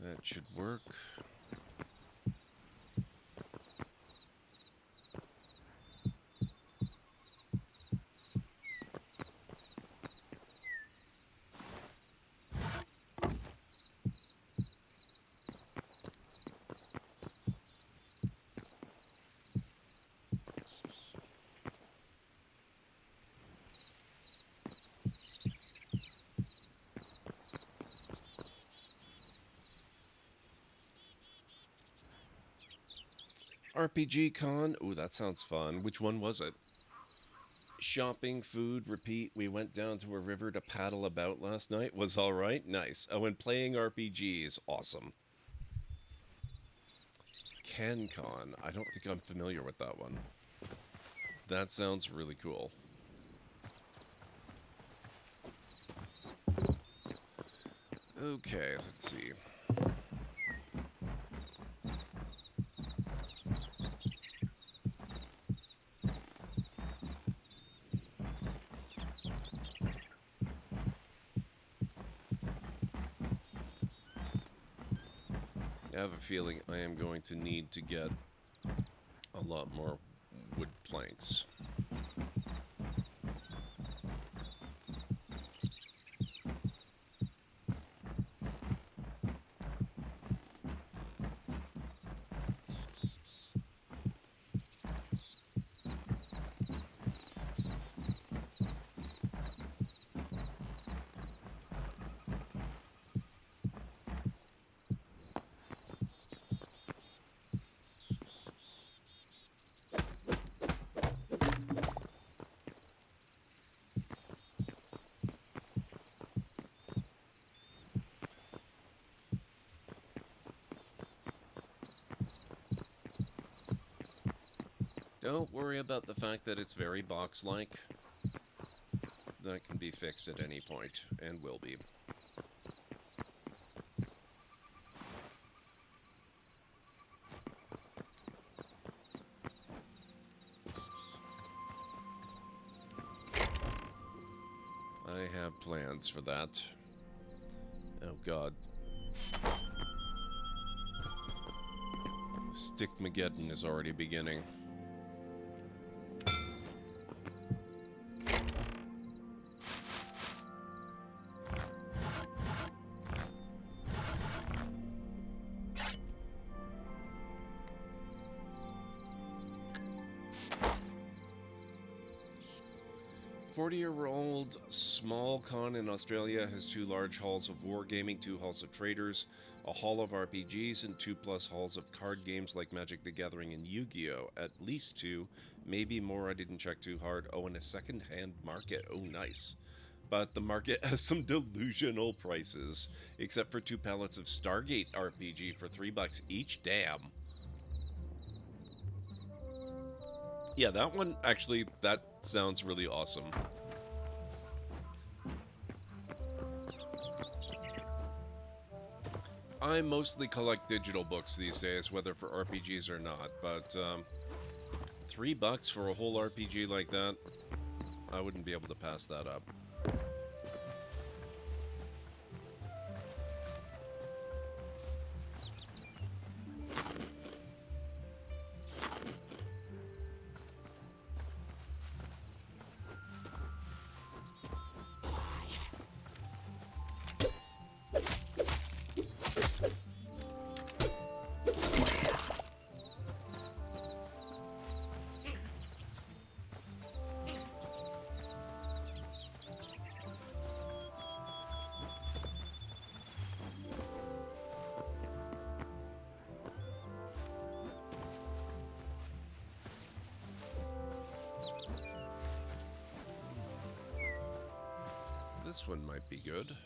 A: That should work. RPG Con? Ooh, that sounds fun. Which one was it? Shopping, food, repeat. We went down to a river to paddle about last night. Was alright? Nice. Oh, and playing RPGs. Awesome. CanCon. I don't think I'm familiar with that one. That sounds really cool. Okay, let's see. I have a feeling I am going to need to get a lot more wood planks. Don't worry about the fact that it's very box-like. That can be fixed at any point, and will be. have plans for that. Oh god. Stickmageddon is already beginning. Year-old small con in Australia has 2 large halls of wargaming, 2 halls of traders, a hall of RPGs, and 2+ halls of card games like Magic the Gathering and Yu-Gi-Oh! At least 2, maybe more, I didn't check too hard. Oh, and a second-hand market. Oh, nice. But the market has some delusional prices, except for 2 pallets of Stargate RPG for $3 each. Damn. Yeah, that one, actually, that sounds really awesome. I mostly collect digital books these days, whether for RPGs or not, but $3 for a whole RPG like that, I wouldn't be able to pass that up. This one might be good.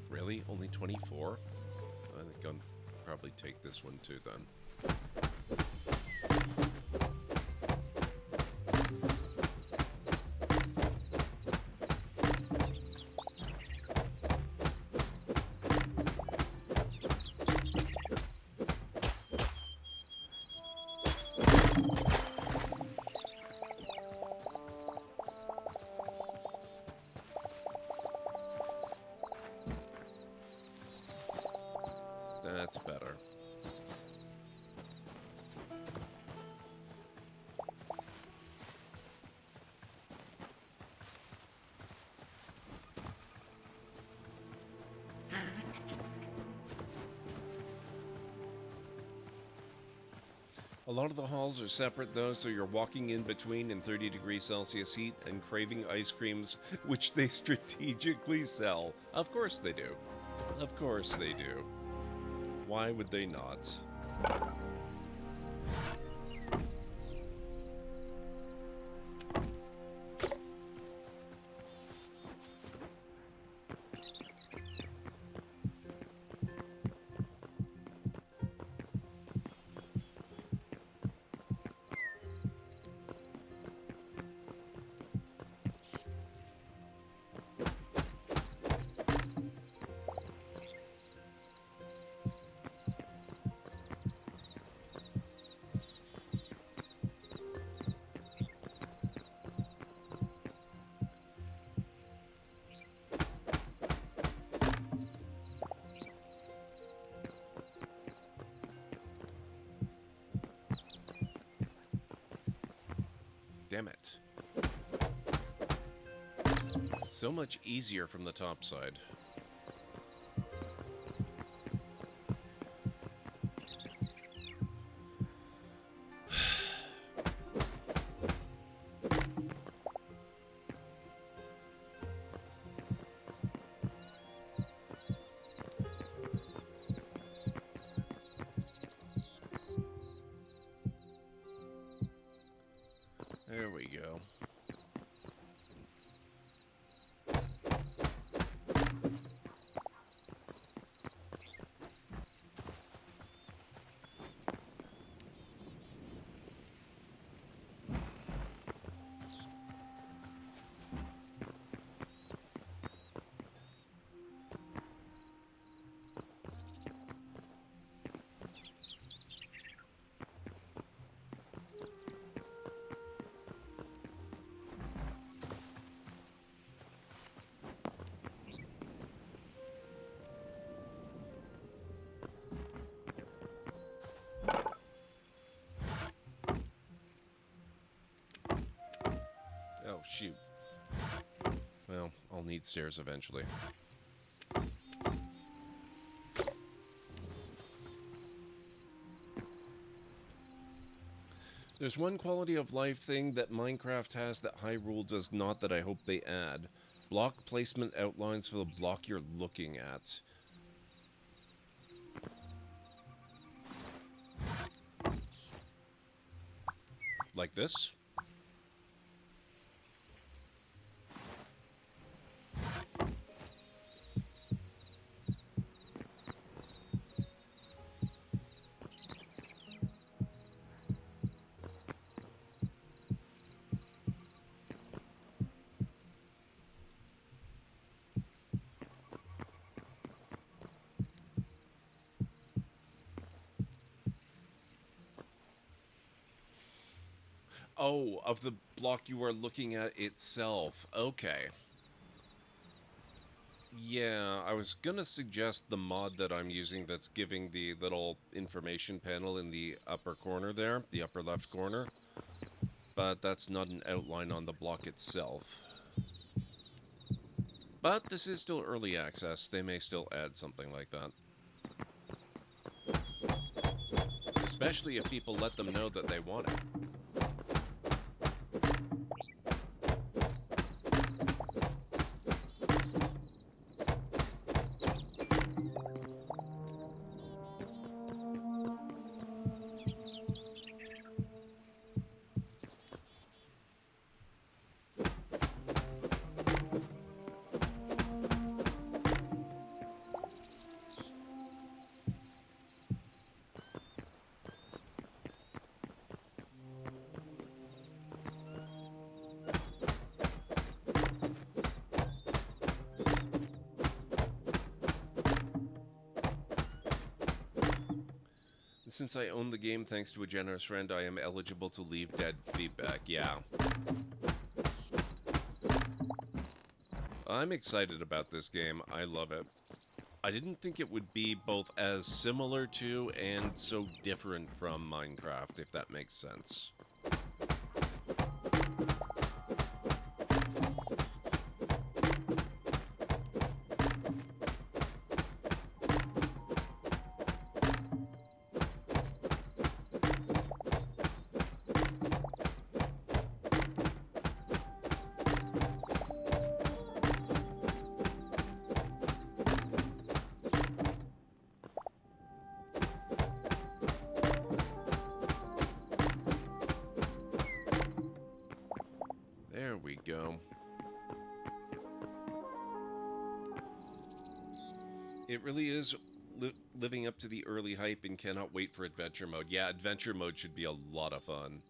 A: Really? Only 24? I think I'll probably take this one too then. That's better. A lot of the halls are separate though, so you're walking in between in 30 degrees Celsius heat and craving ice creams, which they strategically sell. Of course they do. Of course they do. Why would they not? Damn it. So much easier from the top side. There we go. Well, I'll need stairs eventually. There's one quality of life thing that Minecraft has that Hyrule does not that I hope they add. Block placement outlines for the block you're looking at. Like this? Oh, of the block you are looking at itself. Okay. Yeah, I was gonna suggest the mod that I'm using that's giving the little information panel in the upper corner there, the upper left corner. But that's not an outline on the block itself. But this is still early access. They may still add something like that. Especially if people let them know that they want it. Since I own the game thanks to a generous friend, I am eligible to leave dead feedback. Yeah. I'm excited about this game. I love it. I didn't think it would be both as similar to and so different from Minecraft, if that makes sense. There we go. It really is living up to the early hype and cannot wait for adventure mode. Yeah, adventure mode should be a lot of fun.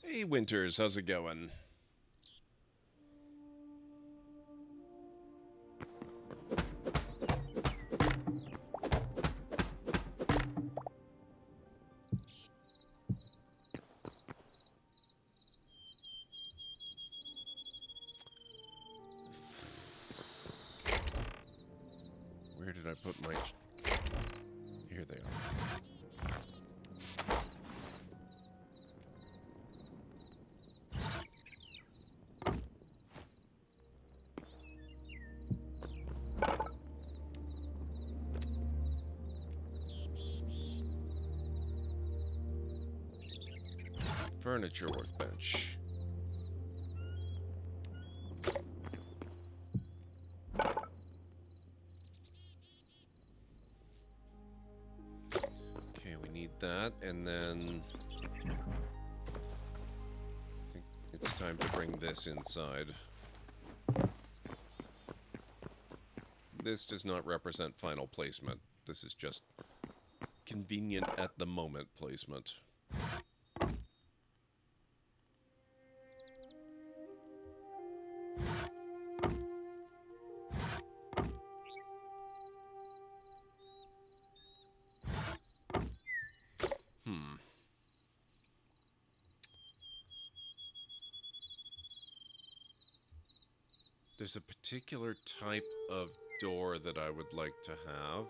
A: Hey, Winters, how's it going? Where did I put my... Here they are. Furniture workbench. Okay, we need that, and then I think it's time to bring this inside. This does not represent final placement. This is just convenient at the moment placement. There's a particular type of door that I would like to have.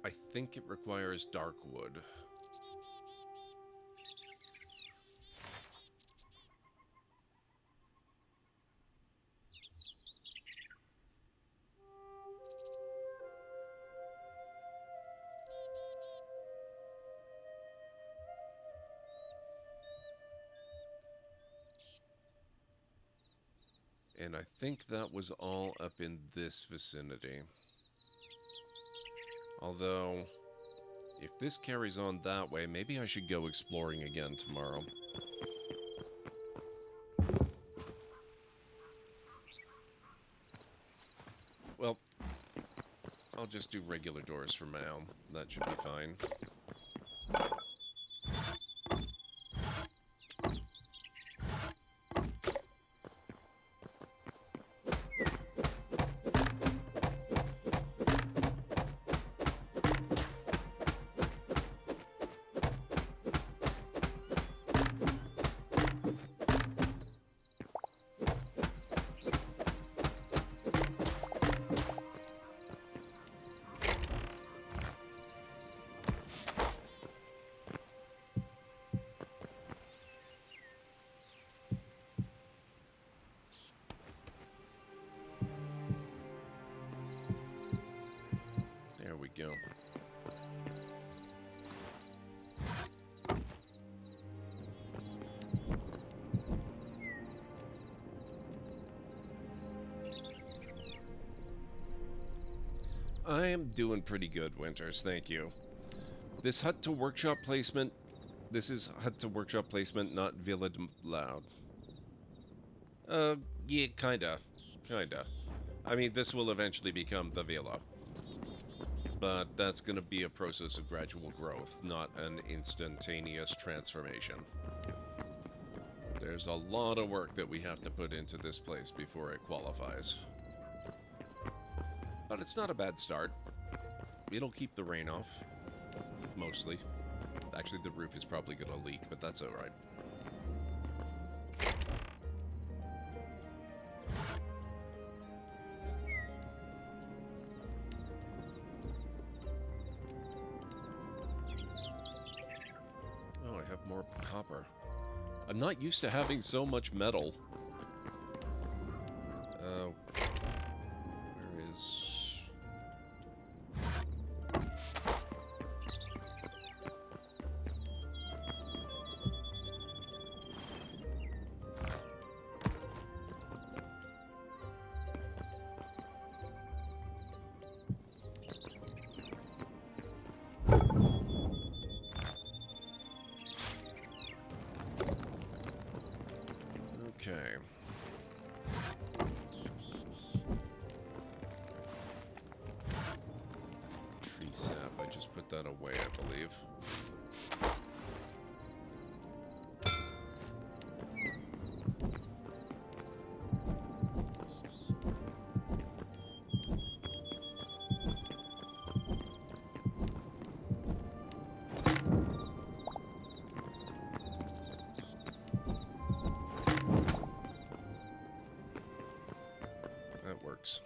A: I think it requires dark wood. And I think that was all up in this vicinity. Although, if this carries on that way, maybe I should go exploring again tomorrow. Well, I'll just do regular doors for now. That should be fine. There we go. I am doing pretty good, Winters, thank you. This hut to workshop placement, this is hut to workshop placement, not Villa de Loud. Yeah, kinda. I mean, this will eventually become the Villa. But that's going to be a process of gradual growth, not an instantaneous transformation. There's a lot of work that we have to put into this place before it qualifies. But it's not a bad start. It'll keep the rain off, mostly. Actually, the roof is probably going to leak, but that's alright. More copper. I'm not used to having so much metal. Where is... Okay. Tree sap, I just put that away, I believe. That works.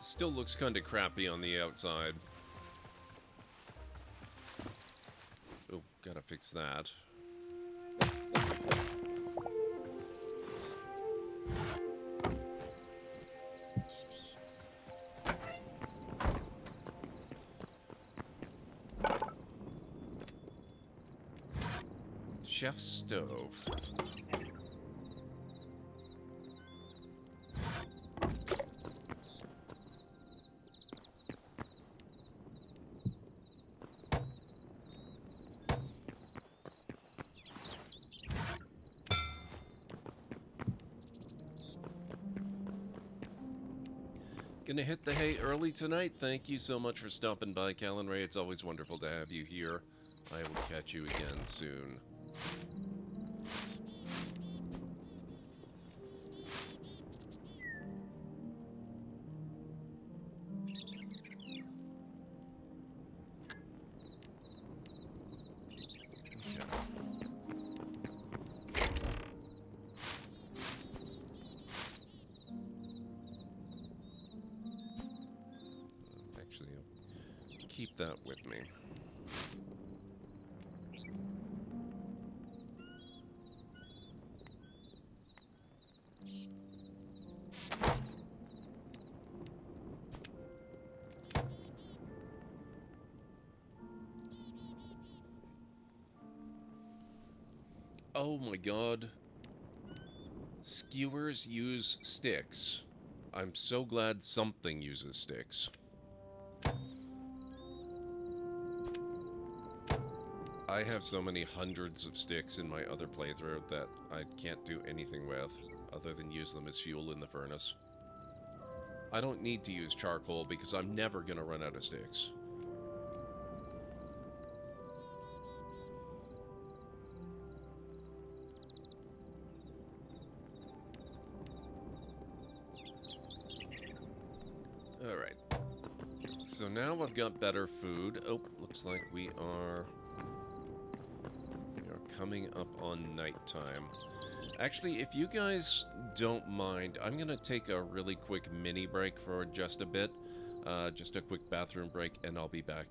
A: Still looks kind of crappy on the outside. Oh, gotta fix that. Chef's stove. Gonna hit the hay early tonight. Thank you so much for stopping by, Callan Ray. It's always wonderful to have you here. I will catch you again soon. Actually, keep that with me. Oh my god. Skewers use sticks. I'm so glad something uses sticks. I have so many hundreds of sticks in my other playthrough that I can't do anything with other than use them as fuel in the furnace. I don't need to use charcoal because I'm never going to run out of sticks. Alright. So now I've got better food. Oh, looks like we are coming up on nighttime. Actually, if you guys don't mind, I'm going to take a really quick mini break for just a bit. Just a quick bathroom break, and I'll be back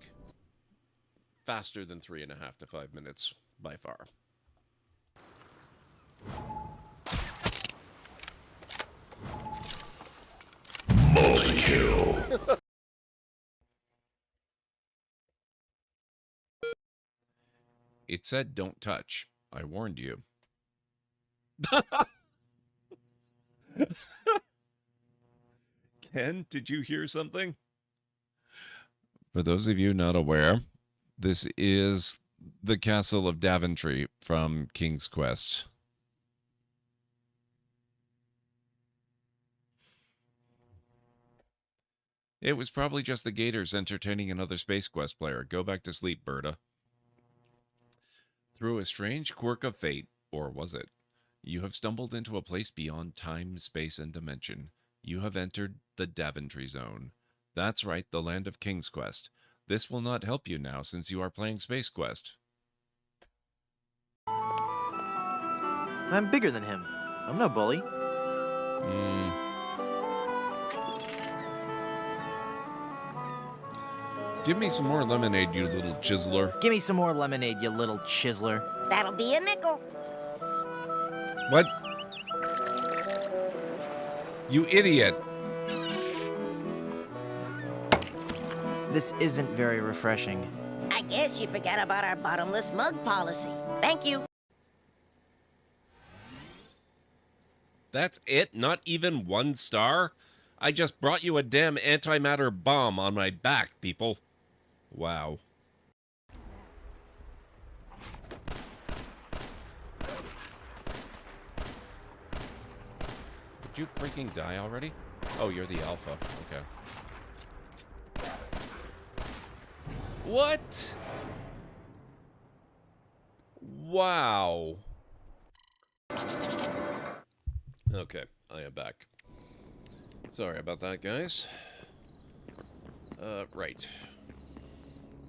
A: faster than 3.5 to 5 minutes by far.
L: Multi-kill.
A: It said don't touch. I warned you. Ken, did you hear something? For those of you not aware, this is the castle of Daventry from King's Quest. It was probably just the Gators entertaining another Space Quest player. Go back to sleep, Berta. Through a strange quirk of fate, or was it? You have stumbled into a place beyond time, space, and dimension. You have entered the Daventry Zone. That's right, the land of King's Quest. This will not help you now since you are playing Space Quest.
M: I'm bigger than him. I'm no bully.
A: Give me some more lemonade, you little chiseler.
M: Give me some more lemonade, you little chiseler.
N: That'll be a nickel.
A: What? You idiot.
M: This isn't very refreshing.
N: I guess you forgot about our bottomless mug policy. Thank you.
A: That's it? Not even 1 star? I just brought you a damn antimatter bomb on my back, people. Wow. Did you freaking die already? Oh, you're the alpha. Okay. What? Wow. Okay, I am back. Sorry about that, guys. Right.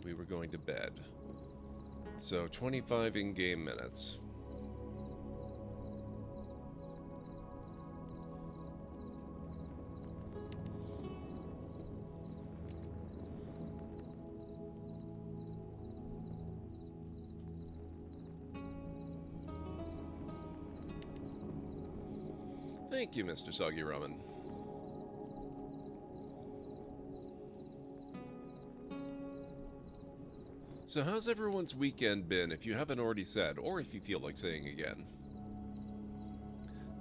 A: We were going to bed. So, 25 in-game minutes. Thank you, Mr. Soggy Ramen. So how's everyone's weekend been, if you haven't already said, or if you feel like saying again?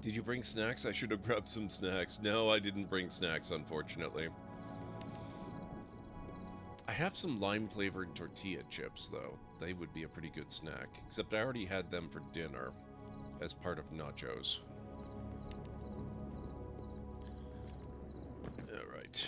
A: Did you bring snacks? I should have grabbed some snacks. No, I didn't bring snacks, unfortunately. I have some lime-flavored tortilla chips, though. They would be a pretty good snack, except I already had them for dinner as part of nachos. Alright.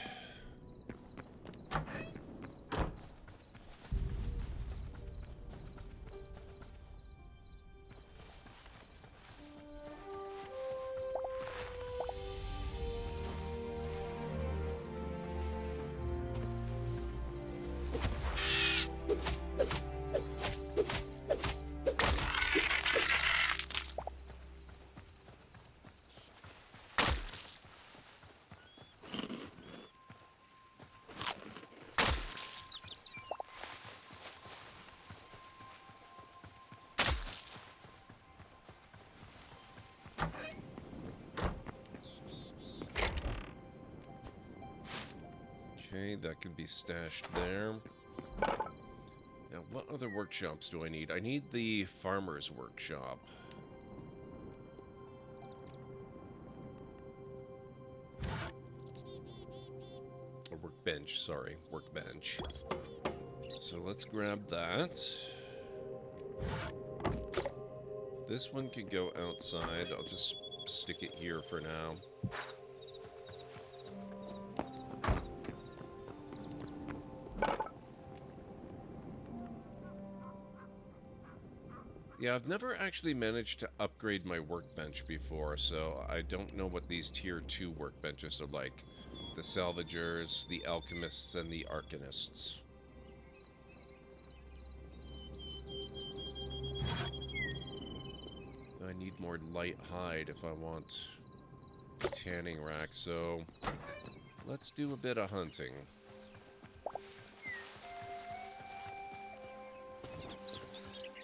A: Okay, that can be stashed there. Now, what other workshops do I need? I need the farmer's workshop. Or workbench, sorry. Workbench. So let's grab that. This one can go outside. I'll just stick it here for now. Yeah, I've never actually managed to upgrade my workbench before, so I don't know what these tier 2 workbenches are like. The salvagers, the alchemists, and the arcanists. I need more light hide if I want a tanning rack, so let's do a bit of hunting.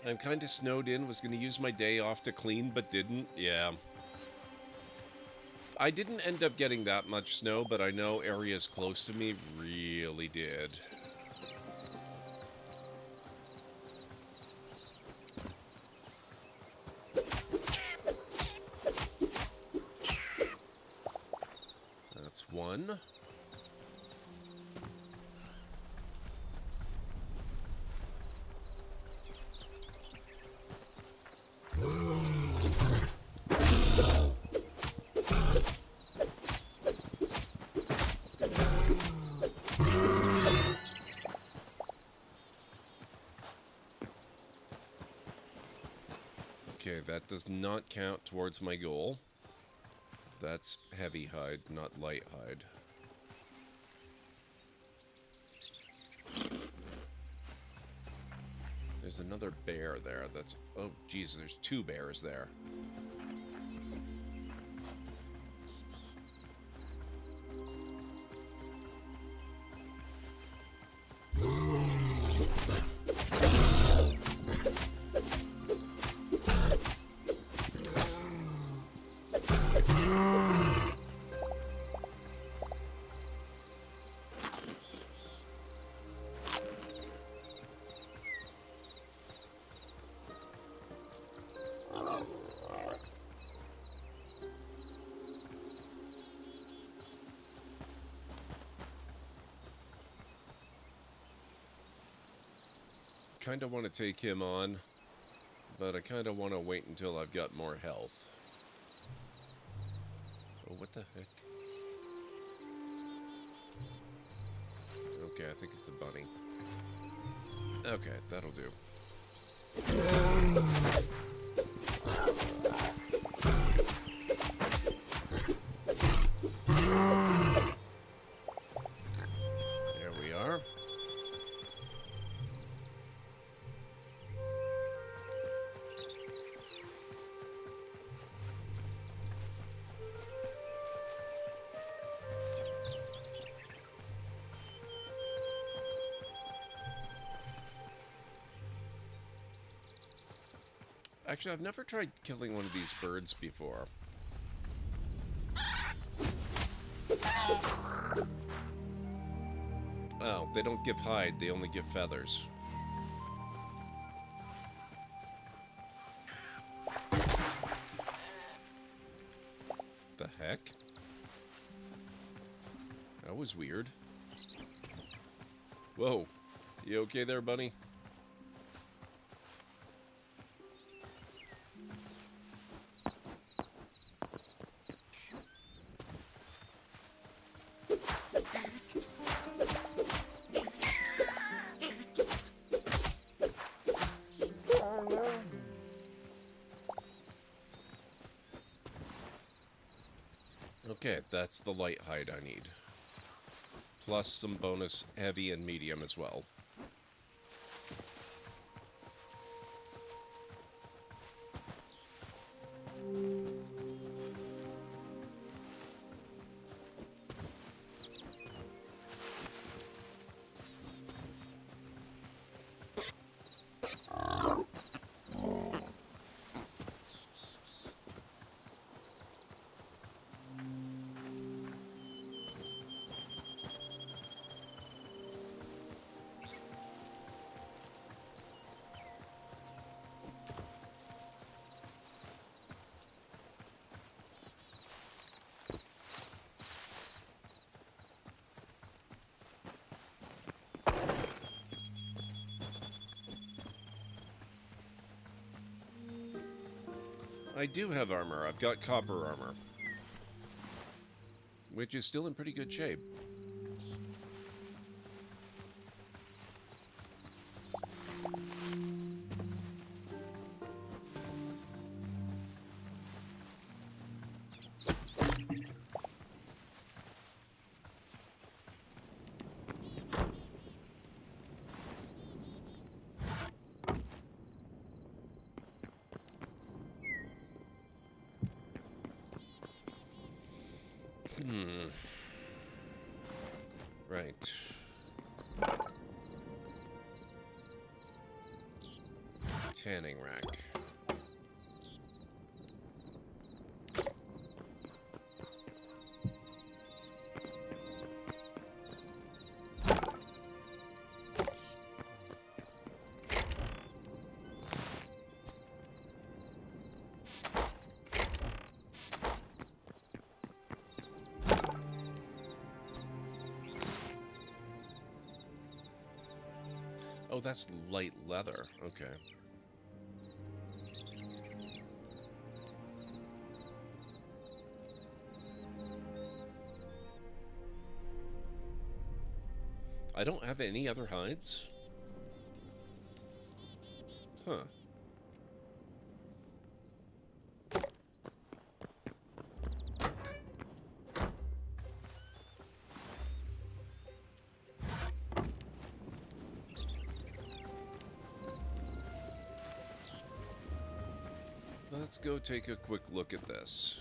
A: I'm kind of snowed in, was going to use my day off to clean, but didn't. Yeah. I didn't end up getting that much snow, but I know areas close to me really did. That's one. Okay, that does not count towards my goal. That's heavy hide, not light hide. There's another bear there. That's... Oh, Jesus, there's 2 bears there. Kind of want to take him on, but I kind of want to wait until I've got more health. Oh, what the heck? Okay, I think it's a bunny. Okay, that'll do. There we are. Actually, I've never tried killing one of these birds before. Oh, they don't give hide, they only give feathers. The heck? That was weird. Whoa. You okay there, bunny? Okay, that's the light hide I need. Plus some bonus heavy and medium as well. I do have armor. I've got copper armor. Which is still in pretty good shape. Right. Tanning rack. Oh, that's light leather. Okay. I don't have any other hides? Huh. Let's go take a quick look at this.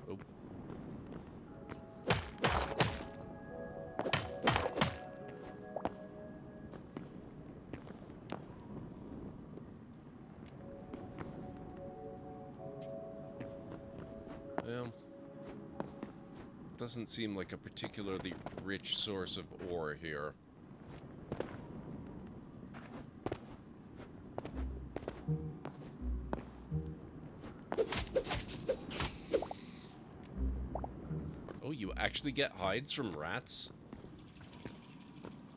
A: Oh. Well, doesn't seem like a particularly rich source of ore here. Oh, you actually get hides from rats?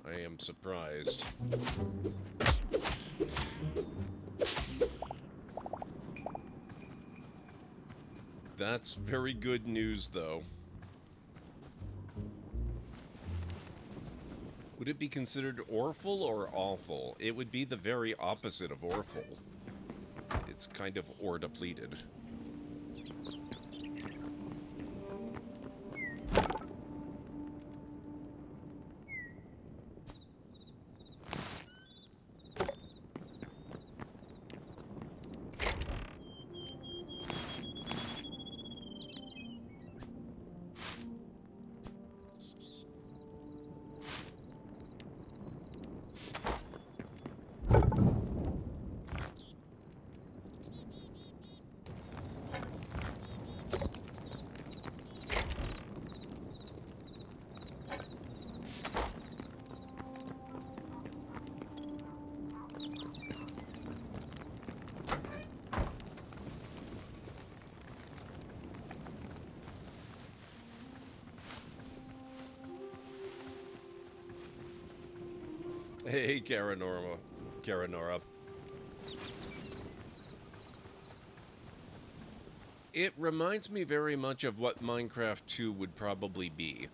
A: I am surprised. That's very good news, though. Would it be considered oreful or awful? It would be the very opposite of oreful. It's kind of ore depleted. Hey, Karanora. It reminds me very much of what Minecraft 2 would probably be.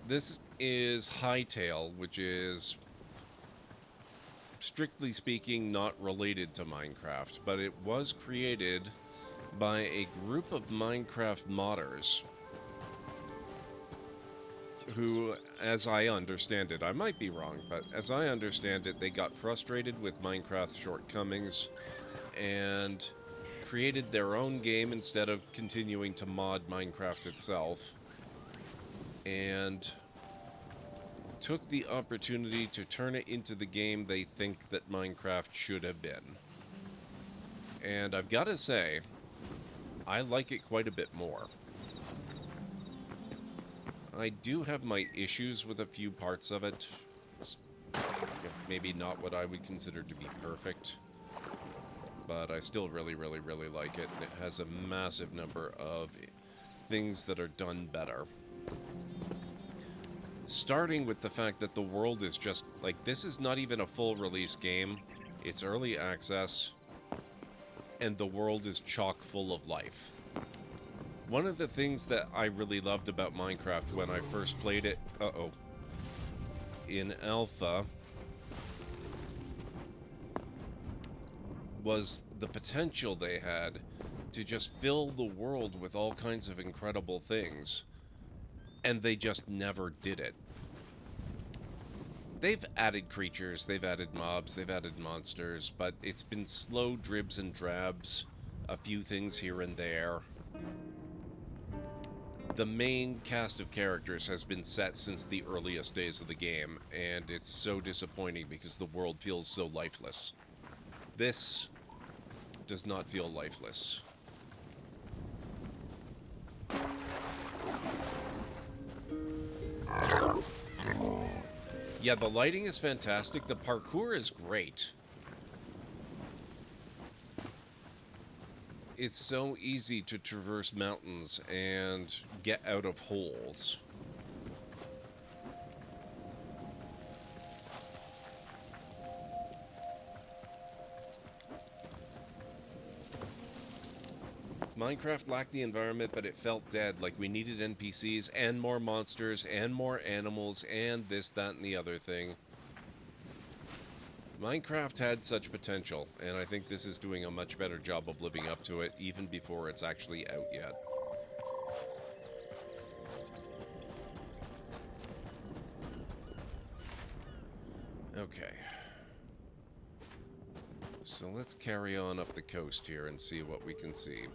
A: This is Hytale, which is, strictly speaking, not related to Minecraft, but it was created by a group of Minecraft modders who, as I understand it, I might be wrong, but as I understand it, they got frustrated with Minecraft's shortcomings and created their own game instead of continuing to mod Minecraft itself, and took the opportunity to turn it into the game they think that Minecraft should have been. And I've got to say, I like it quite a bit more. I do have my issues with a few parts of it. It's maybe not what I would consider to be perfect, but I still really, really, really like it. And it has a massive number of things that are done better. Starting with the fact that the world is just, like, this is not even a full release game. It's early access, and the world is chock full of life. One of the things that I really loved about Minecraft when I first played it, in alpha, was the potential they had to just fill the world with all kinds of incredible things, and they just never did it. They've added creatures, they've added mobs, they've added monsters, but it's been slow dribs and drabs, a few things here and there. The main cast of characters has been set since the earliest days of the game, and it's so disappointing because the world feels so lifeless. This does not feel lifeless. Yeah, the lighting is fantastic. The parkour is great. It's so easy to traverse mountains and get out of holes. Minecraft lacked the environment, but it felt dead, like we needed NPCs and more monsters and more animals and this, that, and the other thing. Minecraft had such potential, and I think this is doing a much better job of living up to it, even before it's actually out yet. Okay. So let's carry on up the coast here and see what we can see.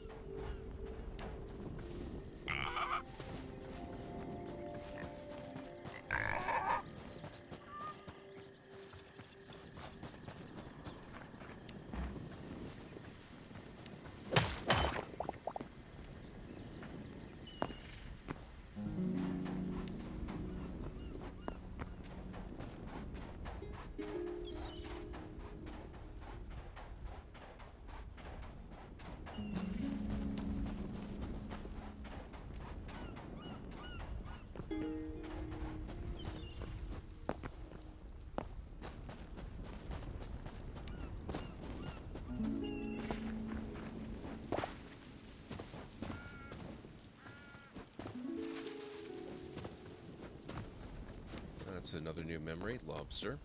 A: That's another new memory, lobster.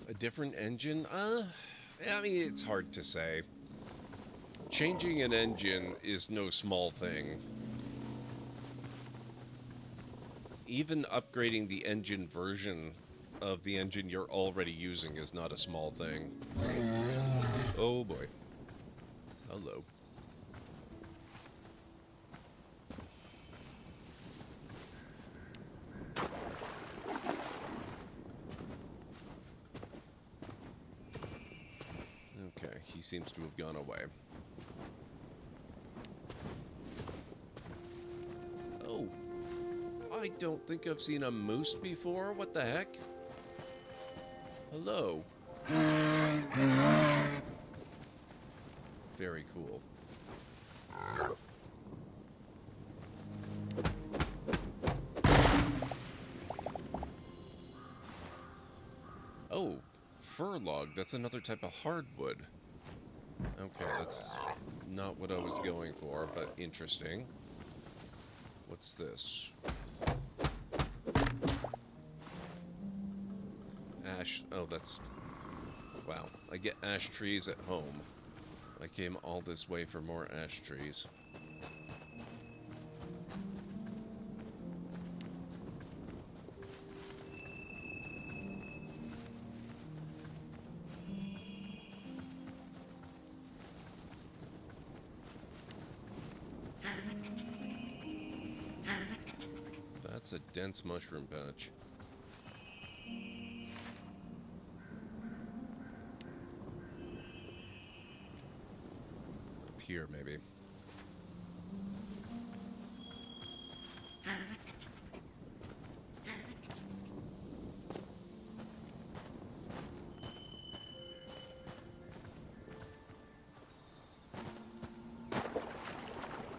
A: A different engine? I mean, it's hard to say. Changing an engine is no small thing. Even upgrading the engine version of the engine you're already using is not a small thing. Oh boy. Hello. Okay, he seems to have gone away. I don't think I've seen a moose before. What the heck? Hello. Very cool. Oh, fir log. That's another type of hardwood. Okay, that's not what I was going for, but interesting. What's this? Ash. Oh, that's... Wow. I get ash trees at home. I came all this way for more ash trees. That's a dense mushroom patch. Up here, maybe.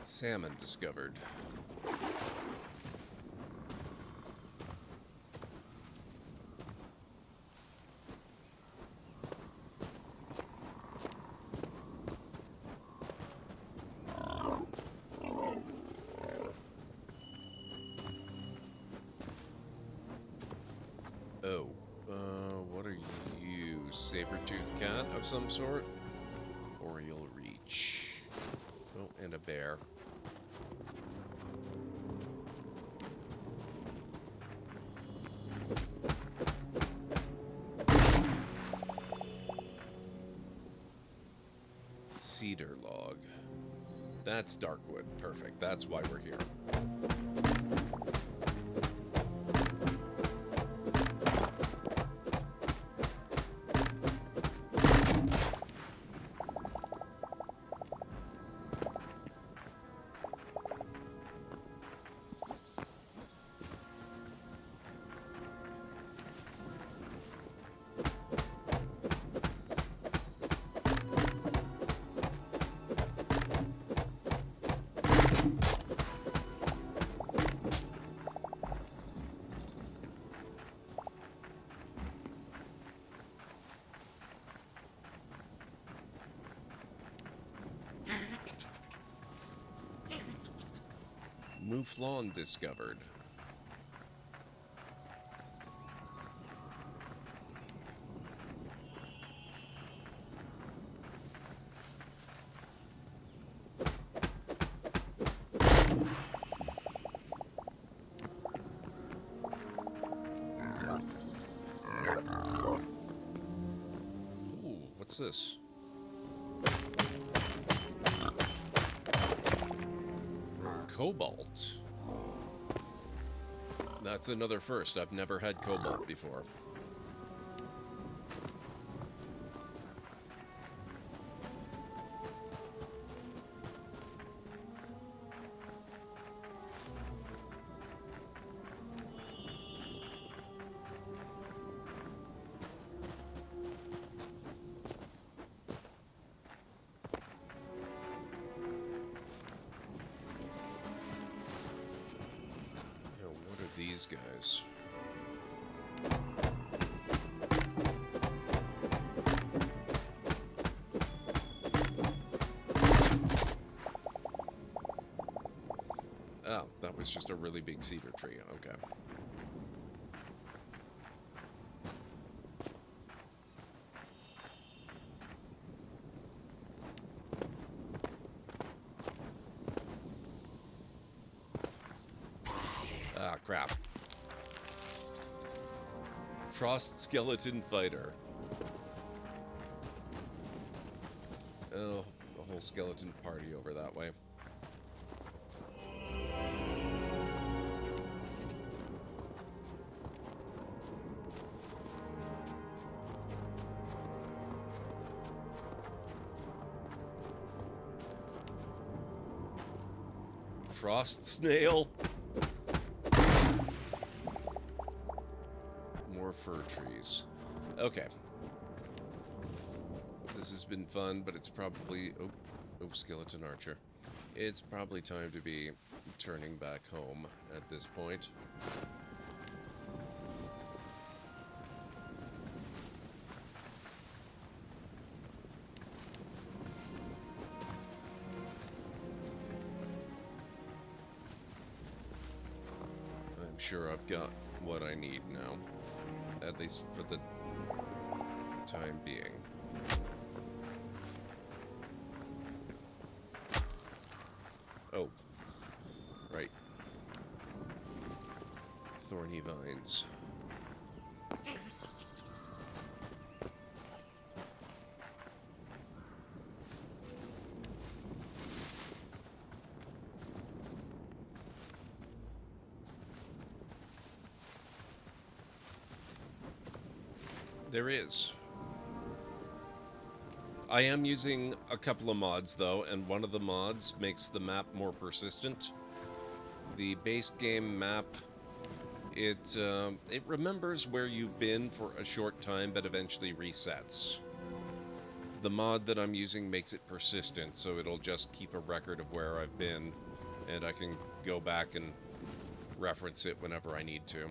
A: Salmon discovered. Oh, what are you? Saber-toothed cat of some sort? Oriole Reach. Oh, and a bear. Cedar log. That's darkwood. Perfect. That's why we're here. Mouflon discovered. Ooh, what's this? Cobalt. That's another first. I've never had cobalt before. These guys. Oh, that was just a really big cedar tree. Okay. Ah, crap. Frost skeleton fighter. Oh, a whole skeleton party over that way. Frost snail. fir trees. Okay. This has been fun, but it's probably... Oh, skeleton archer. It's probably time to be turning back home at this point. I'm sure I've got what I need now, at least for the time being. Oh, right. Thorny vines. There is. I am using a couple of mods though, and one of the mods makes the map more persistent. The base game map, it remembers where you've been for a short time, but eventually resets. The mod that I'm using makes it persistent, so it'll just keep a record of where I've been, and I can go back and reference it whenever I need to.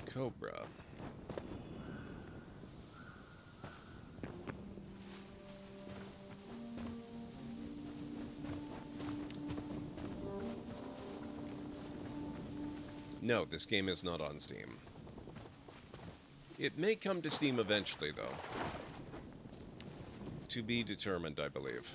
A: Cobra. No, this game is not on Steam. It may come to Steam eventually, though. To be determined, I believe.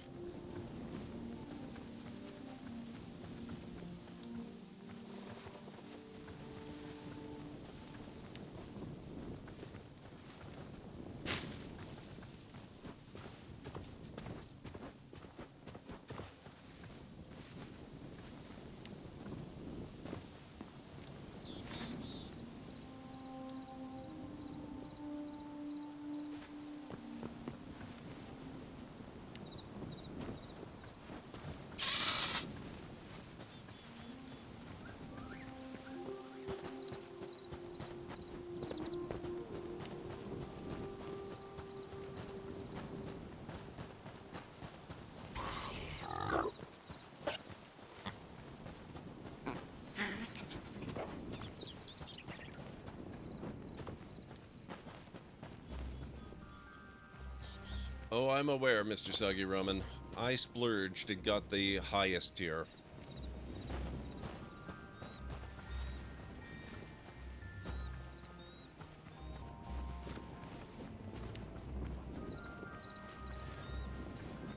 A: Oh, I'm aware, Mr. Soggy Roman. I splurged and got the highest tier.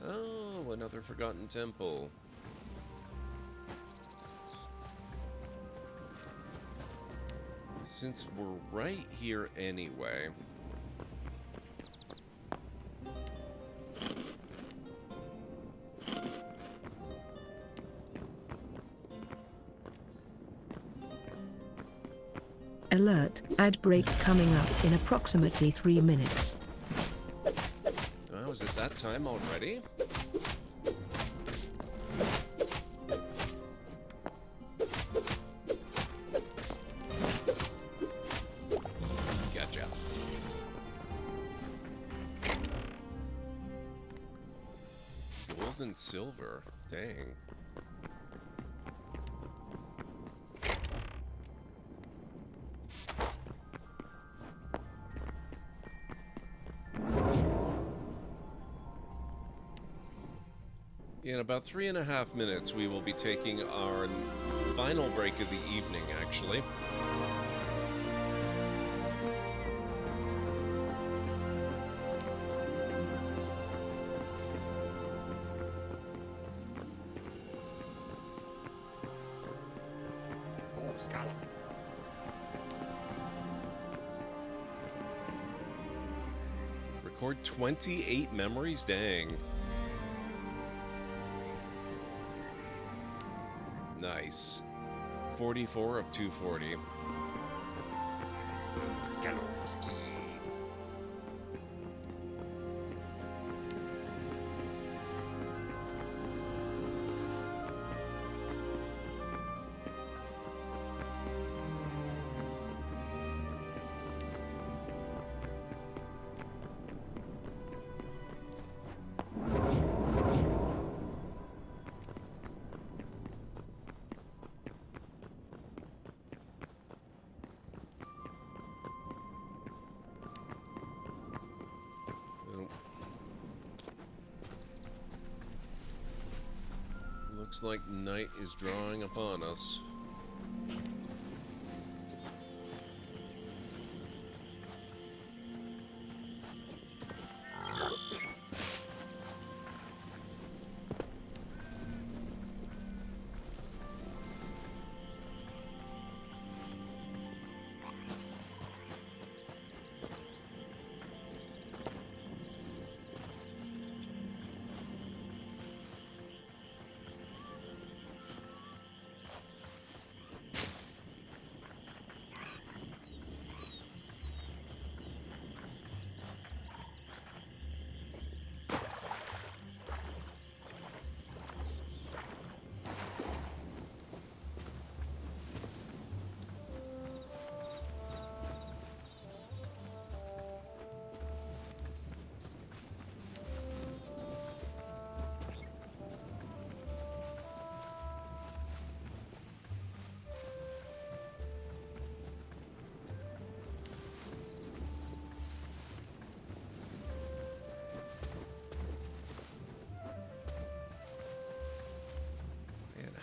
A: Oh, another forgotten temple. Since we're right here anyway...
B: Alert, ad break coming up in approximately 3 minutes.
A: Oh, is it that time already? Gotcha. Gold and silver. Dang. In about 3.5 minutes, we will be taking our final break of the evening, actually. Record 28 memories? Dang. Nice. 44 of 240. Looks like night is drawing upon us.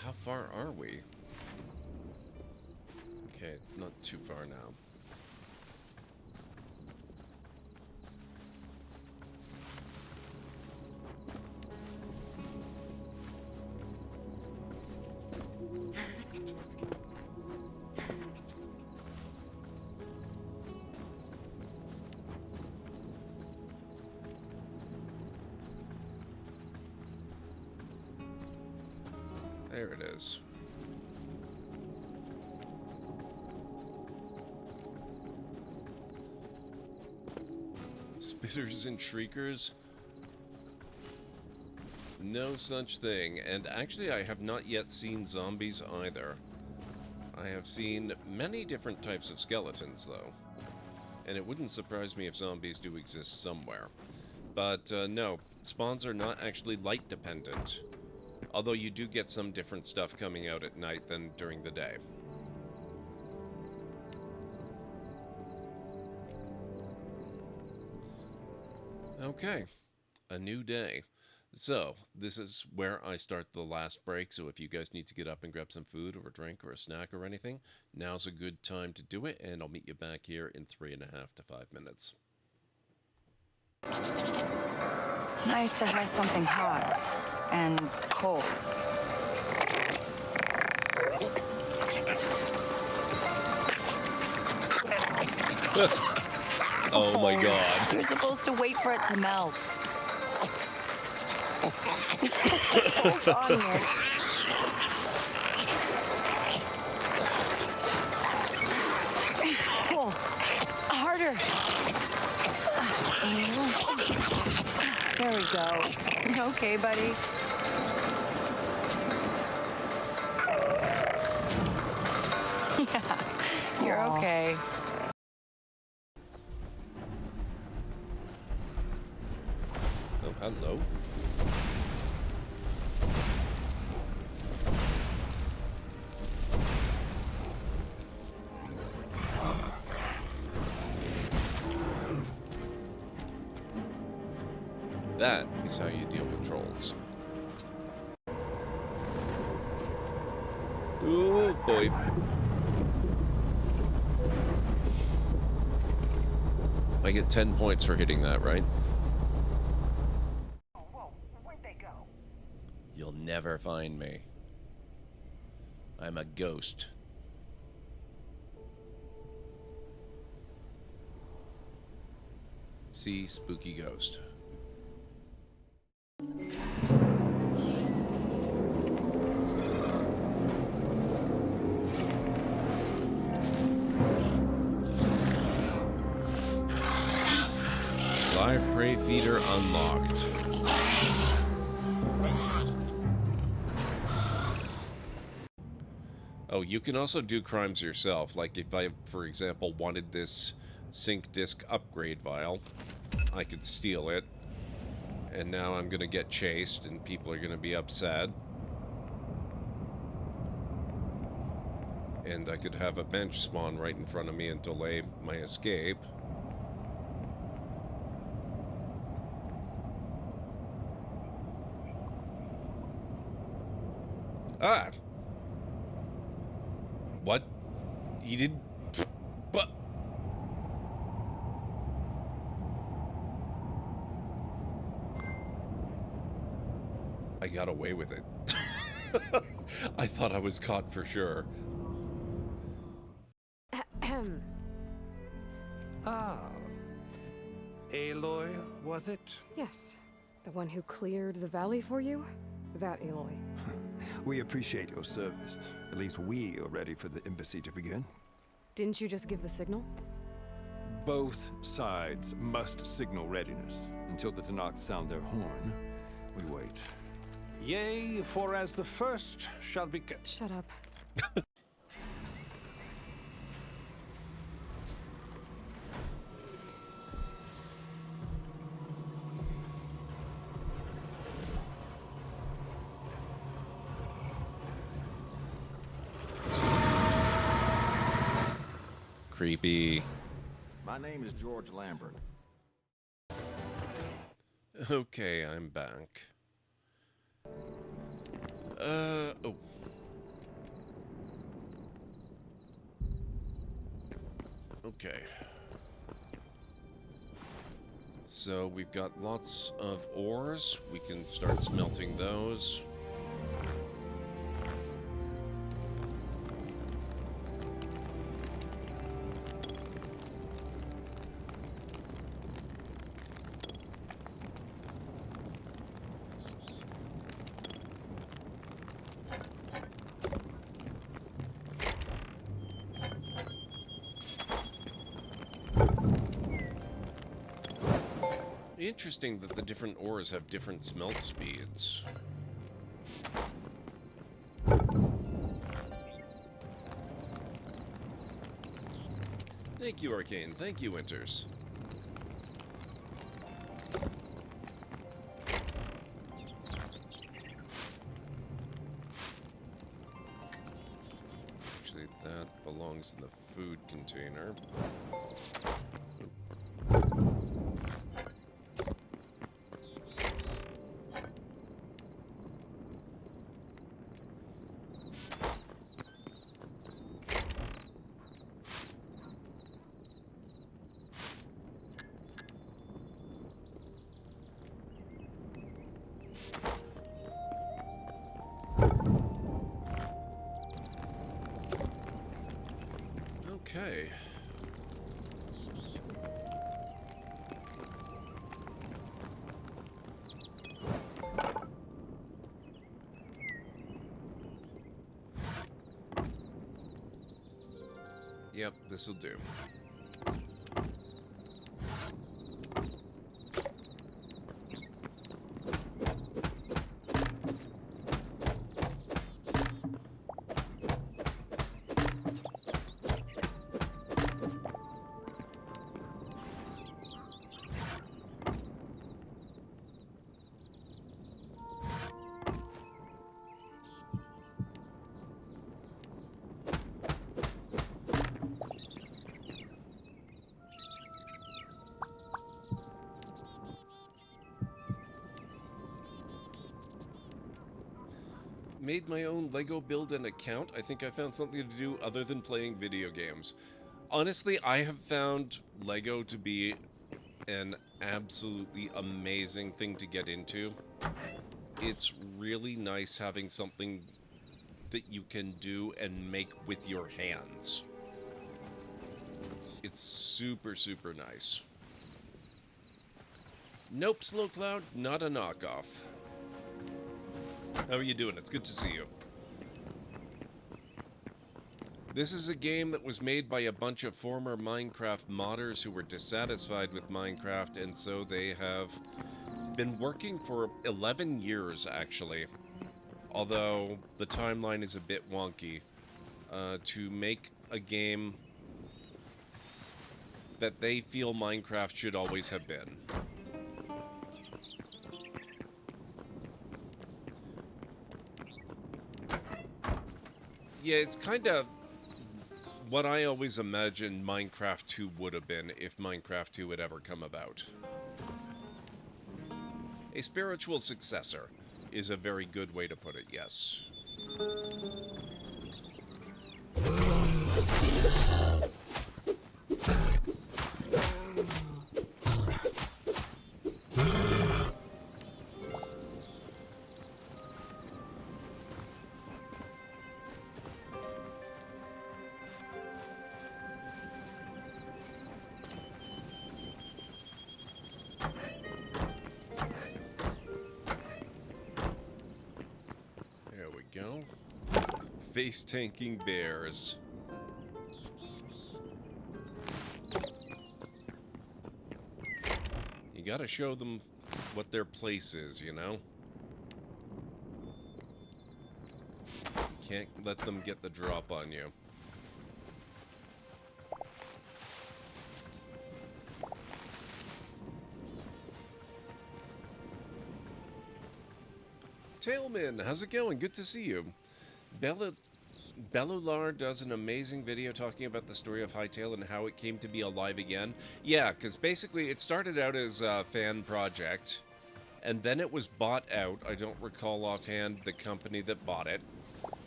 A: How far are we? Okay, not too far now. There it is. Spitters and shriekers? No such thing. And actually, I have not yet seen zombies either. I have seen many different types of skeletons, though. And it wouldn't surprise me if zombies do exist somewhere. But no, spawns are not actually light dependent. Although you do get some different stuff coming out at night than during the day. Okay, a new day. So, this is where I start the last break, so if you guys need to get up and grab some food or a drink or a snack or anything, now's a good time to do it, and I'll meet you back here in 3.5 to 5 minutes.
E: Nice to have something hot and cold.
A: Oh my god.
E: You're supposed to wait for it to melt. Hold on here. Pull. Harder. There we go. You okay, buddy? Yeah, you're okay.
A: Oh, hello. That is how you deal with trolls. Oh boy. I get 10 points for hitting that, right?
L: Whoa, where'd they go?
A: You'll never find me. I'm a ghost. See spooky ghost. Live prey feeder unlocked. Oh, you can also do crimes yourself. Like if I, for example, wanted this sync disk upgrade vial, I could steal it. And now I'm going to get chased and people are going to be upset. And I could have a bench spawn right in front of me and delay my escape. Ah! What? You did... But... I got away with it. I thought I was caught for sure.
L: Ah. Aloy, was it?
K: Yes. The one who cleared the valley for you? That Aloy.
L: We appreciate your service. At least we are ready for the embassy to begin.
K: Didn't you just give the signal?
L: Both sides must signal readiness. Until the Tanakh sound their horn, we wait. Yea, for as the first shall be...
K: Shut up.
A: Creepy.
O: My name is George Lambert.
A: Okay, I'm back. Oh. Okay. So we've got lots of ores. We can start smelting those. Interesting that the different ores have different smelt speeds. Thank you, Arcane. Thank you, Winters. Actually, that belongs in the food container. Okay. Yep, this'll do. Made my own Lego build and account. I think I found something to do other than playing video games. Honestly, I have found Lego to be an absolutely amazing thing to get into. It's really nice having something that you can do and make with your hands. It's super, super nice. Nope, Slow Cloud, not a knockoff. How are you doing? It's good to see you. This is a game that was made by a bunch of former Minecraft modders who were dissatisfied with Minecraft, and so they have been working for 11 years, actually. Although the timeline is a bit wonky, to make a game that they feel Minecraft should always have been. Yeah, it's kind of what I always imagined Minecraft 2 would have been if Minecraft 2 had ever come about. A spiritual successor is a very good way to put it, yes. Face-tanking bears. You gotta show them what their place is, you know? You can't let them get the drop on you. Tailman, how's it going? Good to see you. Bellular does an amazing video talking about the story of Hytale and how it came to be alive again. Yeah, because basically it started out as a fan project, and then it was bought out. I don't recall offhand the company that bought it.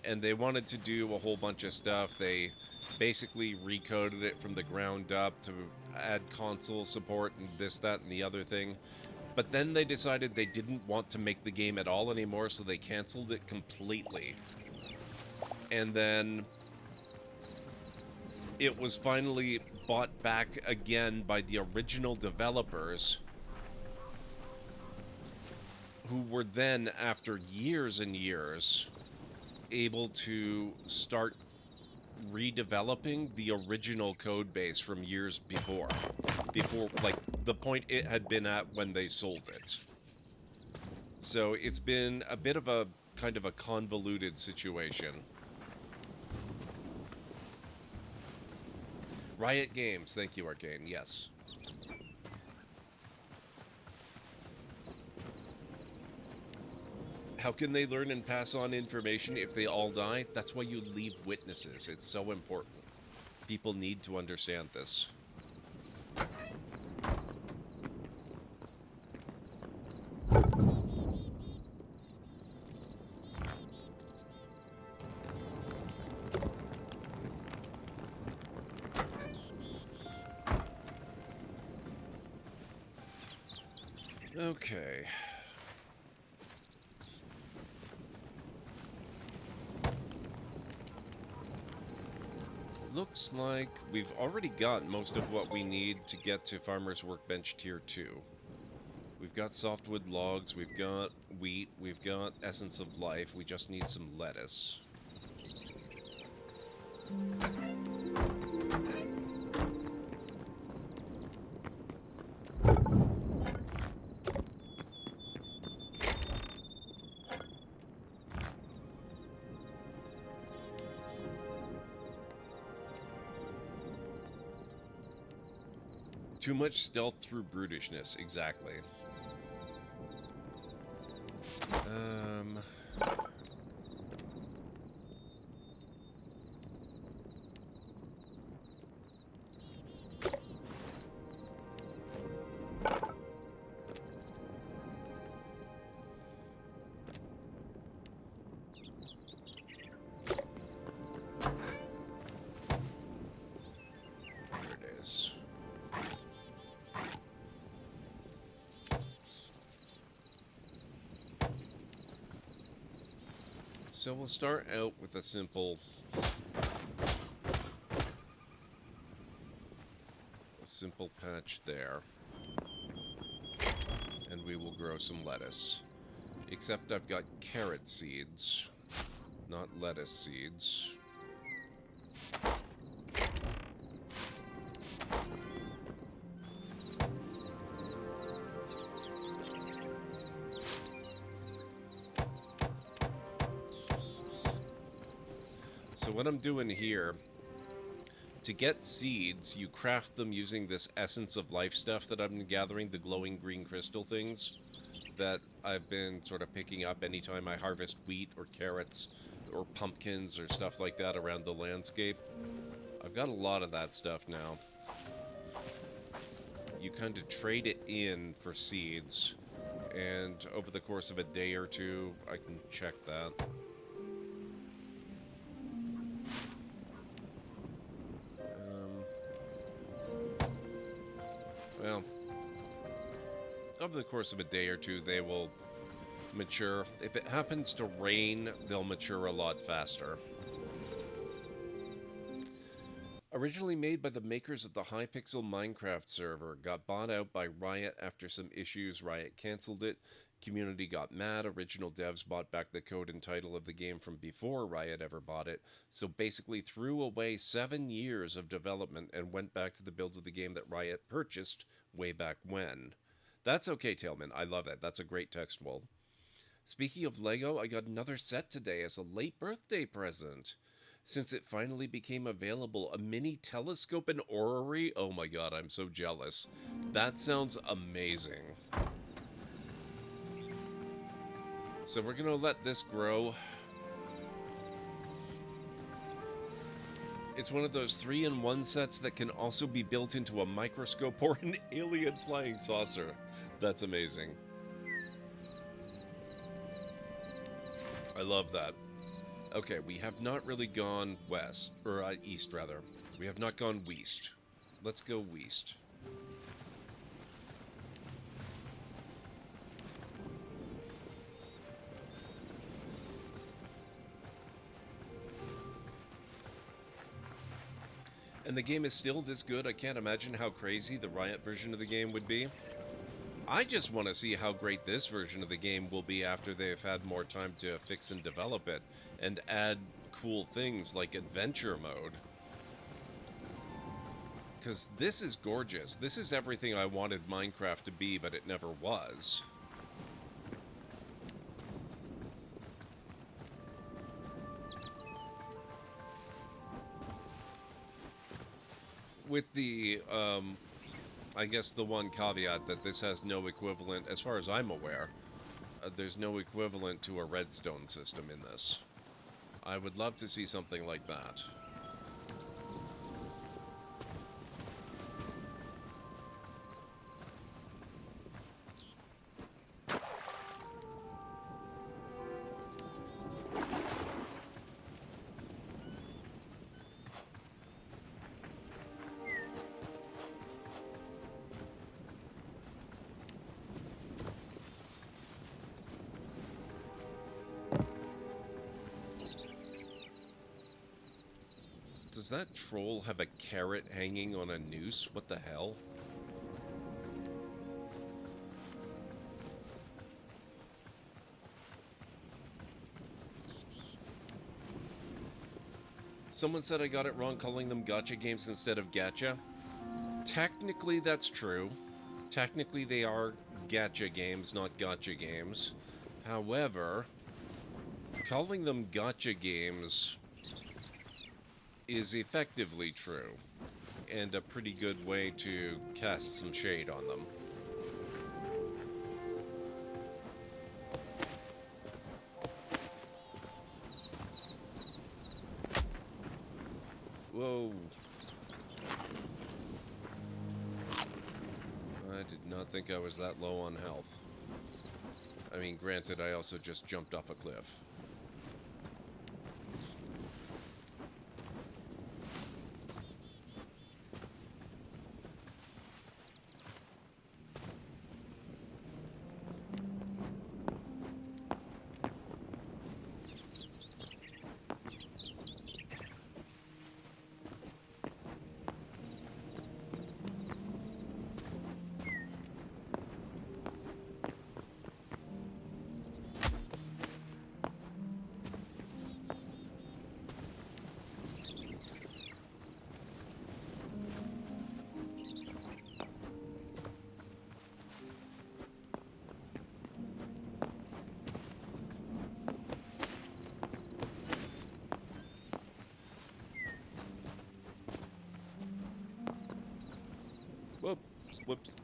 A: And they wanted to do a whole bunch of stuff. They basically recoded it from the ground up to add console support and this, that, and the other thing. But then they decided they didn't want to make the game at all anymore, so they canceled it completely. And then it was finally bought back again by the original developers, who were then, after years and years, able to start redeveloping the original code base from years before, like, the point it had been at when they sold it. So it's been a bit of a kind of a convoluted situation. Riot Games, thank you, Arcane, yes. How can they learn and pass on information if they all die? That's why you leave witnesses. It's so important. People need to understand this. Okay. Looks like we've already got most of what we need to get to Farmer's Workbench Tier 2. We've got softwood logs, we've got wheat, we've got Essence of Life, we just need some lettuce. Too much stealth through brutishness, exactly. There it is. So we'll start out with a simple patch there. And we will grow some lettuce. Except I've got carrot seeds, not lettuce seeds. So what I'm doing here, to get seeds, you craft them using this essence of life stuff that I've been gathering, the glowing green crystal things that I've been sort of picking up anytime I harvest wheat or carrots or pumpkins or stuff like that around the landscape. I've got a lot of that stuff now. You kind of trade it in for seeds, and over the course of a day or two, I can check that. Well, over the course of a day or two, they will mature. If it happens to rain, they'll mature a lot faster. Originally made by the makers of the Hypixel Minecraft server, got bought out by Riot after some issues. Riot cancelled it. Community got mad. Original devs bought back the code and title of the game from before Riot ever bought it. So basically threw away 7 years of development and went back to the build of the game that Riot purchased way back when. That's okay, Tailman. I love it. That's a great textual. Speaking of Lego, I got another set today as a late birthday present. Since it finally became available, a mini telescope and orrery. Oh my god, I'm so jealous. That sounds amazing. So we're gonna let this grow. It's one of those 3-in-1 sets that can also be built into a microscope or an alien flying saucer. That's amazing. I love that. Okay, we have not really gone west, or east rather. We have not gone west. Let's go west. And the game is still this good. I can't imagine how crazy the Riot version of the game would be. I just want to see how great this version of the game will be after they've had more time to fix and develop it and add cool things like adventure mode. Because this is gorgeous. This is everything I wanted Minecraft to be, but it never was. With the, I guess the one caveat that this has no equivalent, as far as I'm aware, there's no equivalent to a redstone system in this. I would love to see something like that. Does that troll have a carrot hanging on a noose? What the hell? Someone said I got it wrong calling them gacha games instead of gacha. Technically, that's true. Technically, they are gacha games, not gacha games. However, calling them gacha games is effectively true, and a pretty good way to cast some shade on them. Whoa. I did not think I was that low on health. I mean, granted, I also just jumped off a cliff. Whoops.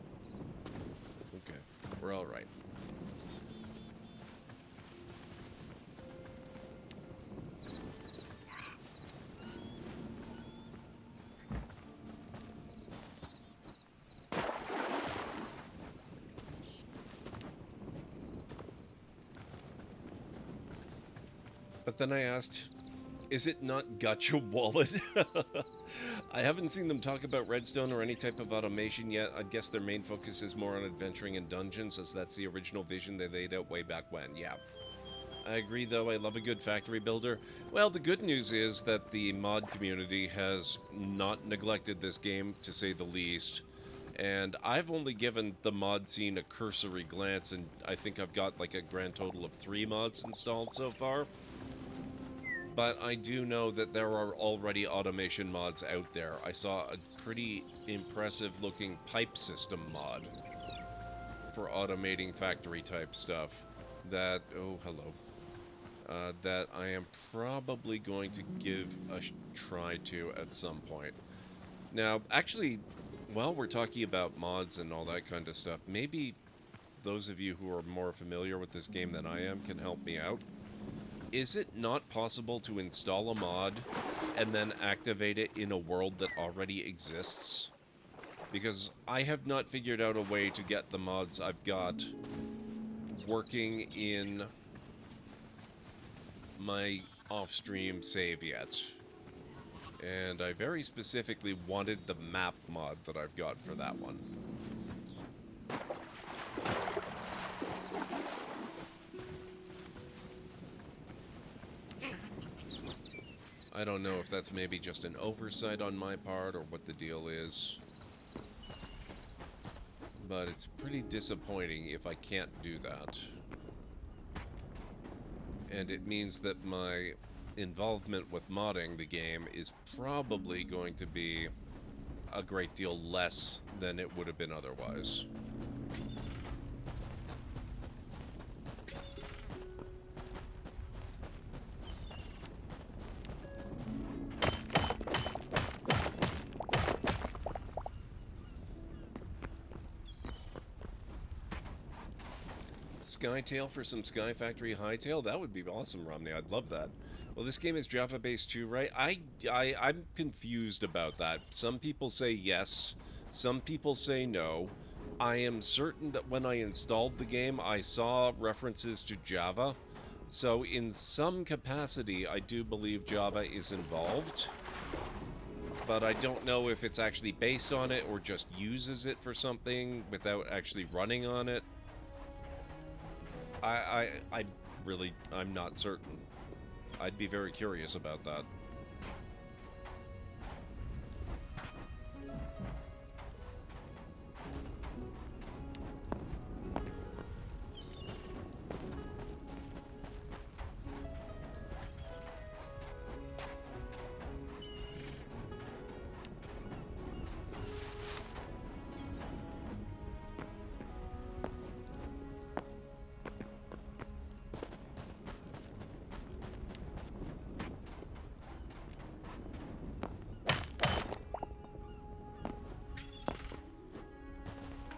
A: Okay, we're all right. But then I asked, is it not Gacha Wallet? I haven't seen them talk about Redstone or any type of automation yet. I guess their main focus is more on adventuring in dungeons, as that's the original vision they laid out way back when. Yeah. I agree, though. I love a good factory builder. Well, the good news is that the mod community has not neglected this game, to say the least. And I've only given the mod scene a cursory glance, and I think I've got like a grand total of 3 mods installed so far. But I do know that there are already automation mods out there. I saw a pretty impressive looking pipe system mod for automating factory type stuff that, oh hello, that I am probably going to give a try to at some point. Now, actually, while we're talking about mods and all that kind of stuff, maybe those of you who are more familiar with this game than I am can help me out. Is it not possible to install a mod and then activate it in a world that already exists? Because I have not figured out a way to get the mods I've got working in my off-stream save yet. And I very specifically wanted the map mod that I've got for that one. I don't know if that's maybe just an oversight on my part or what the deal is. But it's pretty disappointing if I can't do that. And it means that my involvement with modding the game is probably going to be a great deal less than it would have been otherwise. Hytale for some Sky Factory Hytale? That would be awesome, Romney. I'd love that. Well, this game is Java-based too, right? I'm confused about that. Some people say yes. Some people say no. I am certain that when I installed the game, I saw references to Java. So in some capacity, I do believe Java is involved. But I don't know if it's actually based on it or just uses it for something without actually running on it. I'm not certain. I'd be very curious about that.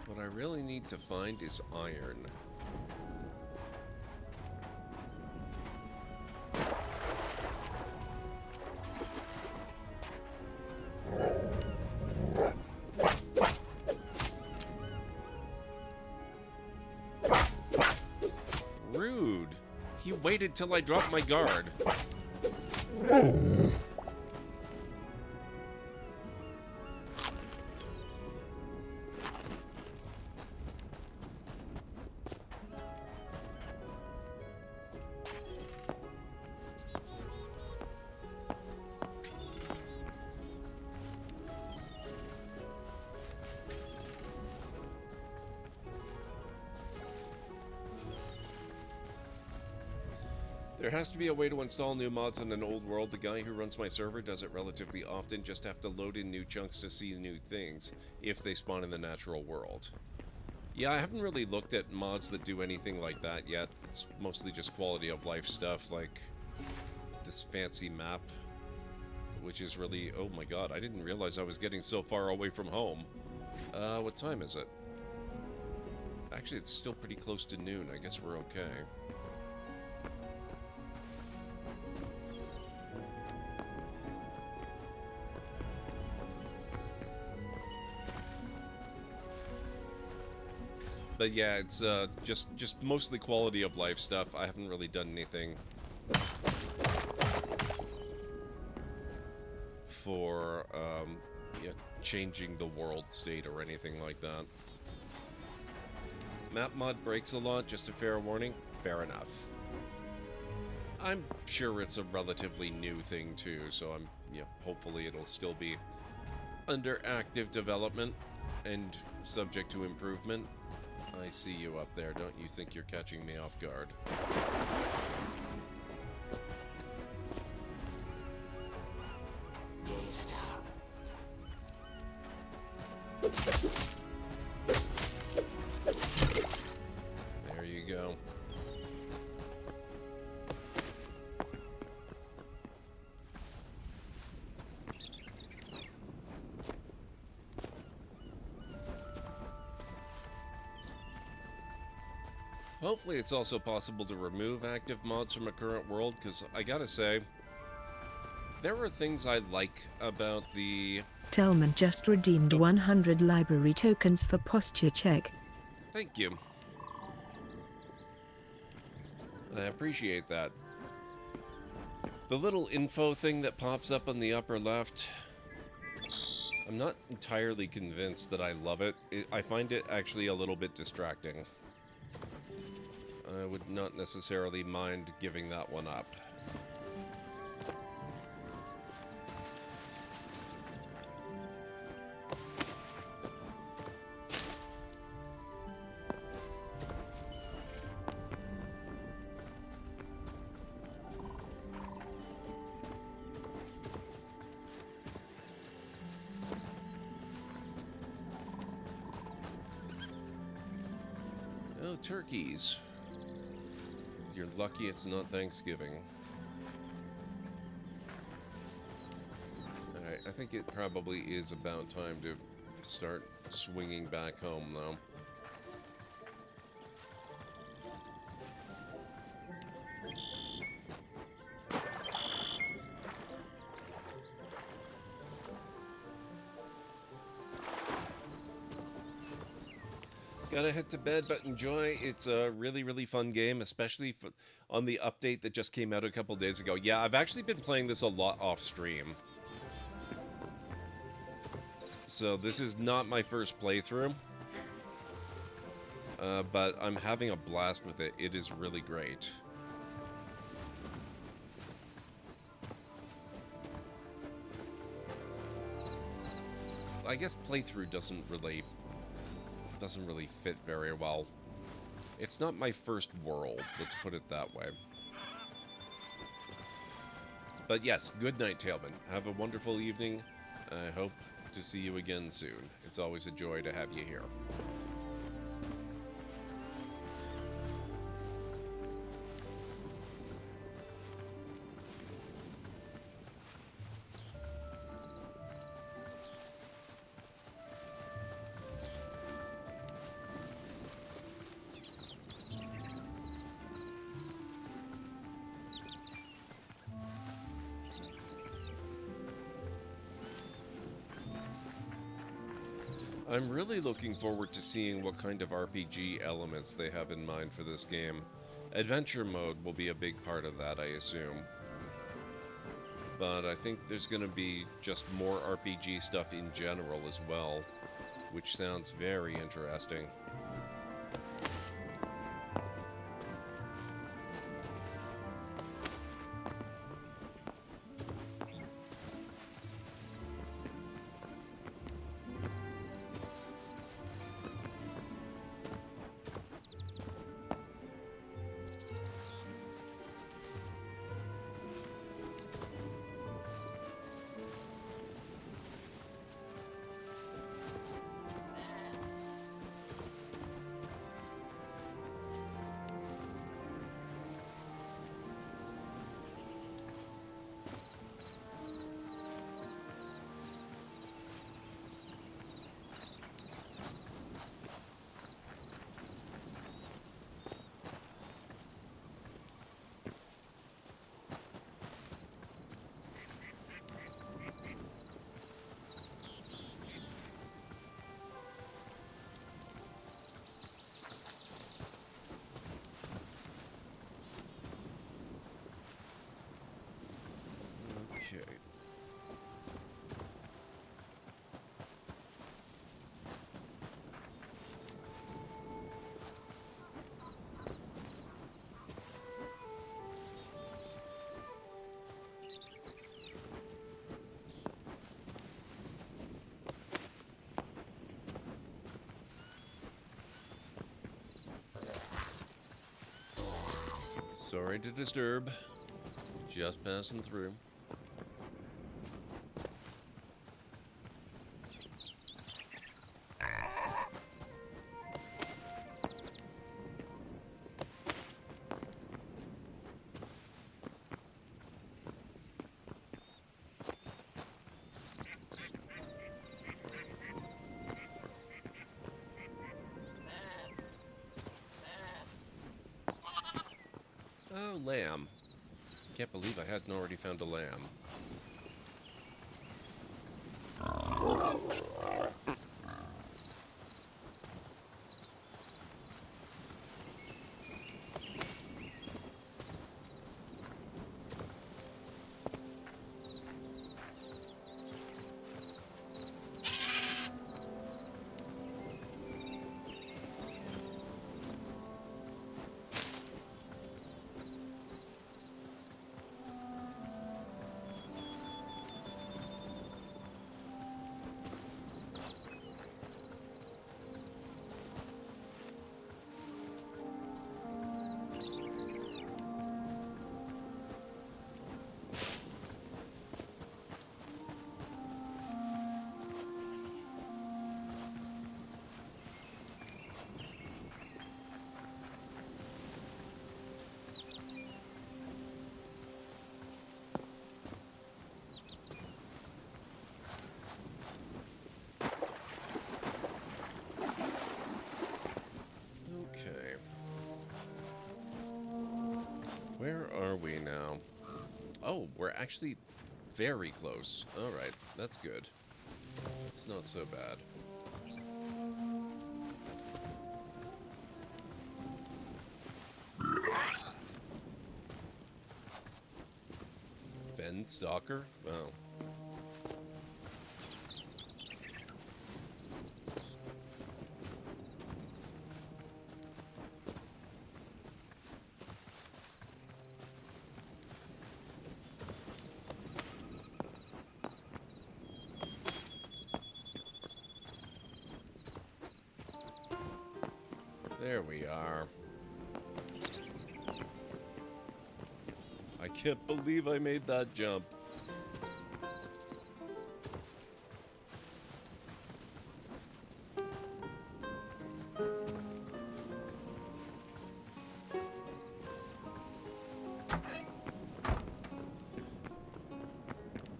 A: What I really need to find is iron. Rude. He waited till I dropped my guard. There has to be a way to install new mods in an old world. The guy who runs my server does it relatively often. Just have to load in new chunks to see new things if they spawn in the natural world. Yeah, I haven't really looked at mods that do anything like that yet. It's mostly just quality of life stuff, like this fancy map, which is really... Oh my god, I didn't realize I was getting so far away from home. What time is it? Actually, it's still pretty close to noon. I guess we're okay. But yeah, it's just mostly quality of life stuff. I haven't really done anything for yeah, changing the world state or anything like that. Map mod breaks a lot, just a fair warning. Fair enough. I'm sure it's a relatively new thing too, so hopefully it'll still be under active development and subject to improvement. I see you up there. Don't you think you're catching me off guard? There you go. Hopefully it's also possible to remove active mods from a current world, because I gotta say, there are things I like about the...
B: Telman just redeemed 100 library tokens for posture check.
A: Thank you. I appreciate that. The little info thing that pops up on the upper left, I'm not entirely convinced that I love it. I find it actually a little bit distracting. I would not necessarily mind giving that one up. Oh, turkeys. You're lucky it's not Thanksgiving. Alright, I think it probably is about time to start swinging back home, though. Gotta head to bed, but enjoy. It's a really, really fun game, especially on the update that just came out a couple days ago. Yeah, I've actually been playing this a lot off stream. So this is not my first playthrough. But I'm having a blast with it. It is really great. I guess playthrough doesn't really fit very well. It's not my first world, let's put it that way. But yes, good night, Tailman. Have a wonderful evening. I hope to see you again soon. It's always a joy to have you here. I'm really looking forward to seeing what kind of RPG elements they have in mind for this game. Adventure mode will be a big part of that, I assume. But I think there's going to be just more RPG stuff in general as well, which sounds very interesting. Sorry to disturb. Just passing through. Oh, lamb. Can't believe I hadn't already found a lamb. Okay. Where are we now? Oh, we're actually very close. Alright, that's good. It's not so bad. Ven Stalker? Oh. There we are. I can't believe I made that jump.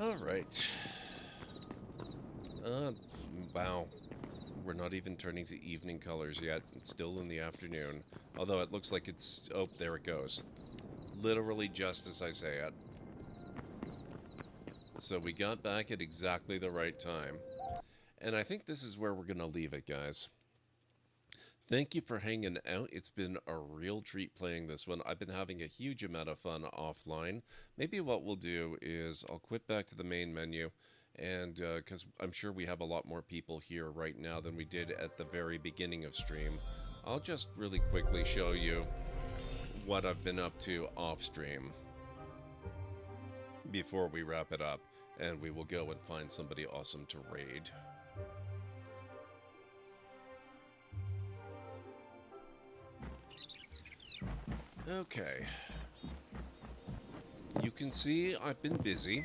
A: All right. Wow. We're not even turning to evening colors yet. It's still in the afternoon. Although it looks like it's... Oh, there it goes. Literally just as I say it. So we got back at exactly the right time. And I think this is where we're going to leave it, guys. Thank you for hanging out. It's been a real treat playing this one. I've been having a huge amount of fun offline. Maybe what we'll do is I'll quit back to the main menu. And because I'm sure we have a lot more people here right now than we did at the very beginning of stream, I'll just really quickly show you what I've been up to off stream before we wrap it up, and we will go and find somebody awesome to raid. Okay. You can see I've been busy.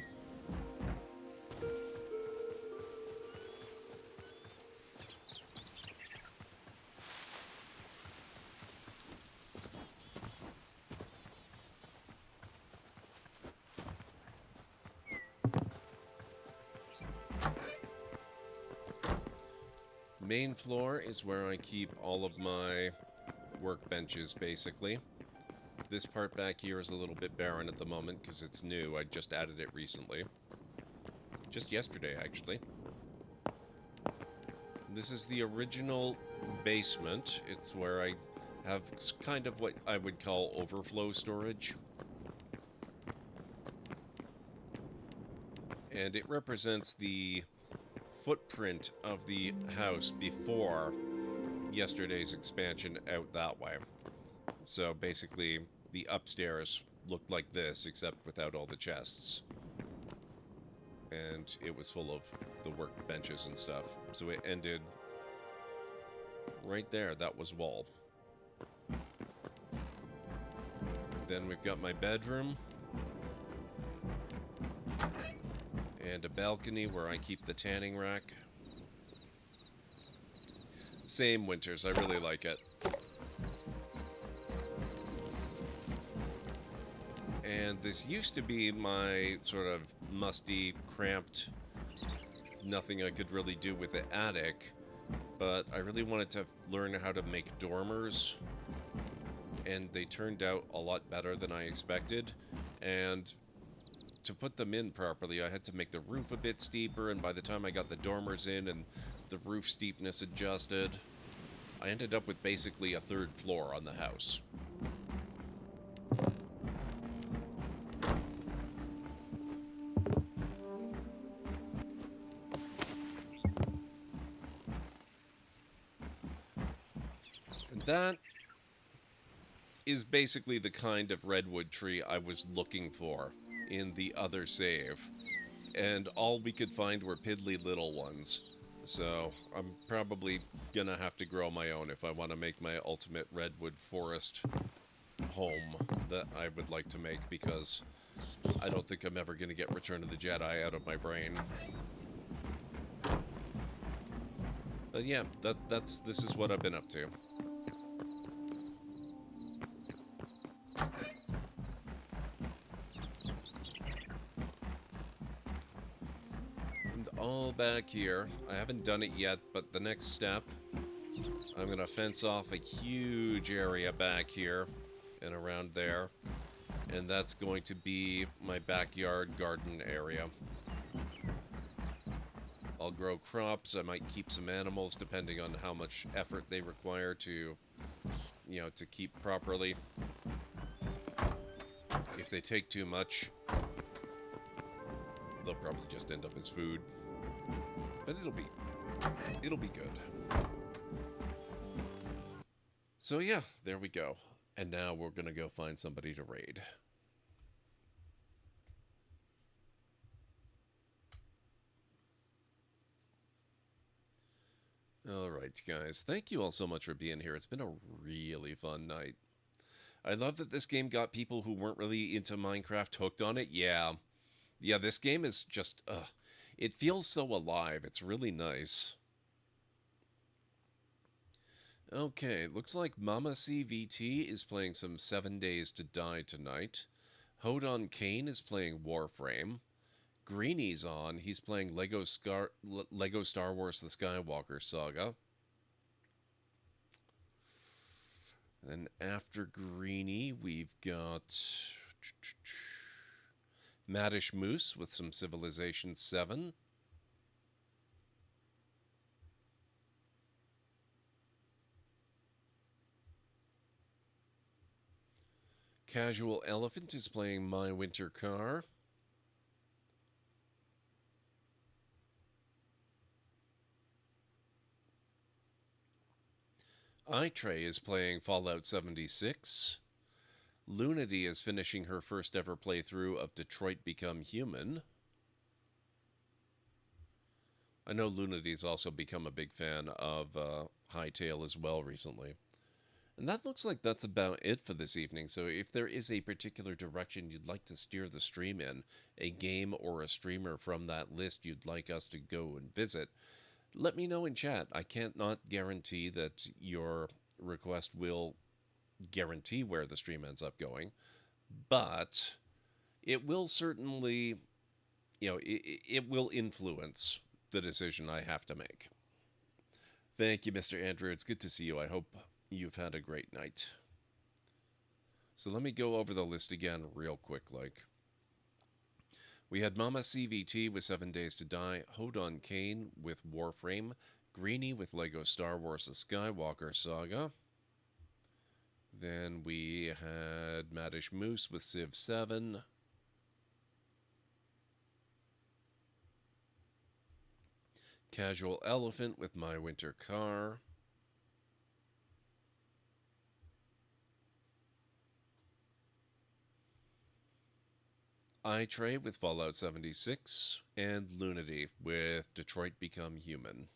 A: Main floor is where I keep all of my workbenches, basically. This part back here is a little bit barren at the moment because it's new. I just added it recently. Just yesterday, actually. This is the original basement. It's where I have kind of what I would call overflow storage. And it represents the footprint of the house before yesterday's expansion out that way. So basically, the upstairs looked like this, except without all the chests. And it was full of the workbenches and stuff. So it ended right there. That was wall. Then we've got my bedroom. And a balcony where I keep the tanning rack. Same winters, I really like it. And this used to be my sort of musty, cramped, nothing I could really do with the attic, but I really wanted to learn how to make dormers, and they turned out a lot better than I expected, and to put them in properly, I had to make the roof a bit steeper, and by the time I got the dormers in and the roof steepness adjusted, I ended up with basically a third floor on the house. And that is basically the kind of redwood tree I was looking for in the other save. And all we could find were piddly little ones. So I'm probably gonna have to grow my own if I want to make my ultimate redwood forest home that I would like to make, because I don't think I'm ever gonna get Return of the Jedi out of my brain. But yeah, this is what I've been up to. All back here. I haven't done it yet, but the next step, I'm going to fence off a huge area back here and around there, and that's going to be my backyard garden area. I'll grow crops. I might keep some animals depending on how much effort they require to, you know, to keep properly. If they take too much, they'll probably just end up as food. But it'll be good. So yeah, there we go. And now we're gonna go find somebody to raid. Alright, guys. Thank you all so much for being here. It's been a really fun night. I love that this game got people who weren't really into Minecraft hooked on it. Yeah. Yeah, this game is just, it feels so alive. It's really nice. Okay, looks like Mama CVT is playing some 7 Days to Die tonight. Hodon Kane is playing Warframe. Greenie's on. He's playing Lego Star Wars The Skywalker Saga. And after Greenie, we've got Maddish Moose with some Civilization 7. Casual Elephant is playing My Winter Car. iTrey is playing Fallout 76. Lunity is finishing her first ever playthrough of Detroit Become Human. I know Lunity's also become a big fan of Hytale as well recently. And that looks like that's about it for this evening. So if there is a particular direction you'd like to steer the stream in, a game or a streamer from that list you'd like us to go and visit, let me know in chat. I can't not guarantee that your request will guarantee where the stream ends up going, but it will certainly, you know, it will influence the decision I have to make. Thank you, Mr. Andrew. It's good to see you. I hope you've had a great night. So let me go over the list again real quick. Like, we had Mama CVT with 7 Days to Die, Hodon Kane with Warframe, Greenie with Lego Star Wars The Skywalker Saga. Then we had Maddish Moose with Civ 7. Casual Elephant with My Winter Car. iTrey with Fallout 76, and Lunity with Detroit Become Human.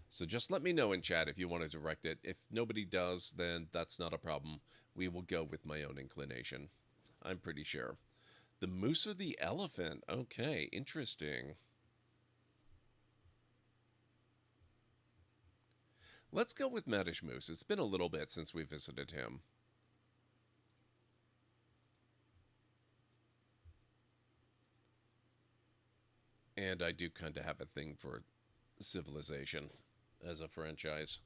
A: So just let me know in chat if you want to direct it. If nobody does, then that's not a problem. we will go with my own inclination. I'm pretty sure. The moose or the elephant? Okay, interesting. Let's go with Maddish Moose. It's been a little bit since we visited him. And I do kind of have a thing for Civilization as a franchise.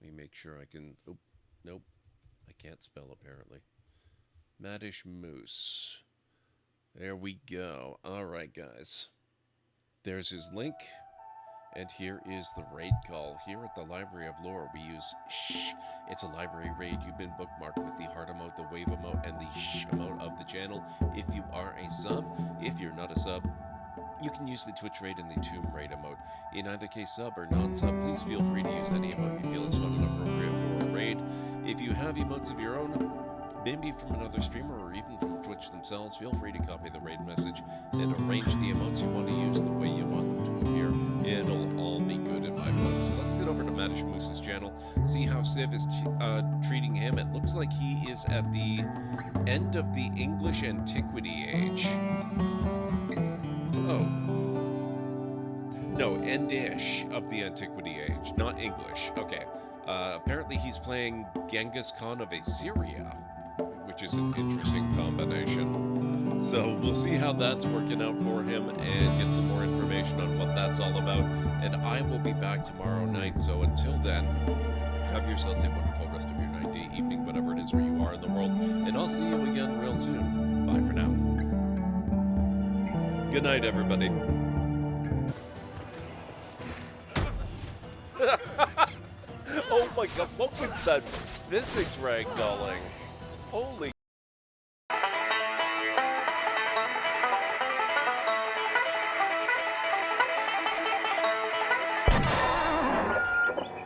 A: Let me make sure I can... Oh, nope. I can't spell, apparently. Maddish Moose. There we go. Alright, guys. There's his link. And here is the raid call. Here at the Library of Lore, we use shh. It's a library raid. You've been bookmarked with the heart emote, the wave emote, and the shh emote of the channel. If you are a sub, if you're not a sub, you can use the Twitch raid and the Tomb raid emote. In either case, sub or non-sub, please feel free to use any emote you feel is fun and appropriate for a raid. If you have emotes of your own, maybe from another streamer or even from Twitch themselves, feel free to copy the raid message and arrange the emotes you want to use the way you want them to appear. It'll all be good in my book. So let's get over to Maddish Moose's channel, see how Civ is treating him. It looks like he is at the end of the English antiquity age. Oh. No, end-ish of the antiquity age, not English. Okay. Apparently he's playing Genghis Khan of Assyria, which is an interesting combination. So we'll see how that's working out for him and get some more information on what that's all about. And I will be back tomorrow night. So until then, have yourselves a wonderful rest of your night, day, evening, whatever it is where you are in the world. And I'll see you again real soon. Bye for now. Good night, everybody. Oh my god, what was that physics ragdolling? Holy...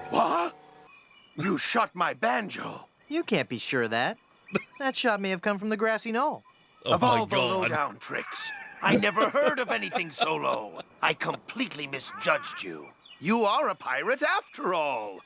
P: What? You shot my banjo.
M: You can't be sure of that. That shot may have come from the grassy knoll.
A: Oh
P: of all the low-down tricks, I never heard of anything so low. I completely misjudged you. You are a pirate after all.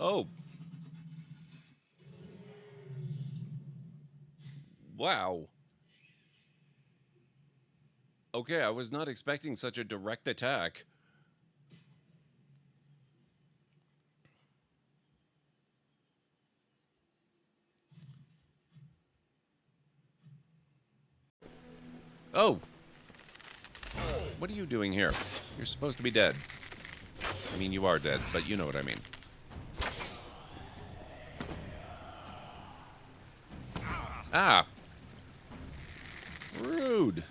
A: Oh. Wow. Okay, I was not expecting such a direct attack. Oh. What are you doing here? You're supposed to be dead. I mean, you are dead, but you know what I mean. Ah! Rude!